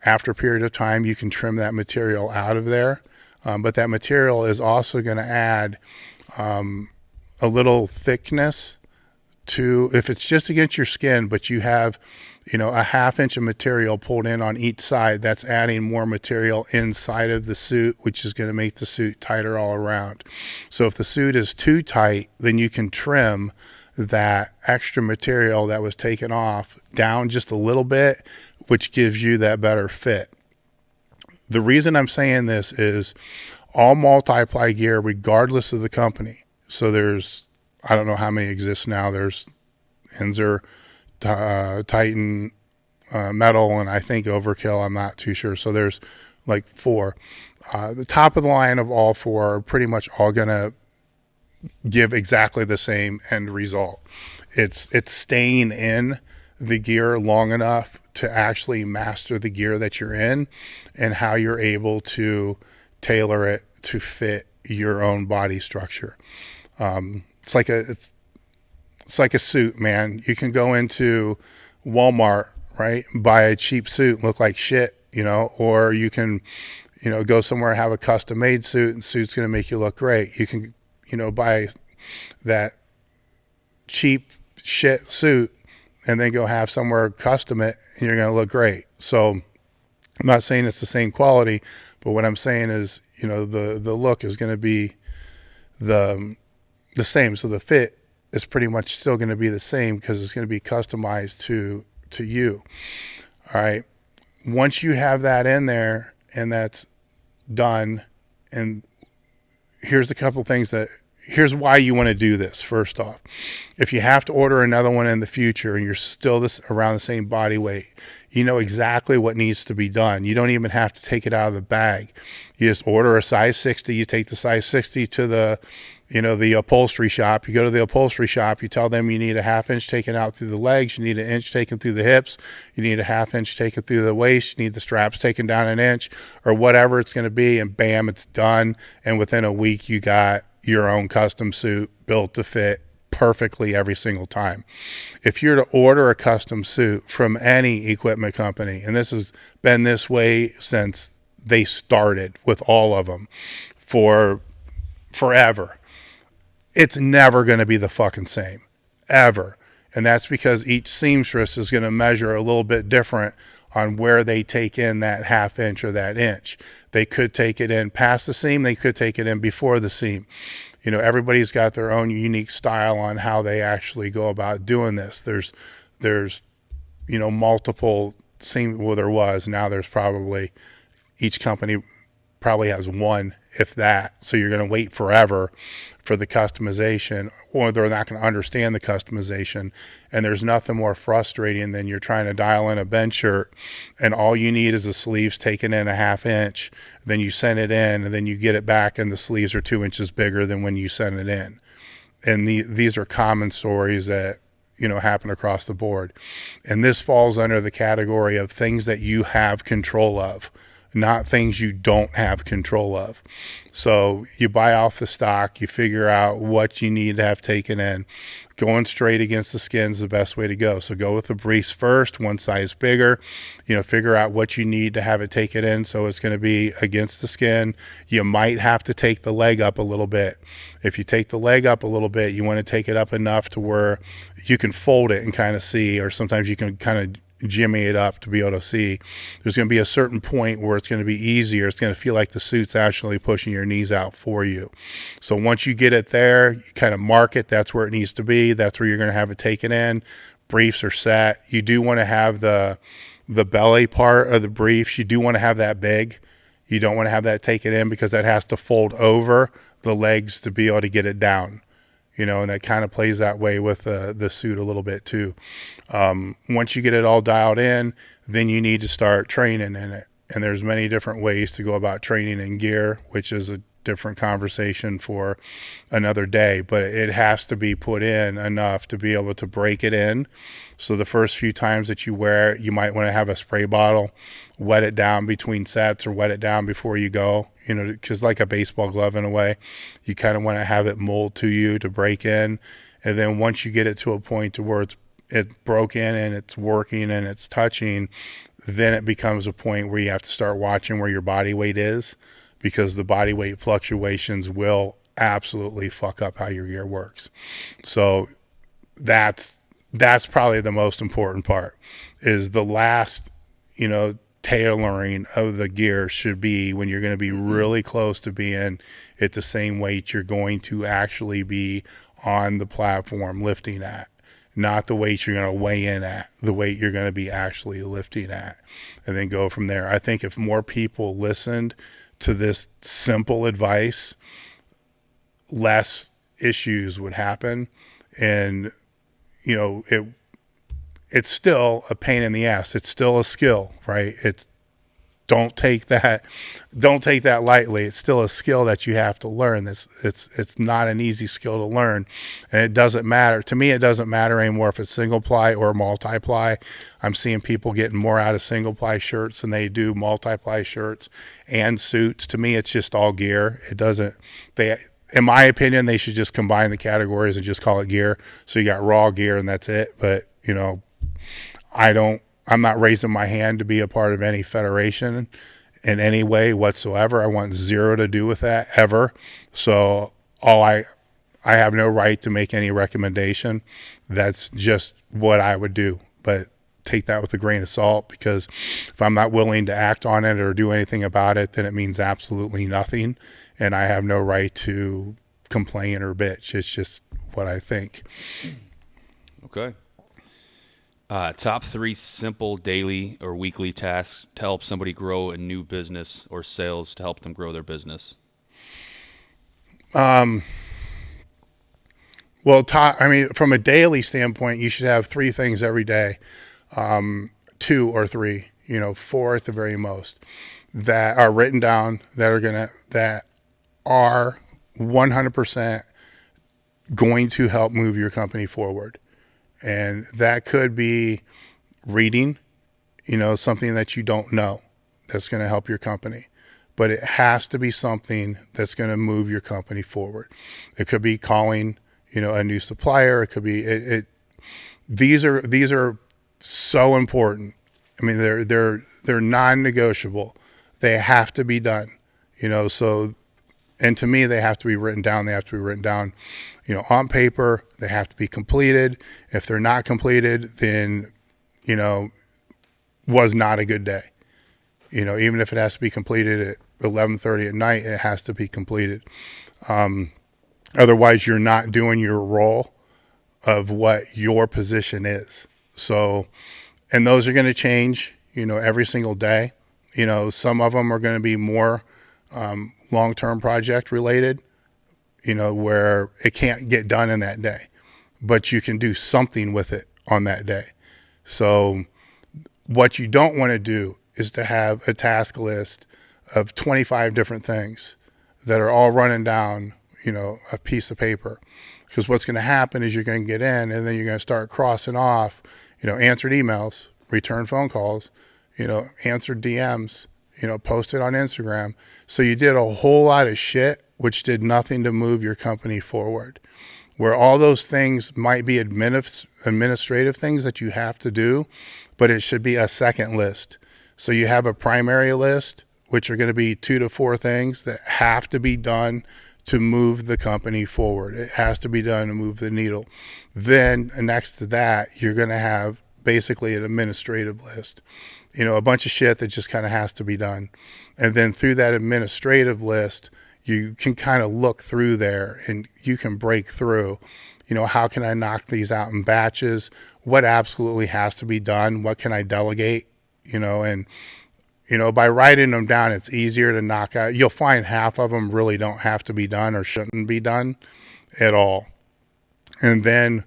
After a period of time, you can trim that material out of there. But that material is also going to add a little thickness to, if it's just against your skin, but you have, a half inch of material pulled in on each side, that's adding more material inside of the suit, which is going to make the suit tighter all around. So if the suit is too tight, then you can trim that extra material that was taken off down just a little bit, which gives you that better fit. The reason I'm saying this is all multi-ply gear, regardless of the company. So there's I don't know how many exist now. There's Enzor, Titan, Metal, and I think Overkill. I'm not too sure. So there's like 4. The top of the line of all 4 are pretty much all going to give exactly the same end result. It's staying in the gear long enough to actually master the gear that you're in and how you're able to tailor it to fit your own body structure. It's like a suit, man. You can go into Walmart, right, buy a cheap suit and look like shit, or you can, go somewhere and have a custom made suit, and the suit's going to make you look great. You can, buy that cheap shit suit and then go have somewhere custom it, and you're going to look great. So I'm not saying it's the same quality, but what I'm saying is, the look is going to be the same. So the fit is pretty much still going to be the same because it's going to be customized to you. All right. Once you have that in there and that's done, and here's a couple things here's why you want to do this. First off, if you have to order another one in the future and you're still around the same body weight, you know exactly what needs to be done. You don't even have to take it out of the bag. You just order a size 60. You take the size 60 to the upholstery shop. You go to the upholstery shop. You tell them you need a 1/2 inch taken out through the legs. You need 1 inch taken through the hips. You need a 1/2 inch taken through the waist. You need the straps taken down 1 inch or whatever it's going to be. And bam, it's done. And within a week, you got your own custom suit built to fit perfectly every single time. If you're to order a custom suit from any equipment company, and this has been this way since they started with all of them for forever, it's never going to be the fucking same, ever. And that's because each seamstress is going to measure a little bit different on where they take in that 1/2 inch or that inch. They could take it in past the seam. They could take it in before the seam. Everybody's got their own unique style on how they actually go about doing this. There's multiple seam. Well, there was. Now there's probably, each company probably has one, if that. So you're going to wait forever for the customization, or they're not going to understand the customization. And there's nothing more frustrating than you're trying to dial in a bench shirt and all you need is the sleeves taken in a 1/2 inch. Then you send it in and then you get it back and the sleeves are 2 inches bigger than when you sent it in. And these are common stories that, happen across the board. And this falls under the category of things that you have control of, not things you don't have control of. So you buy off the stock, you figure out what you need to have taken in. Going straight against the skin is the best way to go. So go with the briefs first, one size bigger, figure out what you need to have it taken in. So it's going to be against the skin. You might have to take the leg up a little bit. If you take the leg up a little bit, you want to take it up enough to where you can fold it and kind of see, or sometimes you can kind of jimmy it up to be able to see. There's going to be a certain point where it's going to be easier. It's going to feel like the suit's actually pushing your knees out for you. So once you get it there, you kind of mark it. That's where it needs to be. That's where you're going to have it taken in. Briefs are set. You do want to have the belly part of the briefs. You do want to have that big. You don't want to have that taken in because that has to fold over the legs to be able to get it down. And that kind of plays that way with the suit a little bit too. Once you get it all dialed in, then you need to start training in it. And there's many different ways to go about training in gear, which is a different conversation for another day, but it has to be put in enough to be able to break it in. So the first few times that you wear it, you might want to have a spray bottle, wet it down between sets or wet it down before you go, because like a baseball glove in a way, you kind of want to have it mold to you to break in. And then once you get it to a point to where it's broken and it's working and it's touching, then it becomes a point where you have to start watching where your body weight is, because the body weight fluctuations will absolutely fuck up how your gear works. So that's probably the most important part, is the last, tailoring of the gear should be when you're going to be really close to being at the same weight you're going to actually be on the platform lifting at. Not the weight you're going to weigh in at, the weight you're going to be actually lifting at, and then go from there. I think if more people listened to this simple advice, less issues would happen. And, it's still a pain in the ass. It's still a skill, right? Don't take that lightly. It's still a skill that you have to learn. It's not an easy skill to learn. And it doesn't matter. To me, it doesn't matter anymore if it's single ply or multi-ply. I'm seeing people getting more out of single ply shirts than they do multi-ply shirts and suits. To me, it's just all gear. In my opinion, they should just combine the categories and just call it gear. So you got raw gear and that's it. But, I'm not raising my hand to be a part of any federation in any way whatsoever. I want zero to do with that ever. So I have no right to make any recommendation. That's just what I would do. But take that with a grain of salt, because if I'm not willing to act on it or do anything about it, then it means absolutely nothing. And I have no right to complain or bitch. It's just what I think. Okay. Top 3 simple daily or weekly tasks to help somebody grow a new business or sales to help them grow their business. Well, from a daily standpoint, you should have 3 things every day, 2 or 3, 4 at the very most, that are written down, that are 100% going to help move your company forward. And that could be reading, something that you don't know that's going to help your company. But it has to be something that's going to move your company forward. It could be calling, a new supplier. It could be these are so important. I mean, they're non-negotiable. They have to be done. And to me, they have to be written down. They have to be written down, on paper. They have to be completed. If they're not completed, then, was not a good day. Even if it has to be completed at 11:30 at night, it has to be completed. Otherwise, you're not doing your role of what your position is. So, and those are going to change, every single day. Some of them are going to be more long-term project related, where it can't get done in that day, but you can do something with it on that day. So what you don't want to do is to have a task list of 25 different things that are all running down, a piece of paper. Because what's going to happen is you're going to get in and then you're going to start crossing off, answered emails, return phone calls, answered DMs, posted on Instagram. So you did a whole lot of shit, which did nothing to move your company forward. Where all those things might be administrative things that you have to do, but it should be a second list. So you have a primary list, which are going to be 2 to 4 things that have to be done to move the company forward. It has to be done to move the needle. Then next to that, you're going to have basically an administrative list. A bunch of shit that just kind of has to be done. And then through that administrative list, you can kind of look through there and you can break through, how can I knock these out in batches? What absolutely has to be done? What can I delegate? By writing them down, it's easier to knock out. You'll find half of them really don't have to be done or shouldn't be done at all. And then,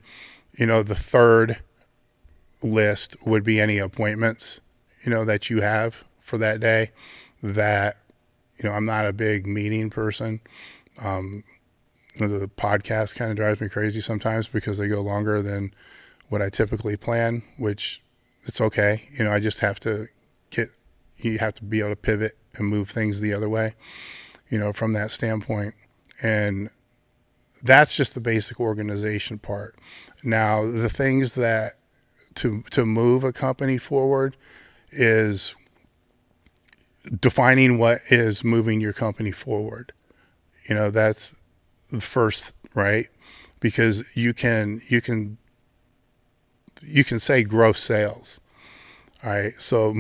the third list would be any appointments, that you have for that day. That, I'm not a big meeting person. The podcast kind of drives me crazy sometimes because they go longer than what I typically plan, which it's okay. I just have to you have to be able to pivot and move things the other way, from that standpoint. And that's just the basic organization part. Now, the things that to move a company forward is defining what is moving your company forward. That's the first, right? Because you can say gross sales. All right. So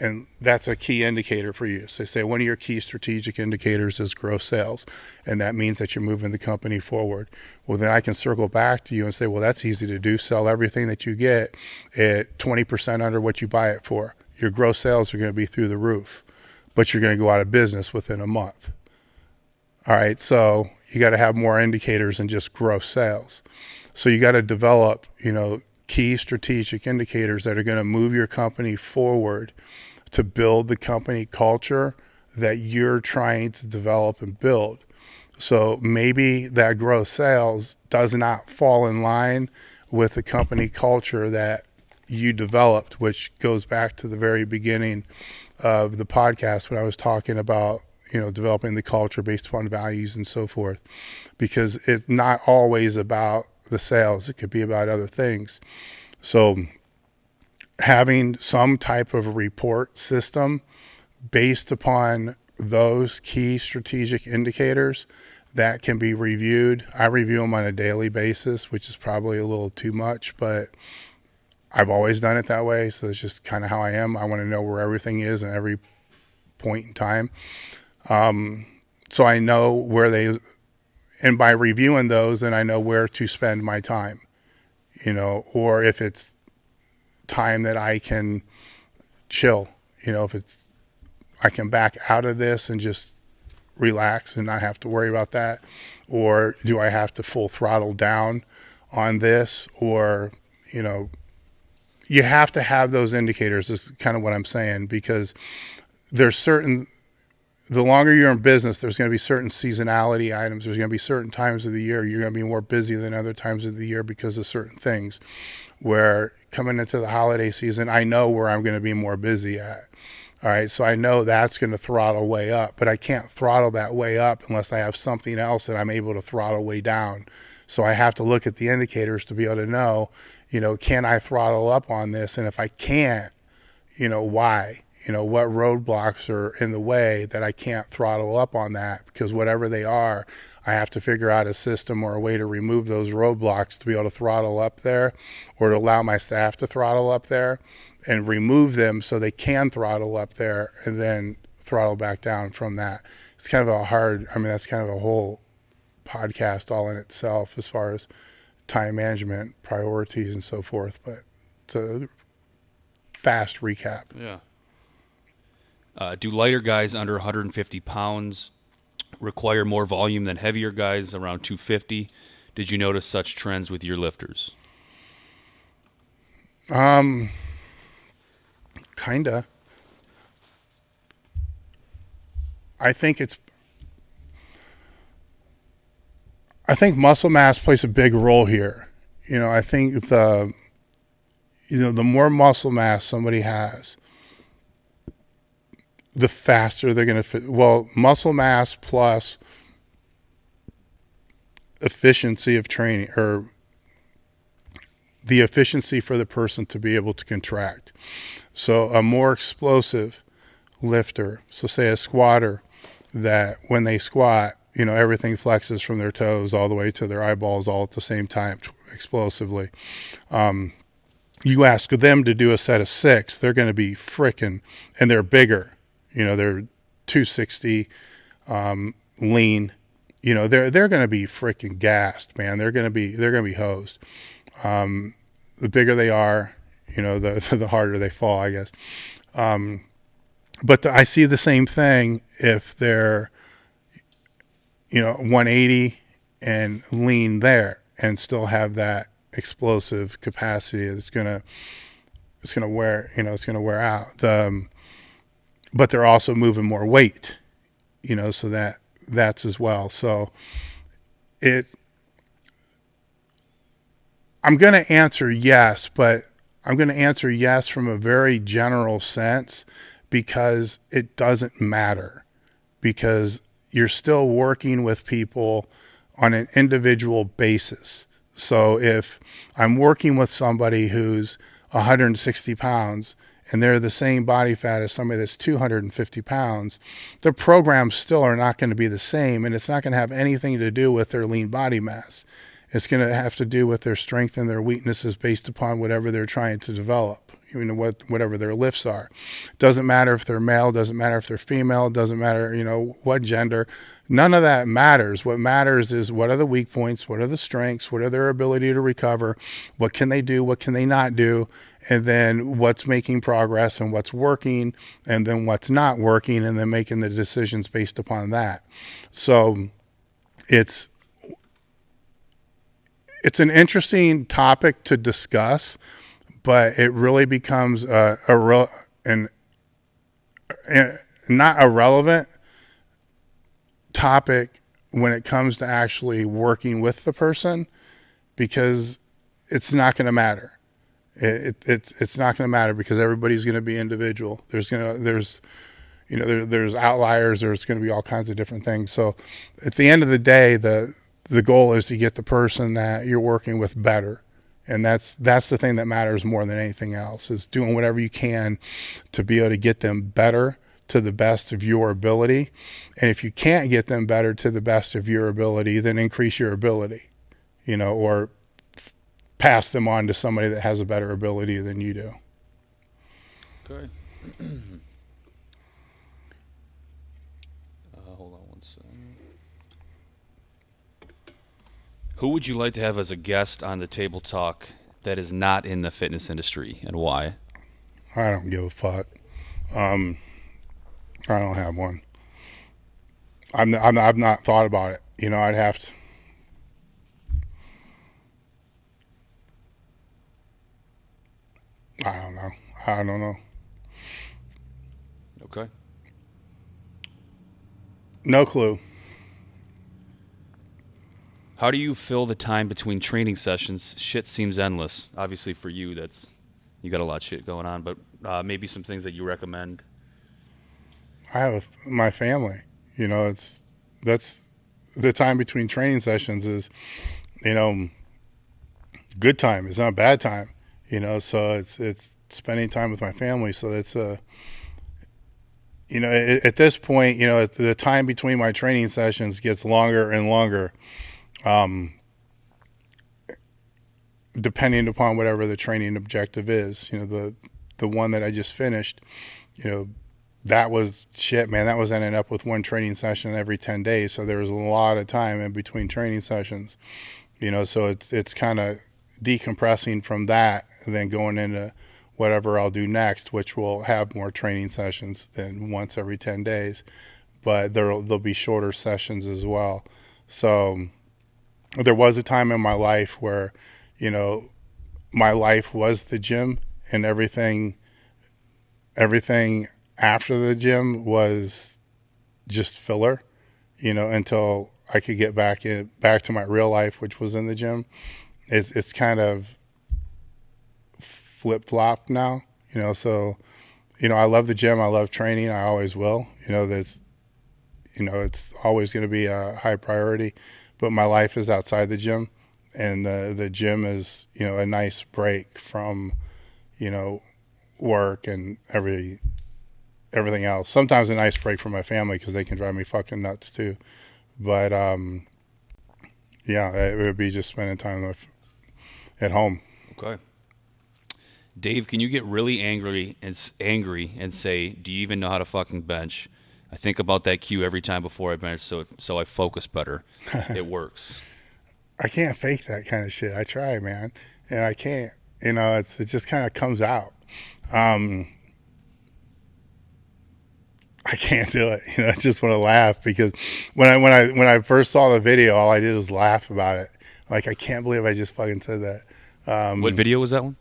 and that's a key indicator for you. So say one of your key strategic indicators is gross sales, and that means that you're moving the company forward. Well, then I can circle back to you and say, well, that's easy to do. Sell everything that you get at 20% under what you buy it for. Your gross sales are going to be through the roof, but you're going to go out of business within a month. All right, so you got to have more indicators than just gross sales. So you got to develop, key strategic indicators that are going to move your company forward to build the company culture that you're trying to develop and build. So maybe that gross sales does not fall in line with the company culture that you developed, which goes back to the very beginning of the podcast when I was talking about, developing the culture based upon values and so forth, because it's not always about the sales. It could be about other things. So having some type of a report system based upon those key strategic indicators that can be reviewed. I review them on a daily basis, which is probably a little too much, but I've always done it that way. So it's just kind of how I am. I want to know where everything is at every point in time. So I know where and by reviewing those, then I know where to spend my time, or if it's time that I can chill, if I can back out of this and just relax and not have to worry about that, or do I have to full throttle down on this, or, you have to have those indicators is kind of what I'm saying, because the longer you're in business, there's going to be certain seasonality items. There's going to be certain times of the year you're going to be more busy than other times of the year because of certain things. Where coming into the holiday season, I know where I'm going to be more busy at. All right, so I know that's going to throttle way up, but I can't throttle that way up unless I have something else that I'm able to throttle way down. So I have to look at the indicators to be able to know, can I throttle up on this? And if I can't, why? What roadblocks are in the way that I can't throttle up on that? Because whatever they are, I have to figure out a system or a way to remove those roadblocks to be able to throttle up there, or to allow my staff to throttle up there and remove them so they can throttle up there and then throttle back down from that. It's kind of that's kind of a whole podcast all in itself as far as time management, priorities, and so forth. But it's a fast recap. Yeah. Do lighter guys under 150 pounds require more volume than heavier guys around 250? Did you notice such trends with your lifters? Kinda. I think muscle mass plays a big role here. I think the more muscle mass somebody has, the faster they're going to fit. Well, muscle mass plus efficiency of training, or the efficiency for the person to be able to contract. So a more explosive lifter, so say a squatter, that when they squat, everything flexes from their toes all the way to their eyeballs all at the same time, explosively. You ask them to do a set of 6, they're going to be frickin', and they're bigger. They're 260, lean. They're going to be frickin' gassed, man. They're going to be hosed. The bigger they are, the harder they fall, I guess. But I see the same thing if they're, 180 and lean there and still have that explosive capacity. It's gonna wear, it's gonna wear out. But they're also moving more weight, so that's as well. So I'm going to answer yes, but I'm going to answer yes from a very general sense, because it doesn't matter, because you're still working with people on an individual basis. So if I'm working with somebody who's 160 pounds and they're the same body fat as somebody that's 250 pounds, their programs still are not going to be the same, and it's not going to have anything to do with their lean body mass. It's going to have to do with their strength and their weaknesses based upon whatever they're trying to develop, whatever their lifts are. Doesn't matter if they're male, doesn't matter if they're female, doesn't matter, what gender. None of that matters. What matters is what are the weak points, what are the strengths, what are their ability to recover, what can they do, what can they not do, and then what's making progress and what's working, and then what's not working, and then making the decisions based upon that. So it's an interesting topic to discuss, but it really becomes not a relevant topic when it comes to actually working with the person, because it's not going to matter. It's not going to matter because everybody's going to be individual. There's outliers. There's going to be all kinds of different things. So at the end of the day, the goal is to get the person that you're working with better. And that's the thing that matters more than anything else, is doing whatever you can to be able to get them better to the best of your ability. And if you can't get them better to the best of your ability, then increase your ability, or pass them on to somebody that has a better ability than you do. Okay. Hold on one second. Who would you like to have as a guest on the Table Talk that is not in the fitness industry, and why? I don't give a fuck. I don't have one. I've not thought about it. I'd have to. I don't know. Okay. No clue. How do you fill the time between training sessions? Shit seems endless. Obviously, for you, you got a lot of shit going on, but maybe some things that you recommend. I have my family. That's the time between training sessions is, good time. It's not bad time. So it's spending time with my family. So that's at this point, the time between my training sessions gets longer and longer, depending upon whatever the training objective is. The one that I just finished, that was shit, man. That was ending up with one training session every 10 days. So there was a lot of time in between training sessions, so it's kind of decompressing from that and then going into whatever I'll do next, which will have more training sessions than once every 10 days, but there'll be shorter sessions as well. So there was a time in my life where, my life was the gym, and everything after the gym was just filler, until I could get back to my real life, which was in the gym. It's kind of flip-flopped now, so, I love the gym. I love training. I always will. It's always going to be a high priority, but my life is outside the gym, and the gym is, a nice break from, work and everything else. Sometimes a nice break from my family because they can drive me fucking nuts too. But, yeah, it would be just spending time at home. Okay. Dave, can you get really angry and say, do you even know how to fucking bench? I think about that cue every time before I bench, so I focus better. It works. I can't fake that kind of shit. I try, man, and I can't. It just kind of comes out. I can't do it. I just want to laugh because when I first saw the video, all I did was laugh about it. Like, I can't believe I just fucking said that. What video was that one?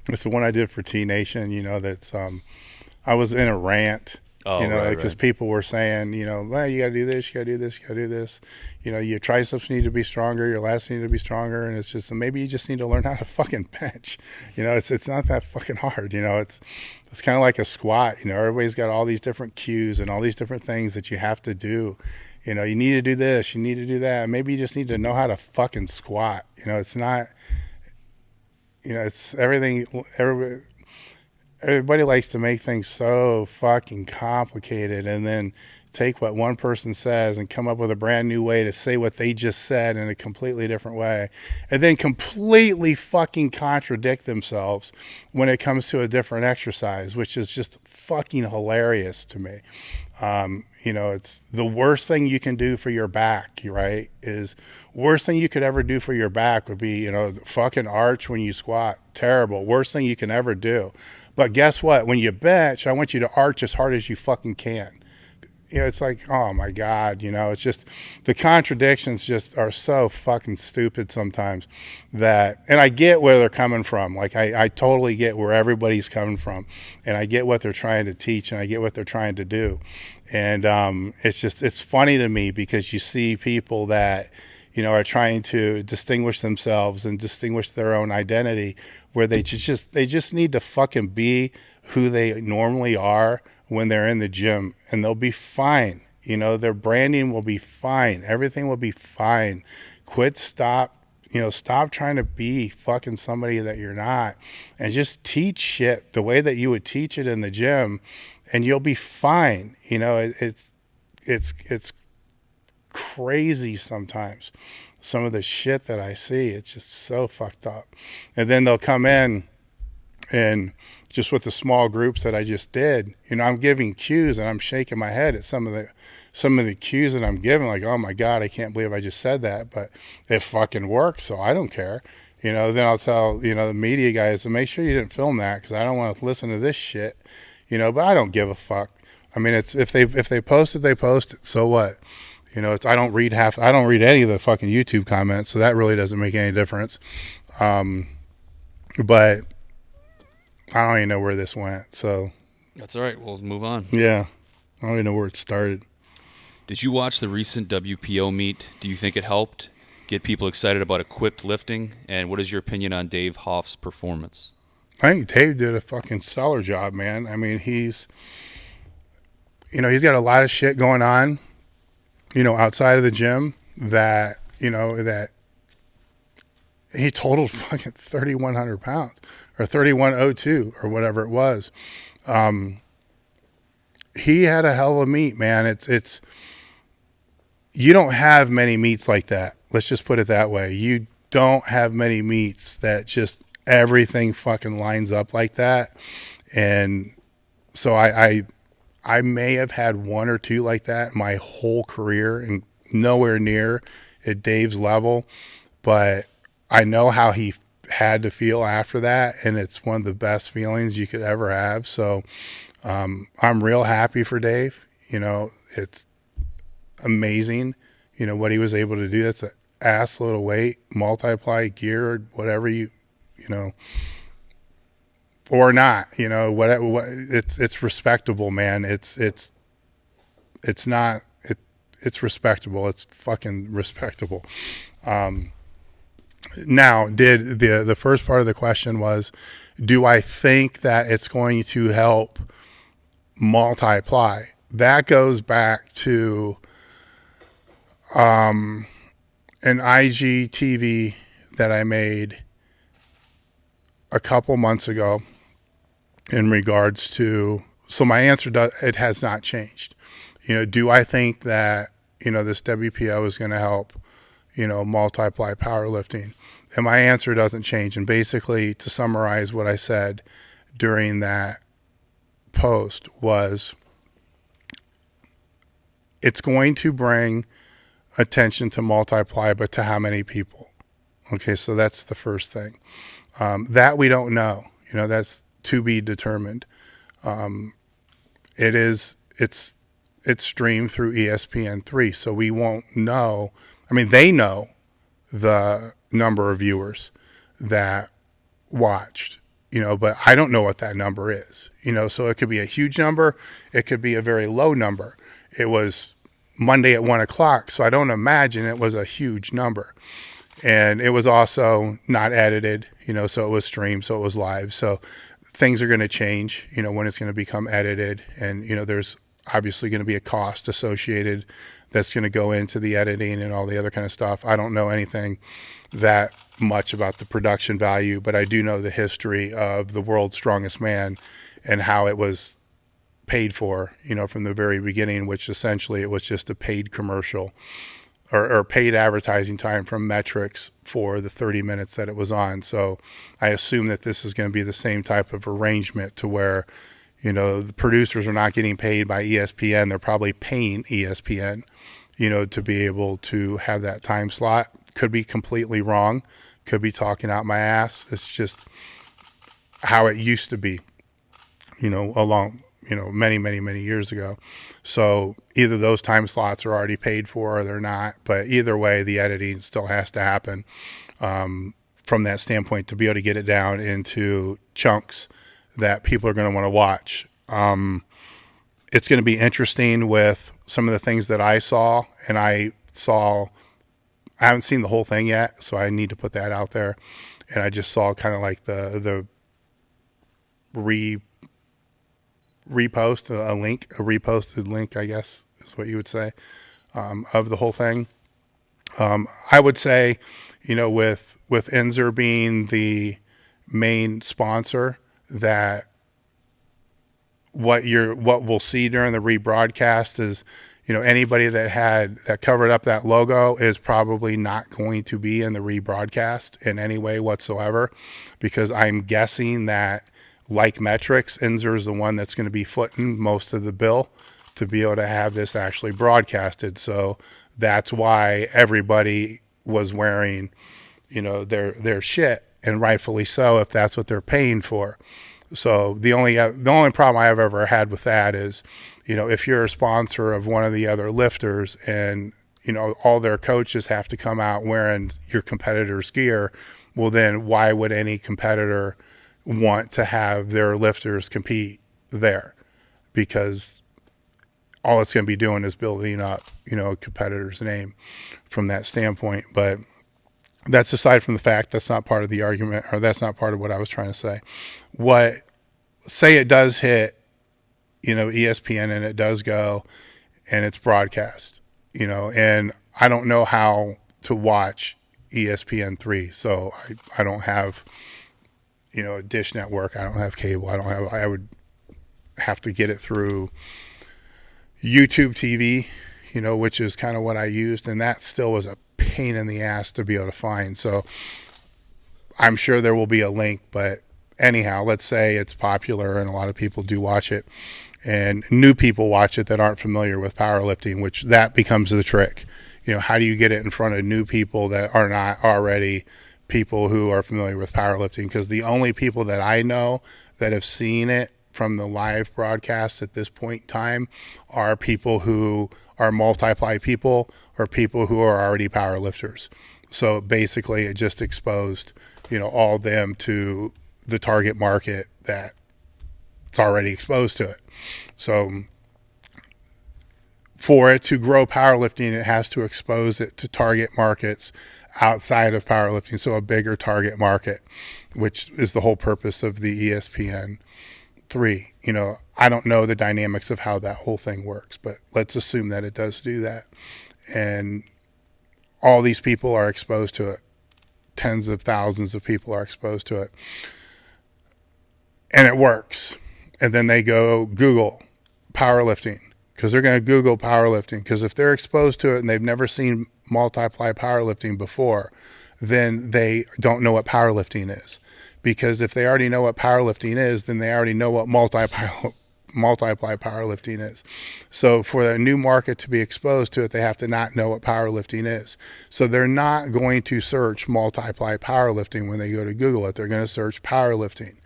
It's the one I did for T Nation. That's I was in a rant. Because people were saying, well, you got to do this, you got to do this, you got to do this. Your triceps need to be stronger, your lats need to be stronger, and it's just maybe you just need to learn how to fucking bench. It's not that fucking hard. It's kind of like a squat. Everybody's got all these different cues and all these different things that you have to do. You need to do this, you need to do that. Maybe you just need to know how to fucking squat. It's not. It's everything. Everybody likes to make things so fucking complicated and then take what one person says and come up with a brand new way to say what they just said in a completely different way, and then completely fucking contradict themselves when it comes to a different exercise, which is just fucking hilarious to me. It's the worst thing you can do for your back, right? Is worst thing you could ever do for your back would be, fucking arch when you squat. Terrible. Worst thing you can ever do. But guess what? When you bench, I want you to arch as hard as you fucking can. It's like, oh my God, it's just the contradictions just are so fucking stupid sometimes and I get where they're coming from. Like I totally get where everybody's coming from, and I get what they're trying to teach, and I get what they're trying to do. And it's funny to me because you see people that, are trying to distinguish themselves and distinguish their own identity, where they just need to fucking be who they normally are when they're in the gym, and they'll be fine. Their branding will be fine. Everything will be fine. Stop trying to be fucking somebody that you're not, and just teach shit the way that you would teach it in the gym, and you'll be fine. It's crazy sometimes. Some of the shit that I see, it's just so fucked up. And then they'll come in and just with the small groups that I just did, I'm giving cues and I'm shaking my head at some of the cues that I'm giving, like, oh my God, I can't believe I just said that, but it fucking works, so I don't care. Then I'll tell, the media guys to make sure you didn't film that because I don't want to listen to this shit, but I don't give a fuck. I mean, it's if they post it, they post it. So what? I don't read any of the fucking YouTube comments, so that really doesn't make any difference. But I don't even know where this went, so. That's all right. We'll move on. Yeah. I don't even know where it started. Did you watch the recent WPO meet? Do you think it helped get people excited about equipped lifting? And what is your opinion on Dave Hoff's performance? I think Dave did a fucking stellar job, man. I mean, he's got a lot of shit going on, outside of the gym that he totaled fucking 3,100 pounds. Or 3,102 or whatever it was. He had a hell of a meet, man. It's you don't have many meets like that. Let's just put it that way. You don't have many meets that just everything fucking lines up like that. And so I may have had one or two like that my whole career, and nowhere near at Dave's level. But I know how he had to feel after that, and it's one of the best feelings you could ever have. So I'm real happy for Dave. It's amazing what he was able to do. That's an ass load of weight, multiply gear, or whatever or not, what it's respectable, man. It's respectable. It's fucking respectable. Now, did the first part of the question was, do I think that it's going to help multiply? That goes back to an IGTV that I made a couple months ago in regards to, so my answer it has not changed. Do I think that, this WPO is going to help, multiply powerlifting? And my answer doesn't change. And basically, to summarize what I said during that post was, it's going to bring attention to multiply, but to how many people? Okay, so that's the first thing. That we don't know. That's to be determined. It's streamed through ESPN3, so we won't know. I mean, they know the number of viewers that watched, but I don't know what that number is, so it could be a huge number. It could be a very low number. It was Monday at 1:00, so I don't imagine it was a huge number. And it was also not edited, so it was streamed, so it was live. So things are going to change, when it's going to become edited. And, there's obviously going to be a cost associated that's going to go into the editing and all the other kind of stuff. I don't know anything that much about the production value, but I do know the history of the World's Strongest Man and how it was paid for, from the very beginning, which essentially it was just a paid commercial or paid advertising time from Metrics for the 30 minutes that it was on. So I assume that this is going to be the same type of arrangement to where, the producers are not getting paid by ESPN. They're probably paying ESPN, to be able to have that time slot. Could be completely wrong. Could be talking out my ass. It's just how it used to be, many, many, many years ago. So either those time slots are already paid for or they're not. But either way, the editing still has to happen from that standpoint to be able to get it down into chunks that people are going to want to watch. It's going to be interesting with some of the things that I saw, and I haven't seen the whole thing yet, so I need to put that out there. And I just saw kind of like the reposted link, I guess is what you would say, of the whole thing. I would say, with Inzer being the main sponsor, that what we'll see during the rebroadcast is, anybody that covered up that logo is probably not going to be in the rebroadcast in any way whatsoever, because I'm guessing that, like Metrics, Inzer is the one that's going to be footing most of the bill to be able to have this actually broadcasted. So that's why everybody was wearing, their shit, and rightfully so if that's what they're paying for. So the only problem I've ever had with that is, if you're a sponsor of one of the other lifters and, all their coaches have to come out wearing your competitor's gear, well, then why would any competitor want to have their lifters compete there? Because all it's going to be doing is building up, a competitor's name from that standpoint. But that's aside from the fact that's not part of the argument, or that's not part of what I was trying to say. Say it does hit, ESPN, and it does go and it's broadcast, and I don't know how to watch ESPN3. So I don't have, a dish network. I don't have cable. I would have to get it through YouTube TV, which is kind of what I used. And that still was a pain in the ass to be able to find. So I'm sure there will be a link, but anyhow, let's say it's popular and a lot of people do watch it, and new people watch it that aren't familiar with powerlifting, which that becomes the trick. How do you get it in front of new people that are not already people who are familiar with powerlifting? Because the only people that I know that have seen it from the live broadcast at this point in time are people who are multiply people or people who are already powerlifters. So basically it just exposed, all them to the target market that it's already exposed to it. So for it to grow powerlifting, it has to expose it to target markets outside of powerlifting. So a bigger target market, which is the whole purpose of the ESPN 3. I don't know the dynamics of how that whole thing works, but let's assume that it does do that. And all these people are exposed to it. Tens of thousands of people are exposed to it. And it works. And then they go Google powerlifting, because they're going to Google powerlifting, because if they're exposed to it and they've never seen multiply powerlifting before, then they don't know what powerlifting is. Because if they already know what powerlifting is, then they already know what multiply powerlifting is. So for a new market to be exposed to it, they have to not know what powerlifting is. So they're not going to search multiply powerlifting when they go to Google it. They're going to search powerlifting.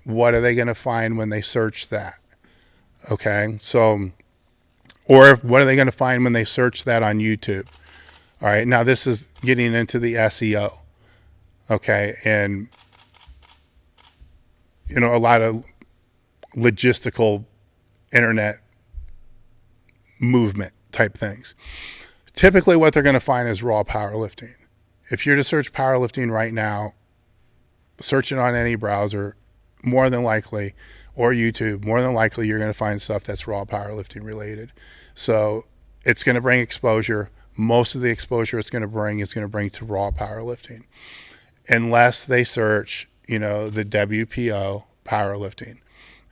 What are they going to find when they search that? Okay, so, what are they going to find when they search that on YouTube? All right, now this is getting into the SEO. Okay, and a lot of logistical internet movement type things. Typically what they're going to find is raw powerlifting. If you're to search powerlifting right now, search it on any browser, more than likely, or YouTube, more than likely you're going to find stuff that's raw powerlifting related. So it's going to bring exposure. Most of the exposure it's going to bring is going to bring to raw powerlifting. Unless they search, the WPO powerlifting.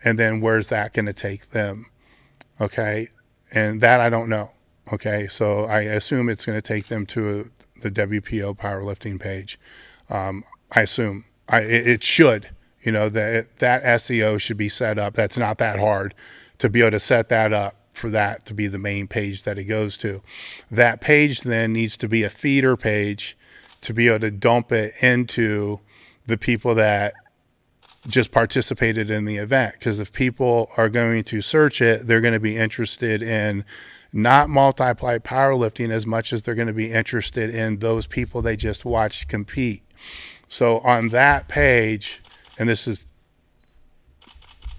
And then where's that going to take them? Okay. And that I don't know. Okay. So I assume it's going to take them to the WPO powerlifting page. I assume it should, that SEO should be set up. That's not that hard to be able to set that up for that to be the main page that it goes to. That page then needs to be a feeder page to be able to dump it into the people that just participated in the event. Because if people are going to search it, they're going to be interested in not multiply powerlifting as much as they're going to be interested in those people they just watched compete. So on that page, and this is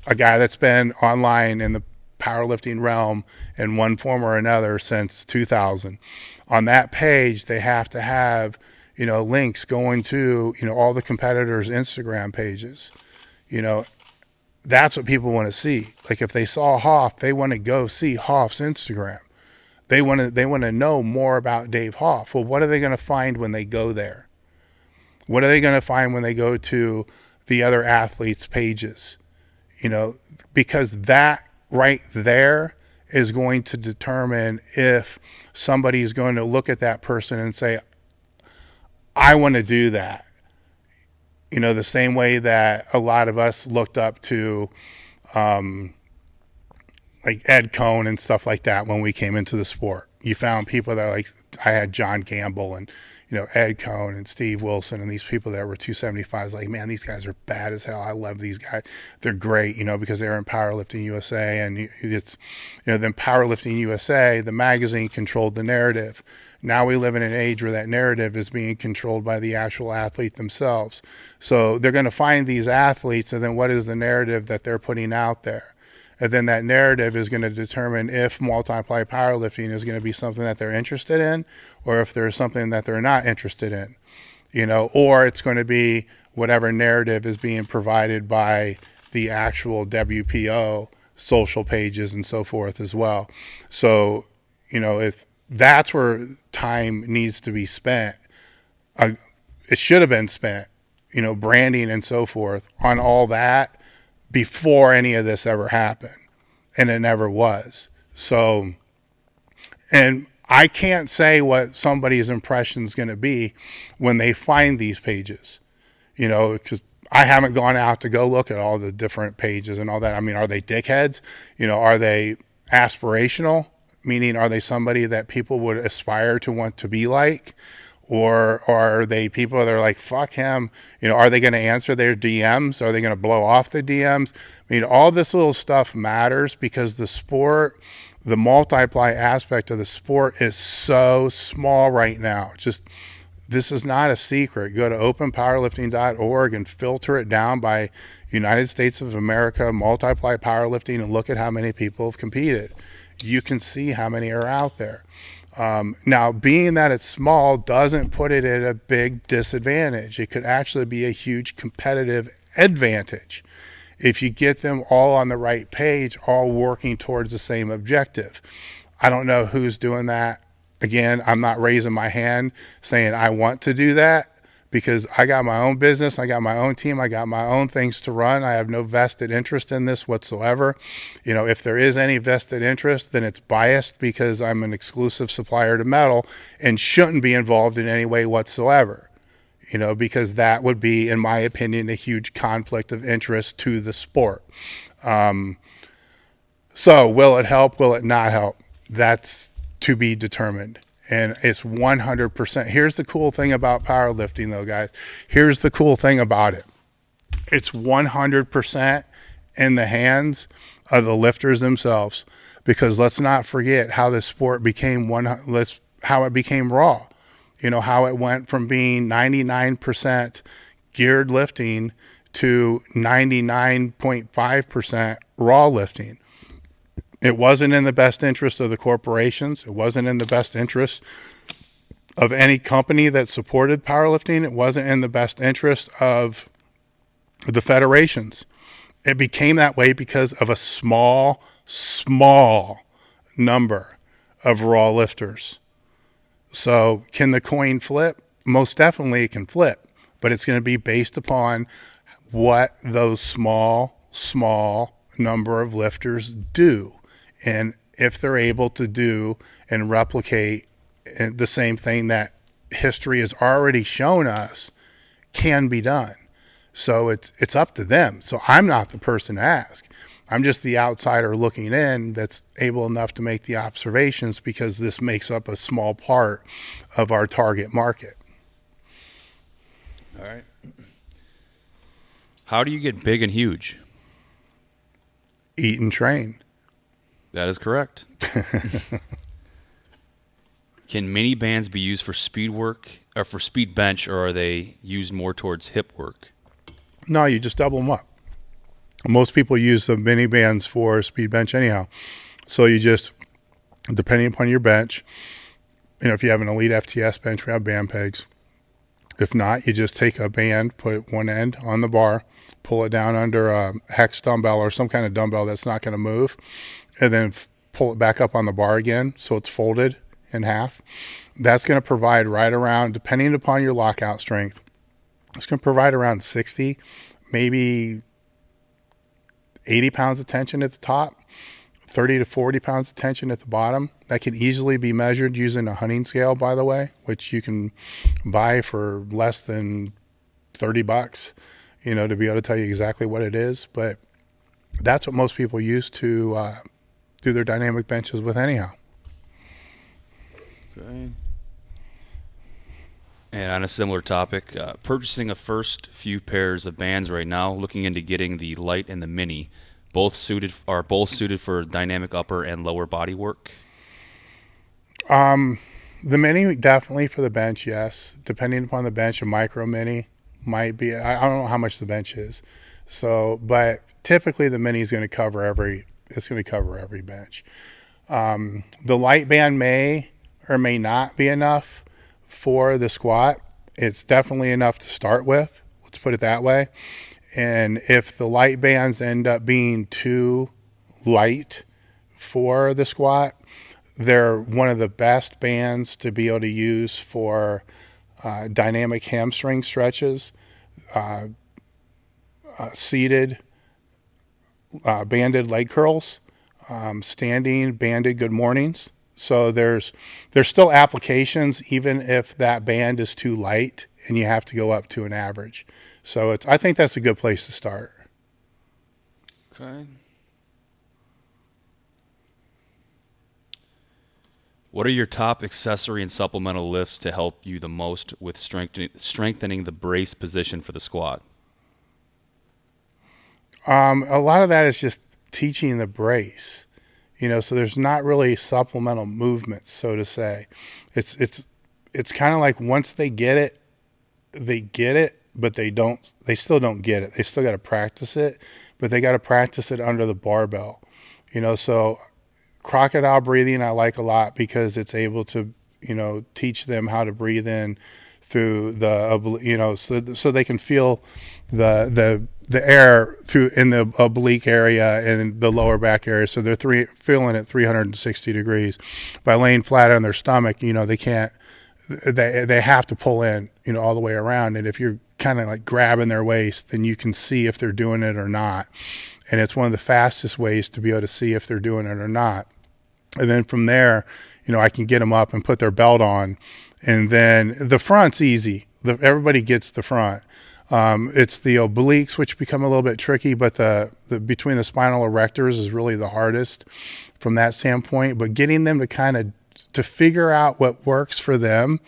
a guy that's been online in the powerlifting realm in one form or another since 2000. On that page, they have to have, links going to, all the competitors' Instagram pages. That's what people want to see. Like if they saw Hoff, they want to go see Hoff's Instagram. They want to know more about Dave Hoff. Well, what are they going to find when they go there? What are they going to find when they go to the other athletes' pages? Because that right there is going to determine if somebody is going to look at that person and say, I want to do that. The same way that a lot of us looked up to like Ed Cohn and stuff like that when we came into the sport. You found people that I had John Campbell and, Ed Cohn and Steve Wilson and these people that were 275s. Like, man, these guys are bad as hell. I love these guys. They're great, because they're in Powerlifting USA. And it's, then Powerlifting USA, the magazine controlled the narrative. Now we live in an age where that narrative is being controlled by the actual athlete themselves. So they're going to find these athletes, and then what is the narrative that they're putting out there? And then that narrative is going to determine if multiply powerlifting is going to be something that they're interested in, or if there's something that they're not interested in, or it's going to be whatever narrative is being provided by the actual WPO social pages and so forth as well. So, if that's where time needs to be spent, it should have been spent, branding and so forth on all that before any of this ever happened. And it never was. So, and I can't say what somebody's impression is going to be when they find these pages, because I haven't gone out to go look at all the different pages and all that. I mean, are they dickheads? Are they aspirational? Meaning, are they somebody that people would aspire to want to be like? Or are they people that are like, fuck him? Are they going to answer their DMs? Are they going to blow off the DMs? I mean, all this little stuff matters because the sport, the multiply aspect of the sport is so small right now. This is not a secret. Go to openpowerlifting.org and filter it down by United States of America, multiply powerlifting, and look at how many people have competed. You can see how many are out there. Now, being that it's small doesn't put it at a big disadvantage. It could actually be a huge competitive advantage if you get them all on the right page, all working towards the same objective. I don't know who's doing that. Again, I'm not raising my hand saying I want to do that because I got my own business. I got my own team. I got my own things to run. I have no vested interest in this whatsoever. If there is any vested interest, then it's biased because I'm an exclusive supplier to metal and shouldn't be involved in any way whatsoever, because that would be, in my opinion, a huge conflict of interest to the sport. So will it help? Will it not help? That's to be determined. And it's 100%. Here's the cool thing about powerlifting, though, guys. Here's the cool thing about it. It's 100% in the hands of the lifters themselves. Because let's not forget how this sport became how it became raw. How it went from being 99% geared lifting to 99.5% raw lifting. It wasn't in the best interest of the corporations. It wasn't in the best interest of any company that supported powerlifting. It wasn't in the best interest of the federations. It became that way because of a small number of raw lifters. So can the coin flip? Most definitely it can flip, but it's going to be based upon what those small number of lifters do And if they're able to do and replicate the same thing that history has already shown us can be done. So it's up to them. So I'm not the person to ask. I'm just the outsider looking in that's able enough to make the observations, because this makes up a small part of our target market. All right. How do you get big and huge? Eat and train. That is correct. Can mini bands be used for speed work or for speed bench, or are they used more towards hip work? No, you just double them up. Most people use the mini bands for speed bench anyhow. So you just, depending upon your bench, if you have an elite FTS bench, we have band pegs. If not, you just take a band, put one end on the bar, pull it down under a hex dumbbell or some kind of dumbbell that's not going to move, and then pull it back up on the bar again so it's folded in half. That's going to provide right around, depending upon your lockout strength, it's going to provide around 60, maybe 80 pounds of tension at the top, 30 to 40 pounds of tension at the bottom. That can easily be measured using a hunting scale, by the way, which you can buy for less than $30, to be able to tell you exactly what it is. But that's what most people use to do their dynamic benches with anyhow. Okay. And on a similar topic, purchasing a first few pairs of bands right now, looking into getting the light and the mini, both suited for dynamic upper and lower body work. The mini definitely for the bench, yes. Depending upon the bench, a micro mini might be. I don't know how much the bench is, but typically the mini is going to cover every. It's going to cover every bench. The light band may or may not be enough for the squat. It's definitely enough to start with. Let's put it that way. And if the light bands end up being too light for the squat, they're one of the best bands to be able to use for dynamic hamstring stretches, seated banded leg curls, standing banded good mornings. So there's still applications even if that band is too light and you have to go up to an average. So I think that's a good place to start. Okay. What are your top accessory and supplemental lifts to help you the most with strengthening the brace position for the squat? A lot of that is just teaching the brace, so there's not really supplemental movements, so to say. It's kind of like once they get it, but they still don't get it. They still got to practice it, but they got to practice it under the barbell, so crocodile breathing I like a lot because it's able to, teach them how to breathe in through the, so they can feel the air through in the oblique area and the lower back area. So they're feeling it 360 degrees. By laying flat on their stomach, they can't, they have to pull in, all the way around. And if you're kind of like grabbing their waist, then you can see if they're doing it or not. And it's one of the fastest ways to be able to see if they're doing it or not. And then from there, I can get them up and put their belt on. And then the front's easy. Everybody gets the front. It's the obliques which become a little bit tricky, but the between the spinal erectors is really the hardest from that standpoint. But getting them to figure out what works for them,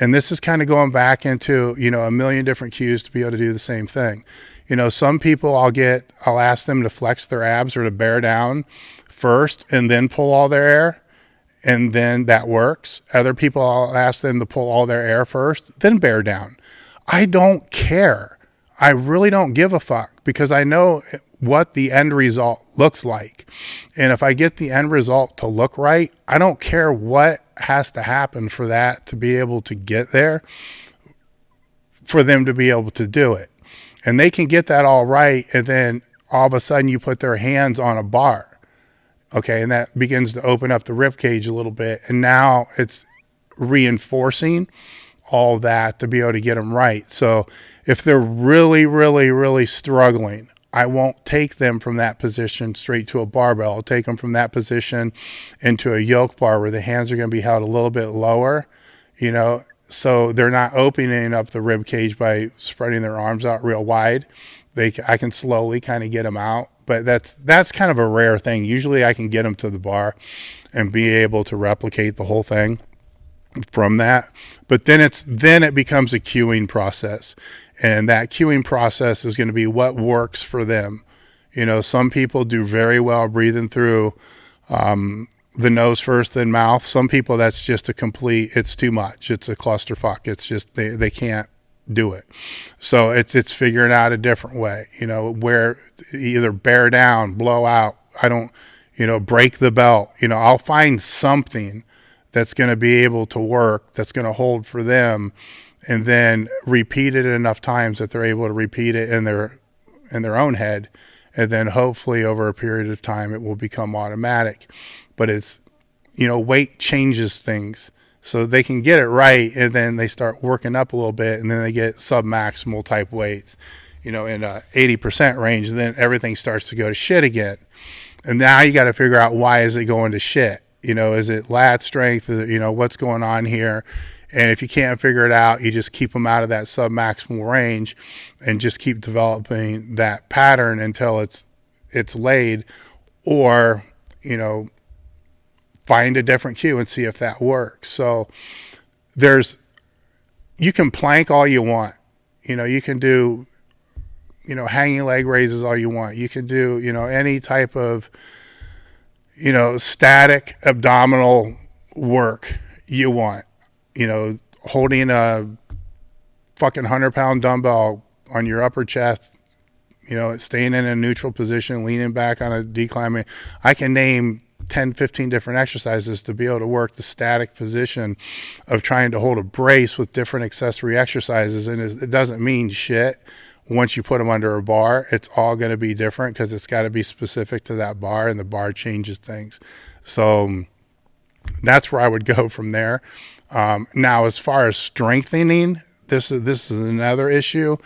and this is kind of going back into a million different cues to be able to do the same thing. Some people I'll ask them to flex their abs or to bear down first and then pull all their air, and then that works. Other people I'll ask them to pull all their air first, then bear down. I don't care. I really don't give a fuck because I know what the end result looks like. And if I get the end result to look right, I don't care what has to happen for that to be able to get there, for them to be able to do it. And they can get that all right, and then all of a sudden you put their hands on a bar. Okay, and that begins to open up the rib cage a little bit. And now it's reinforcing all that to be able to get them right. So if they're really, really, really struggling, I won't take them from that position straight to a barbell. I'll take them from that position into a yoke bar where the hands are going to be held a little bit lower, so they're not opening up the rib cage by spreading their arms out real wide. I can slowly kind of get them out, but that's kind of a rare thing. Usually I can get them to the bar and be able to replicate the whole thing from that. But then it becomes a cueing process. And that cueing process is going to be what works for them. Some people do very well breathing through the nose first, then mouth. Some people, that's just it's too much. It's a clusterfuck. It's just, they can't do it. So it's figuring out a different way, where either bear down, blow out. I don't, break the belt. I'll find something that's going to be able to work, that's going to hold for them, and then repeat it enough times that they're able to repeat it in their own head. And then hopefully over a period of time, it will become automatic. But it's, weight changes things. So they can get it right, and then they start working up a little bit, and then they get submaximal type weights, in a 80% range, and then everything starts to go to shit again. And now you got to figure out, why is it going to shit? Is it lat strength? What's going on here? And if you can't figure it out, you just keep them out of that submaximal range and just keep developing that pattern until it's laid, or, find a different cue and see if that works. So you can plank all you want. You can do, hanging leg raises all you want. You can do, any type of, static abdominal work you want. Holding a fucking 100-pound dumbbell on your upper chest, staying in a neutral position, leaning back on a decline. I can name 10, 15 different exercises to be able to work the static position of trying to hold a brace with different accessory exercises. And it doesn't mean shit once you put them under a bar. It's all going to be different because it's got to be specific to that bar, and the bar changes things. So that's where I would go from there. Now, as far as strengthening, this is another issue.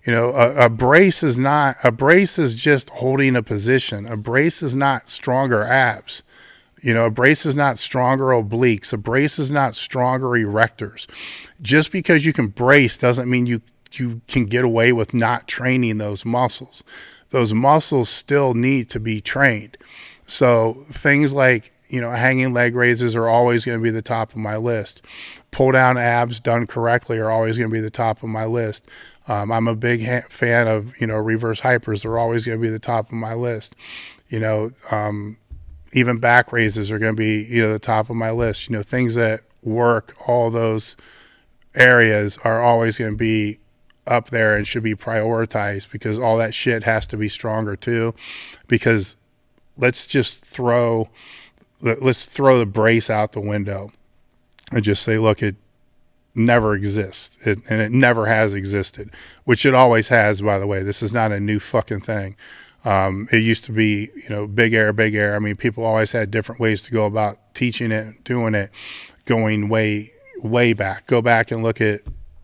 A brace is just holding a position. A brace is not stronger abs. A brace is not stronger obliques. A brace is not stronger erectors. Just because you can brace doesn't mean you can get away with not training those muscles. Those muscles still need to be trained. So things like, hanging leg raises are always going to be the top of my list. Pull down abs done correctly are always going to be the top of my list. I'm a big fan of, reverse hypers. They're always going to be the top of my list. Even back raises are going to be, the top of my list. Things that work, all those areas are always going to be up there and should be prioritized, because all that shit has to be stronger too. Because let's throw the brace out the window and just say, look, it never exists, and it never has existed, which it always has, by the way. This is not a new fucking thing. It used to be, big air. I mean, people always had different ways to go about teaching it, doing it, going way, way back. Go back and look at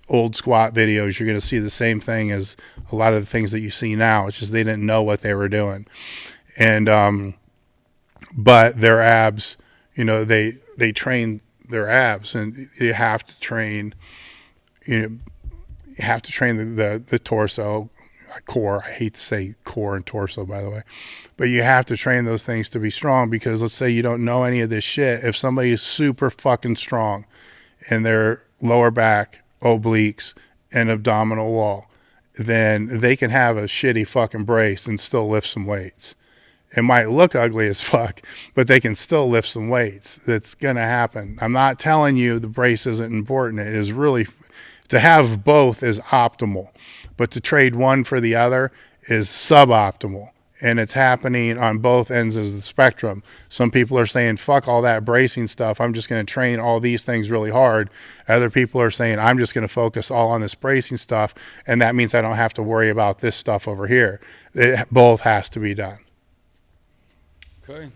old squat videos. You're going to see the same thing as a lot of the things that you see now. It's just they didn't know what they were doing. And, but their abs, they train their abs, and you have to train, the torso, core. I hate to say core and torso, by the way, but you have to train those things to be strong, because let's say you don't know any of this shit. If somebody is super fucking strong in their lower back, obliques, and abdominal wall, then they can have a shitty fucking brace and still lift some weights. It might look ugly as fuck, but they can still lift some weights. That's going to happen. I'm not telling you the brace isn't important. It is really, to have both is optimal, but to trade one for the other is suboptimal. And it's happening on both ends of the spectrum. Some people are saying, fuck all that bracing stuff. I'm just going to train all these things really hard. Other people are saying, I'm just going to focus all on this bracing stuff, and that means I don't have to worry about this stuff over here. It both has to be done. Okay.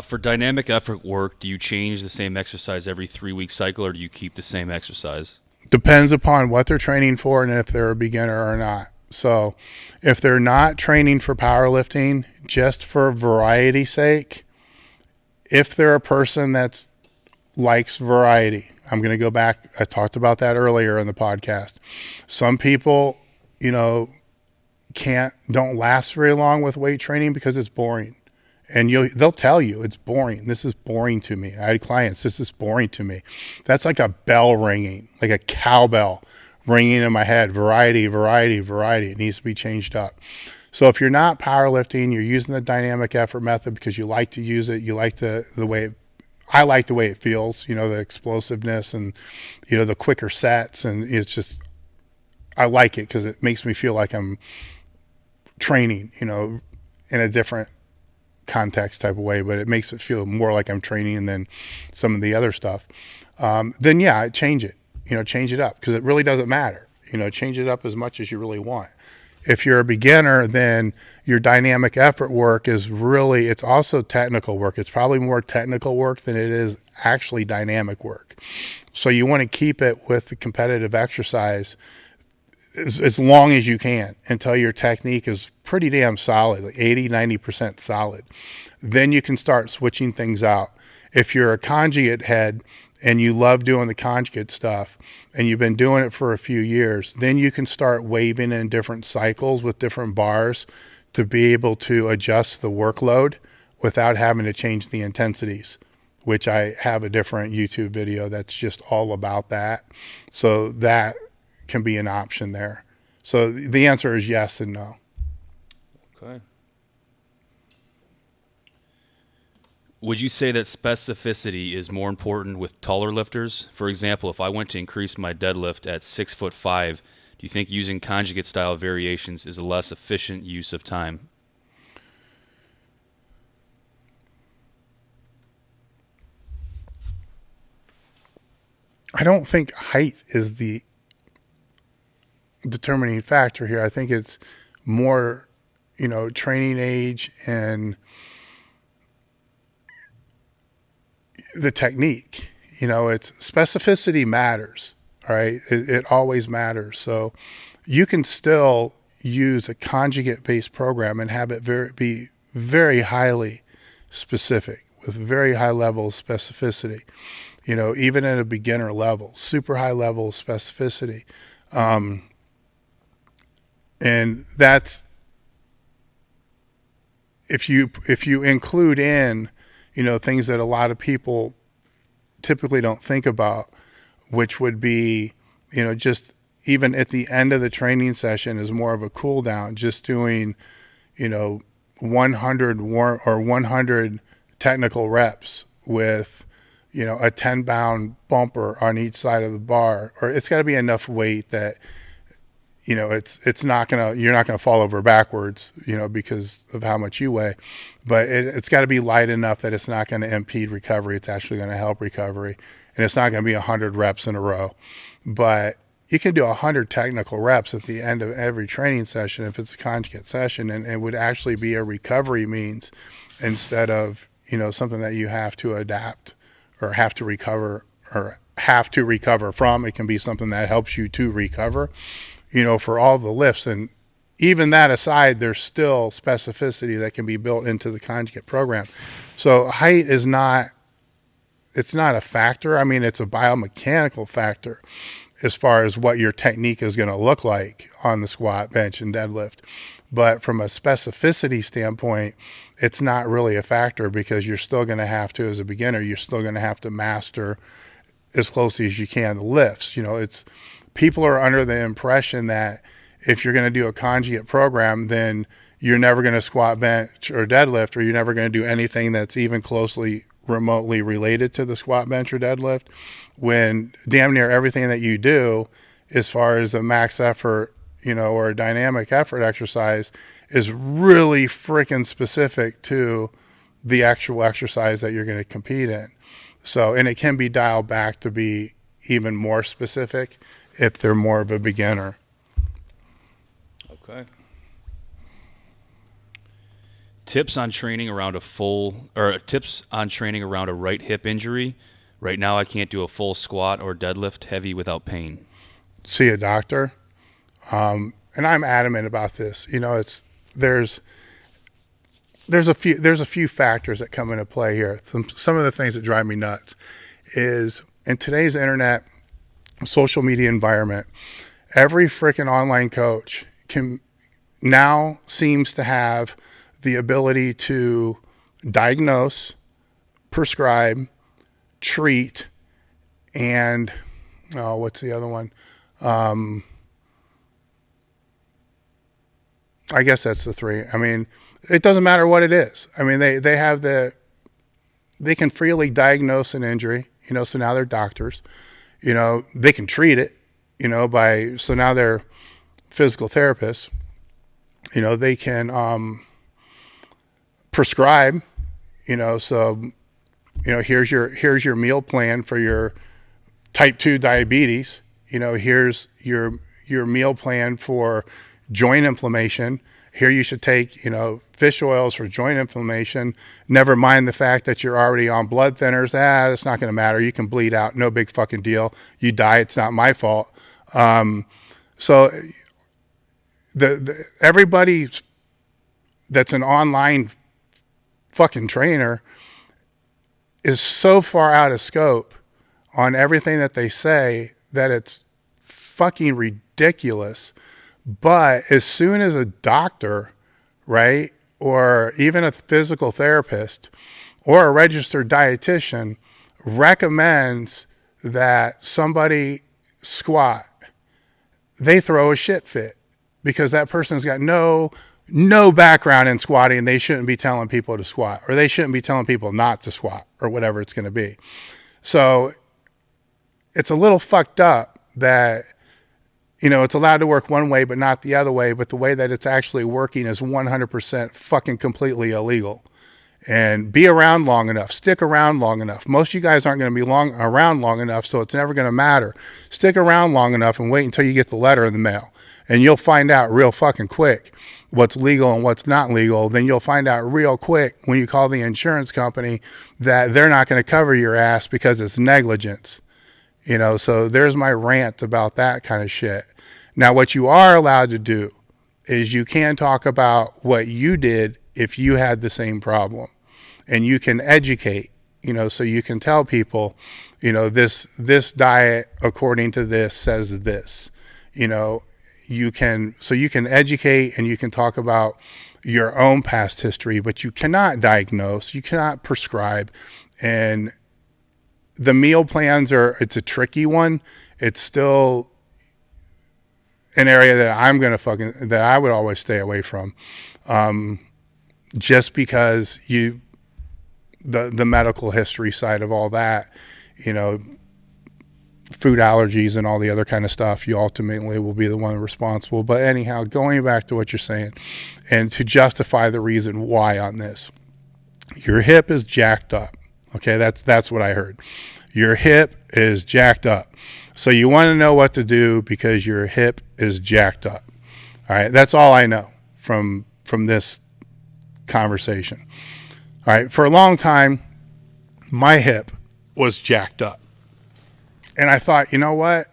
For dynamic effort work, do you change the same exercise every 3-week cycle, or do you keep the same exercise? Depends upon what they're training for and if they're a beginner or not. So if they're not training for powerlifting just for variety's sake, if they're a person that likes variety, I'm going to go back. I talked about that earlier in the podcast. Some people, don't last very long with weight training because it's boring. And they'll tell you it's boring. This is boring to me. I had clients, this is boring to me. That's like a bell ringing, like a cowbell ringing in my head. Variety, variety, variety. It needs to be changed up. So if you're not powerlifting, you're using the dynamic effort method because you like to use it. You like the way I like the way it feels, the explosiveness and, the quicker sets. And it's just, I like it because it makes me feel like I'm training, in a different context type of way, but it makes it feel more like I'm training than some of the other stuff. Then yeah, change it, change it up because it really doesn't matter. Change it up as much as you really want. If you're a beginner, then your dynamic effort work it's also technical work. It's probably more technical work than it is actually dynamic work. So you want to keep it with the competitive exercise as long as you can until your technique is pretty damn solid, like 80-90% solid. Then you can start switching things out. If you're a conjugate head and you love doing the conjugate stuff and you've been doing it for a few years, then you can start waving in different cycles with different bars to be able to adjust the workload without having to change the intensities, which I have a different YouTube video that's just all about that. So that can be an option there. So the answer is yes and no. Okay. Would you say that specificity is more important with taller lifters? For example, if I went to increase my deadlift at 6'5", do you think using conjugate style variations is a less efficient use of time? I don't think height is the determining factor here. I think it's more, training age and the technique. It's specificity matters. All right. It always matters. So you can still use a conjugate based program and have it be very highly specific with very high levels of specificity, even at a beginner level, super high level of specificity. And that's, if you include in, things that a lot of people typically don't think about, which would be, just even at the end of the training session is more of a cool down, just doing, 100 technical reps with, a 10-pound bumper on each side of the bar, or it's got to be enough weight that, it's not you're not gonna fall over backwards, because of how much you weigh, but it's got to be light enough that it's not going to impede recovery. It's actually going to help recovery, and it's not going to be 100 reps in a row. But you can do 100 technical reps at the end of every training session if it's a conjugate session, and it would actually be a recovery means instead of something that you have to adapt or have to recover from. It can be something that helps you to recover. For all the lifts. And even that aside, there's still specificity that can be built into the conjugate program. So height it's not a factor. I mean, it's a biomechanical factor as far as what your technique is going to look like on the squat, bench, and deadlift. But from a specificity standpoint, it's not really a factor because you're still going to have to, as a beginner, you're still going to have to master as closely as you can the lifts. People are under the impression that if you're going to do a conjugate program, then you're never going to squat, bench, or deadlift, or you're never going to do anything that's even closely remotely related to the squat, bench, or deadlift, when damn near everything that you do as far as a max effort, or a dynamic effort exercise is really freaking specific to the actual exercise that you're going to compete in. So, and it can be dialed back to be even more specific if they're more of a beginner. Okay. Tips on training around a right hip injury. Right now I can't do a full squat or deadlift heavy without pain. See a doctor. and I'm adamant about this, there's a few factors that come into play here. Some of the things that drive me nuts is in today's internet, social media environment, every freaking online coach now seems to have the ability to diagnose, prescribe, treat, and what's the other one? I guess that's the three. I mean, it doesn't matter what it is. I mean, they can freely diagnose an injury, so now they're doctors. They can treat it, so now they're physical therapists. They can prescribe, so here's your meal plan for your type 2 diabetes. Here's your meal plan for joint inflammation. Here you should take, fish oils for joint inflammation. Never mind the fact that you're already on blood thinners. That's not going to matter. You can bleed out. No big fucking deal. You die. It's not my fault. So everybody that's an online fucking trainer is so far out of scope on everything that they say that it's fucking ridiculous. But as soon as a doctor, right, or even a physical therapist or a registered dietitian recommends that somebody squat, they throw a shit fit because that person's got no background in squatting. They shouldn't be telling people to squat, or they shouldn't be telling people not to squat, or whatever it's going to be. So it's a little fucked up that, it's allowed to work one way, but not the other way. But the way that it's actually working is 100% fucking completely illegal. And be around long enough. Stick around long enough. Most of you guys aren't going to be around long enough, so it's never going to matter. Stick around long enough and wait until you get the letter in the mail. And you'll find out real fucking quick what's legal and what's not legal. Then you'll find out real quick when you call the insurance company that they're not going to cover your ass because it's negligence. So there's my rant about that kind of shit. Now, what you are allowed to do is you can talk about what you did if you had the same problem, and you can educate, so you can tell people, this diet according to this says this, you can educate and you can talk about your own past history, but you cannot diagnose, you cannot prescribe. And the meal plans it's a tricky one. It's still an area that that I would always stay away from. Just because the medical history side of all that, food allergies and all the other kind of stuff, you ultimately will be the one responsible. But anyhow, going back to what you're saying, and to justify the reason why on this, your hip is jacked up. Okay, that's what I heard. Your hip is jacked up. So you want to know what to do because your hip is jacked up. All right, that's all I know from this conversation. All right, for a long time, my hip was jacked up. And I thought, you know what?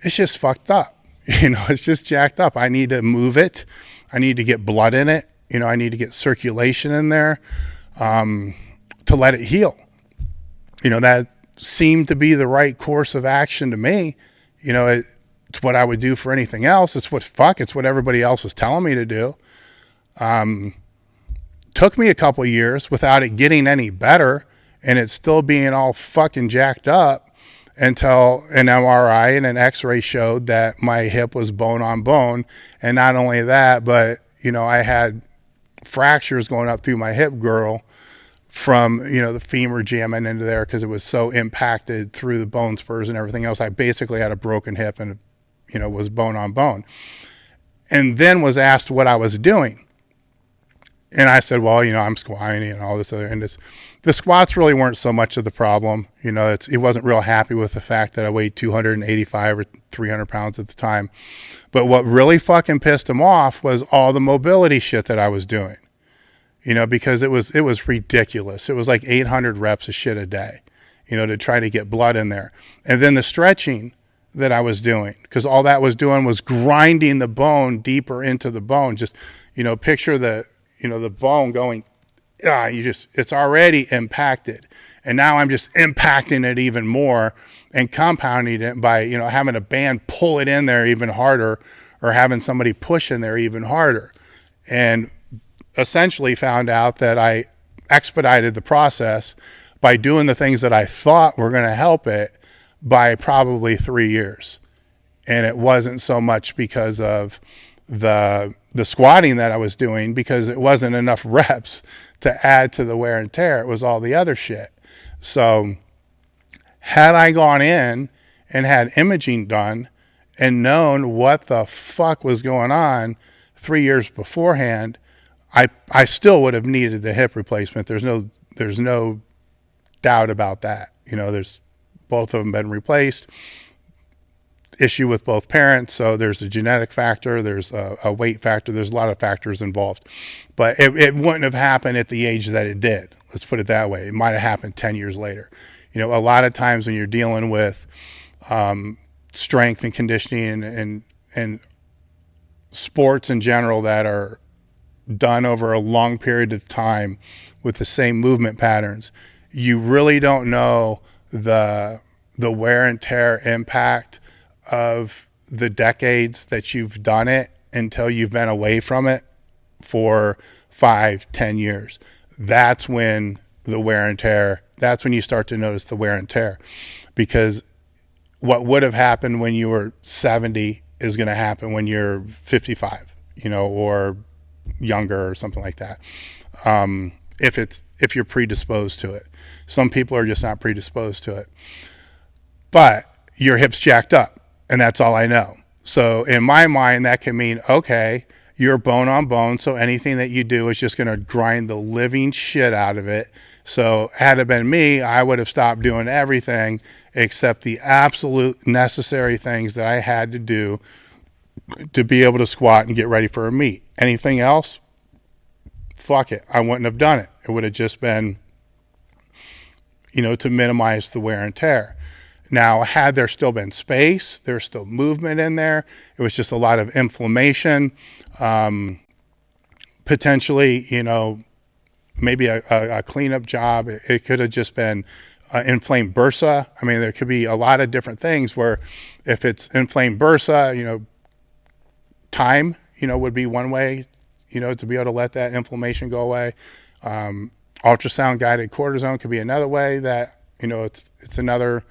It's just fucked up. It's just jacked up. I need to move it. I need to get blood in it. I need to get circulation in there to let it heal. That seemed to be the right course of action to me. It's what I would do for anything else. It's what everybody else was telling me to do. Took me a couple years without it getting any better, and it still being all fucking jacked up until an MRI and an X-ray showed that my hip was bone on bone. And not only that, but, I had fractures going up through my hip girdle from, the femur jamming into there because it was so impacted through the bone spurs and everything else. I basically had a broken hip and, was bone on bone. And then was asked what I was doing. And I said, well, I'm squatting and all this other, and the squats really weren't so much of the problem. He wasn't real happy with the fact that I weighed 285 or 300 pounds at the time. But what really fucking pissed him off was all the mobility shit that I was doing. Because it was ridiculous. It was like 800 reps of shit a day, to try to get blood in there. And then the stretching that I was doing, because all that was doing was grinding the bone deeper into the bone. Just, picture the bone going, it's already impacted. And now I'm just impacting it even more and compounding it by, having a band pull it in there even harder, or having somebody push in there even harder. And essentially found out that I expedited the process by doing the things that I thought were going to help it by probably 3 years. And it wasn't so much because of the squatting that I was doing, because it wasn't enough reps to add to the wear and tear. It was all the other shit. So had I gone in and had imaging done and known what the fuck was going on 3 years beforehand, I still would have needed the hip replacement. There's no doubt about that. There's both of them been replaced. Issue with both parents. So there's a genetic factor, there's a weight factor, there's a lot of factors involved. But it wouldn't have happened at the age that it did. Let's put it that way. It might have happened 10 years later. A lot of times when you're dealing with strength and conditioning and sports in general that are done over a long period of time with the same movement patterns, you really don't know the wear and tear impact of the decades that you've done it until you've been away from it for 5-10 years. That's when the wear and tear, that's when you start to notice the wear and tear, because what would have happened when you were 70 is going to happen when you're 55, or younger or something like that. If you're predisposed to it. Some people are just not predisposed to it. But your hip's jacked up, and that's all I know. So in my mind, that can mean, okay, you're bone on bone, so anything that you do is just going to grind the living shit out of it. So had it been me, I would have stopped doing everything except the absolute necessary things that I had to do to be able to squat and get ready for a meet. Anything else, fuck it, I wouldn't have done it. It would have just been, to minimize the wear and tear. Now, had there still been space, there's still movement in there, it was just a lot of inflammation, potentially, maybe a cleanup job. It could have just been inflamed bursa. I mean, there could be a lot of different things where if it's inflamed bursa, time, would be one way, to be able to let that inflammation go away. Ultrasound guided cortisone could be another way that, it's another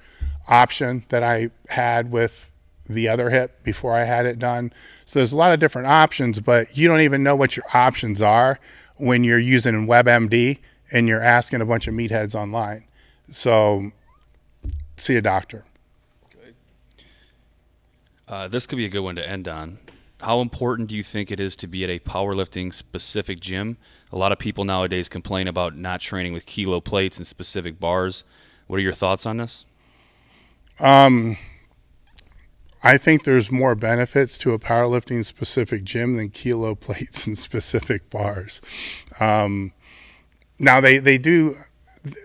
option that I had with the other hip before I had it done. So there's a lot of different options, but you don't even know what your options are when you're using WebMD and you're asking a bunch of meatheads online. So see a doctor. This could be a good one to end on. How important do you think it is to be at a powerlifting specific gym? A lot of people nowadays complain about not training with kilo plates and specific bars. What are your thoughts on this? I think there's more benefits to a powerlifting specific gym than kilo plates and specific bars. Now they do,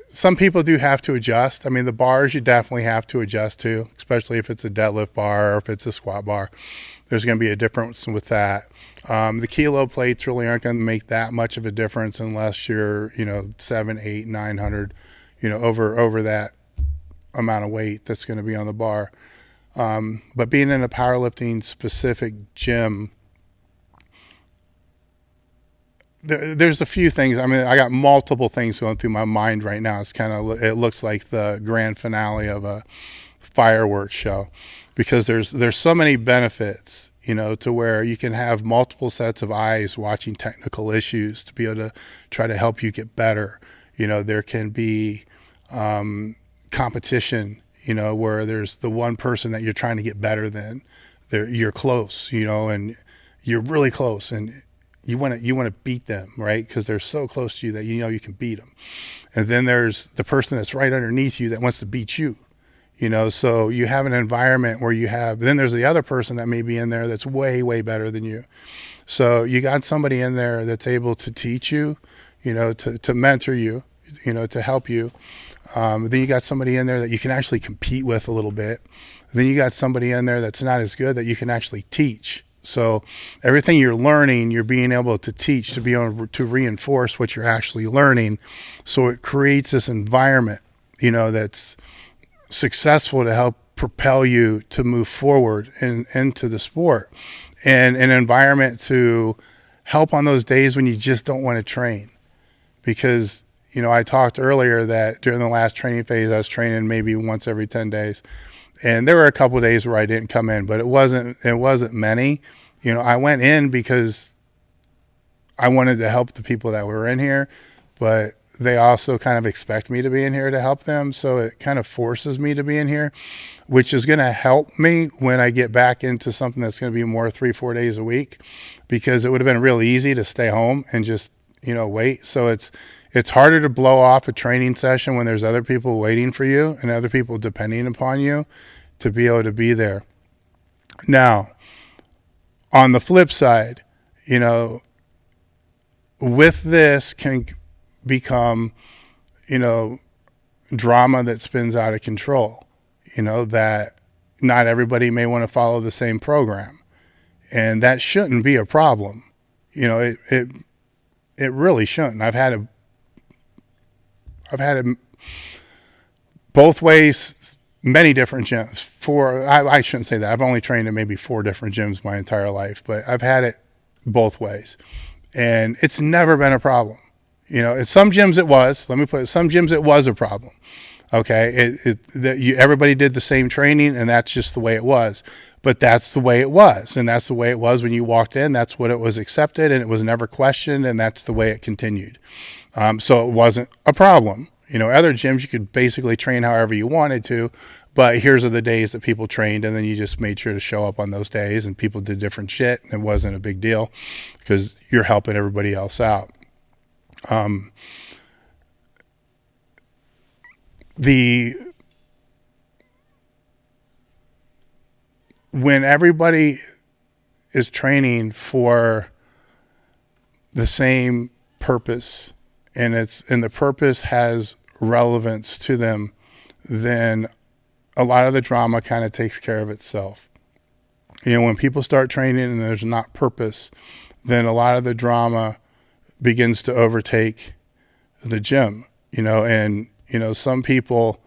some people do have to adjust. I mean, the bars you definitely have to adjust to, especially if it's a deadlift bar or if it's a squat bar. There's going to be a difference with that. The kilo plates really aren't going to make that much of a difference unless you're, 700, 800, 900, over that amount of weight that's going to be on the bar. But being in a powerlifting specific gym, there's a few things. I mean, I got multiple things going through my mind right now. It looks like the grand finale of a fireworks show, because there's so many benefits, to where you can have multiple sets of eyes watching technical issues to be able to try to help you get better. There can be competition, where there's the one person that you're trying to get better than. You're close, and you're really close, and you want to beat them, right? Because they're so close to you that you can beat them. And then there's the person that's right underneath you that wants to beat you. So you have an environment where then there's the other person that may be in there that's way, way better than you. So you got somebody in there that's able to teach you, to mentor you, to help you. Then you got somebody in there that you can actually compete with a little bit. Then you got somebody in there that's not as good that you can actually teach. So everything you're learning, you're being able to teach, to be able to reinforce what you're actually learning. So it creates this environment, that's successful to help propel you to move forward into the sport, and an environment to help on those days when you just don't want to train. Because, I talked earlier that during the last training phase, I was training maybe once every 10 days. And there were a couple of days where I didn't come in, but it wasn't many. I went in because I wanted to help the people that were in here, but they also kind of expect me to be in here to help them. So it kind of forces me to be in here, which is going to help me when I get back into something that's going to be more 3-4 days a week, because it would have been really easy to stay home and just, wait. So it's harder to blow off a training session when there's other people waiting for you and other people depending upon you to be able to be there. Now, on the flip side, with this can become, drama that spins out of control, that not everybody may want to follow the same program, and that shouldn't be a problem. It really shouldn't. I've had it both ways, many different gyms. I shouldn't say that. I've only trained at maybe 4 different gyms my entire life, but I've had it both ways, and it's never been a problem. At some gyms it was. Let me put it. Some gyms it was a problem. Okay, everybody did the same training, and that's just the way it was. But that's the way it was, and that's the way it was when you walked in. That's what it was accepted, and it was never questioned, and that's the way it continued. So it wasn't a problem. Other gyms you could basically train however you wanted to, but here's are the days that people trained, and then you just made sure to show up on those days, and people did different shit, and it wasn't a big deal because you're helping everybody else out. When everybody is training for the same purpose, and the purpose has relevance to them, then a lot of the drama kind of takes care of itself. When people start training and there's not purpose, then a lot of the drama begins to overtake the gym, and some people,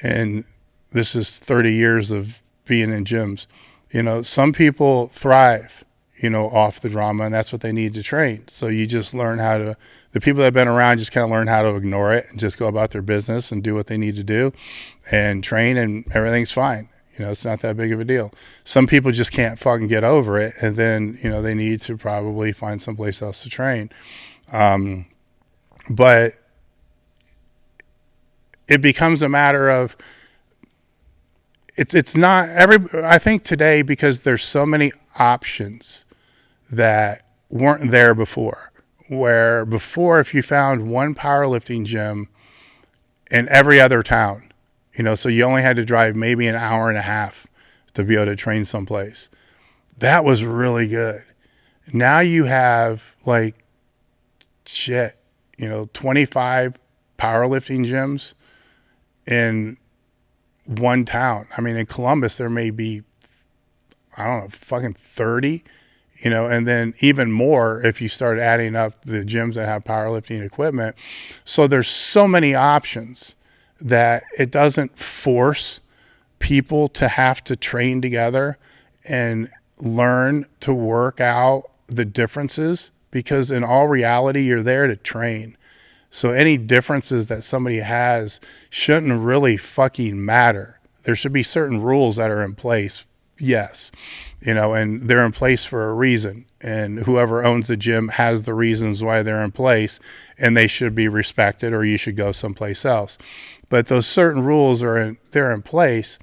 and this is 30 years of being in gyms, some people thrive, off the drama, and that's what they need to train. So you just learn the people that have been around just kind of learn how to ignore it and just go about their business and do what they need to do and train, and everything's fine. It's not that big of a deal. Some people just can't fucking get over it, and then, they need to probably find someplace else to train. But it becomes a matter of, it's not I think today, because there's so many options that weren't there before, where before, if you found one powerlifting gym in every other town, so you only had to drive maybe an hour and a half to be able to train someplace. That was really good. Now you have 25 powerlifting gyms in one town. I mean, in Columbus, there may be, fucking 30, and then even more if you start adding up the gyms that have powerlifting equipment. So there's so many options that it doesn't force people to have to train together and learn to work out the differences, because in all reality, you're there to train. So any differences that somebody has shouldn't really fucking matter. There should be certain rules that are in place, yes, and they're in place for a reason. And whoever owns the gym has the reasons why they're in place, and they should be respected, or you should go someplace else. But those certain rules they're in place,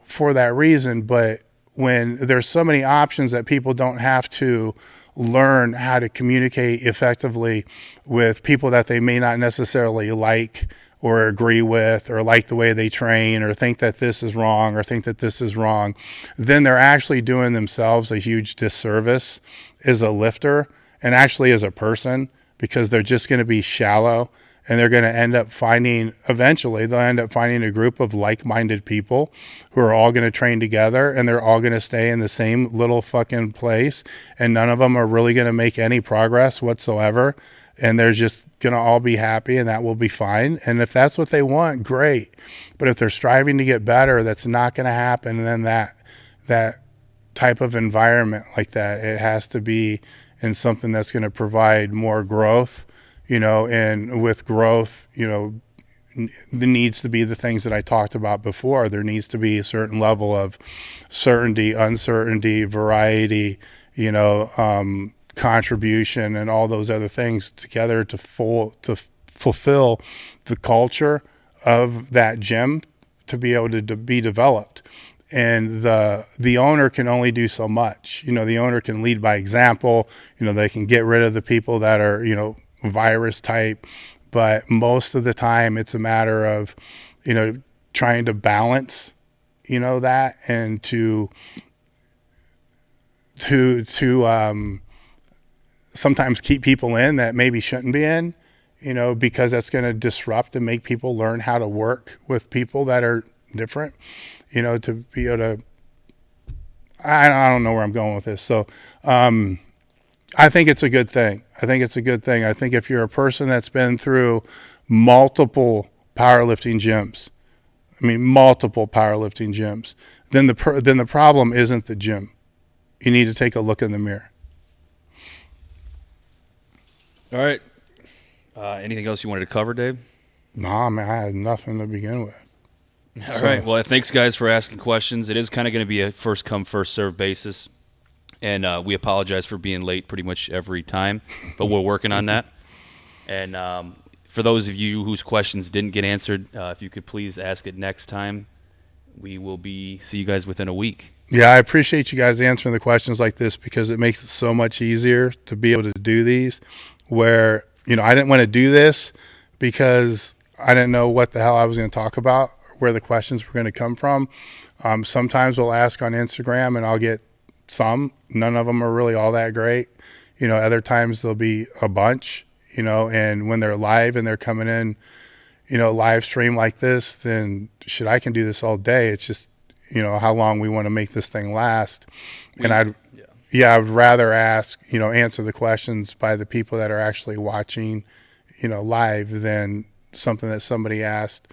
for that reason. But when there's so many options that people don't have to learn how to communicate effectively with people that they may not necessarily like or agree with, or like the way they train, or think that this is wrong, or think that this is wrong, then they're actually doing themselves a huge disservice as a lifter, and actually as a person, because they're just going to be shallow, and they're going to end up finding, eventually they'll end up finding a group of like-minded people who are all going to train together, and they're all going to stay in the same little fucking place, and none of them are really going to make any progress whatsoever, and they're just going to all be happy, and that will be fine. And if that's what they want, great. But if they're striving to get better, that's not going to happen. And then that type of environment like that, it has to be in something that's going to provide more growth, and with growth, there needs to be the things that I talked about before. There needs to be a certain level of certainty, uncertainty, variety, contribution, and all those other things together to fulfill the culture of that gym to be able to be developed. And the owner can only do so much. The owner can lead by example. They can get rid of the people that are, virus type, but most of the time it's a matter of, trying to balance, that, and to sometimes keep people in that maybe shouldn't be in, because that's going to disrupt and make people learn how to work with people that are different, to be able to, I don't know where I'm going with this. So, I think it's a good thing. I think if you're a person that's been through multiple powerlifting gyms, then the problem isn't the gym. You need to take a look in the mirror. All right. Anything else you wanted to cover, Dave? Nah, man, I had nothing to begin with. All right. Well, thanks, guys, for asking questions. It is kind of going to be a first-come, first-served basis. And we apologize for being late pretty much every time, but we're working on that. And for those of you whose questions didn't get answered, if you could please ask it next time. We will see you guys within a week. Yeah, I appreciate you guys answering the questions like this, because it makes it so much easier to be able to do these where, I didn't want to do this because I didn't know what the hell I was going to talk about, where the questions were going to come from. Sometimes we'll ask on Instagram and I'll get some. None of them are really all that great. Other times there'll be a bunch, and when they're live and they're coming in, live stream like this, then shit, I can do this all day. It's just, how long we want to make this thing last. And I would rather answer the questions by the people that are actually watching, live than something that somebody asked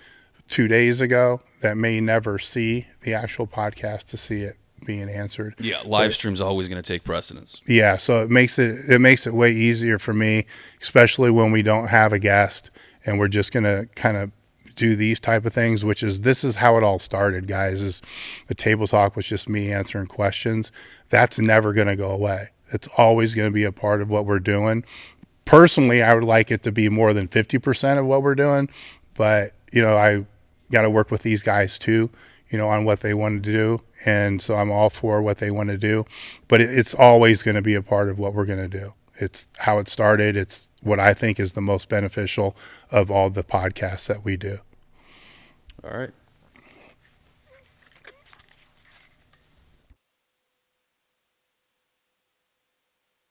2 days ago that may never see the actual podcast to see it being answered. Yeah, live stream's always going to take precedence. Yeah, so it makes it way easier for me, especially when we don't have a guest and we're just going to kind of do these type of things, this is how it all started, guys. Is the table talk was just me answering questions. That's never going to go away. It's always going to be a part of what we're doing. Personally, I would like it to be more than 50% of what we're doing, but I got to work with these guys too, on what they want to do. And so I'm all for what they want to do, but it's always going to be a part of what we're going to do. It's how it started. It's what I think is the most beneficial of all the podcasts that we do. All right.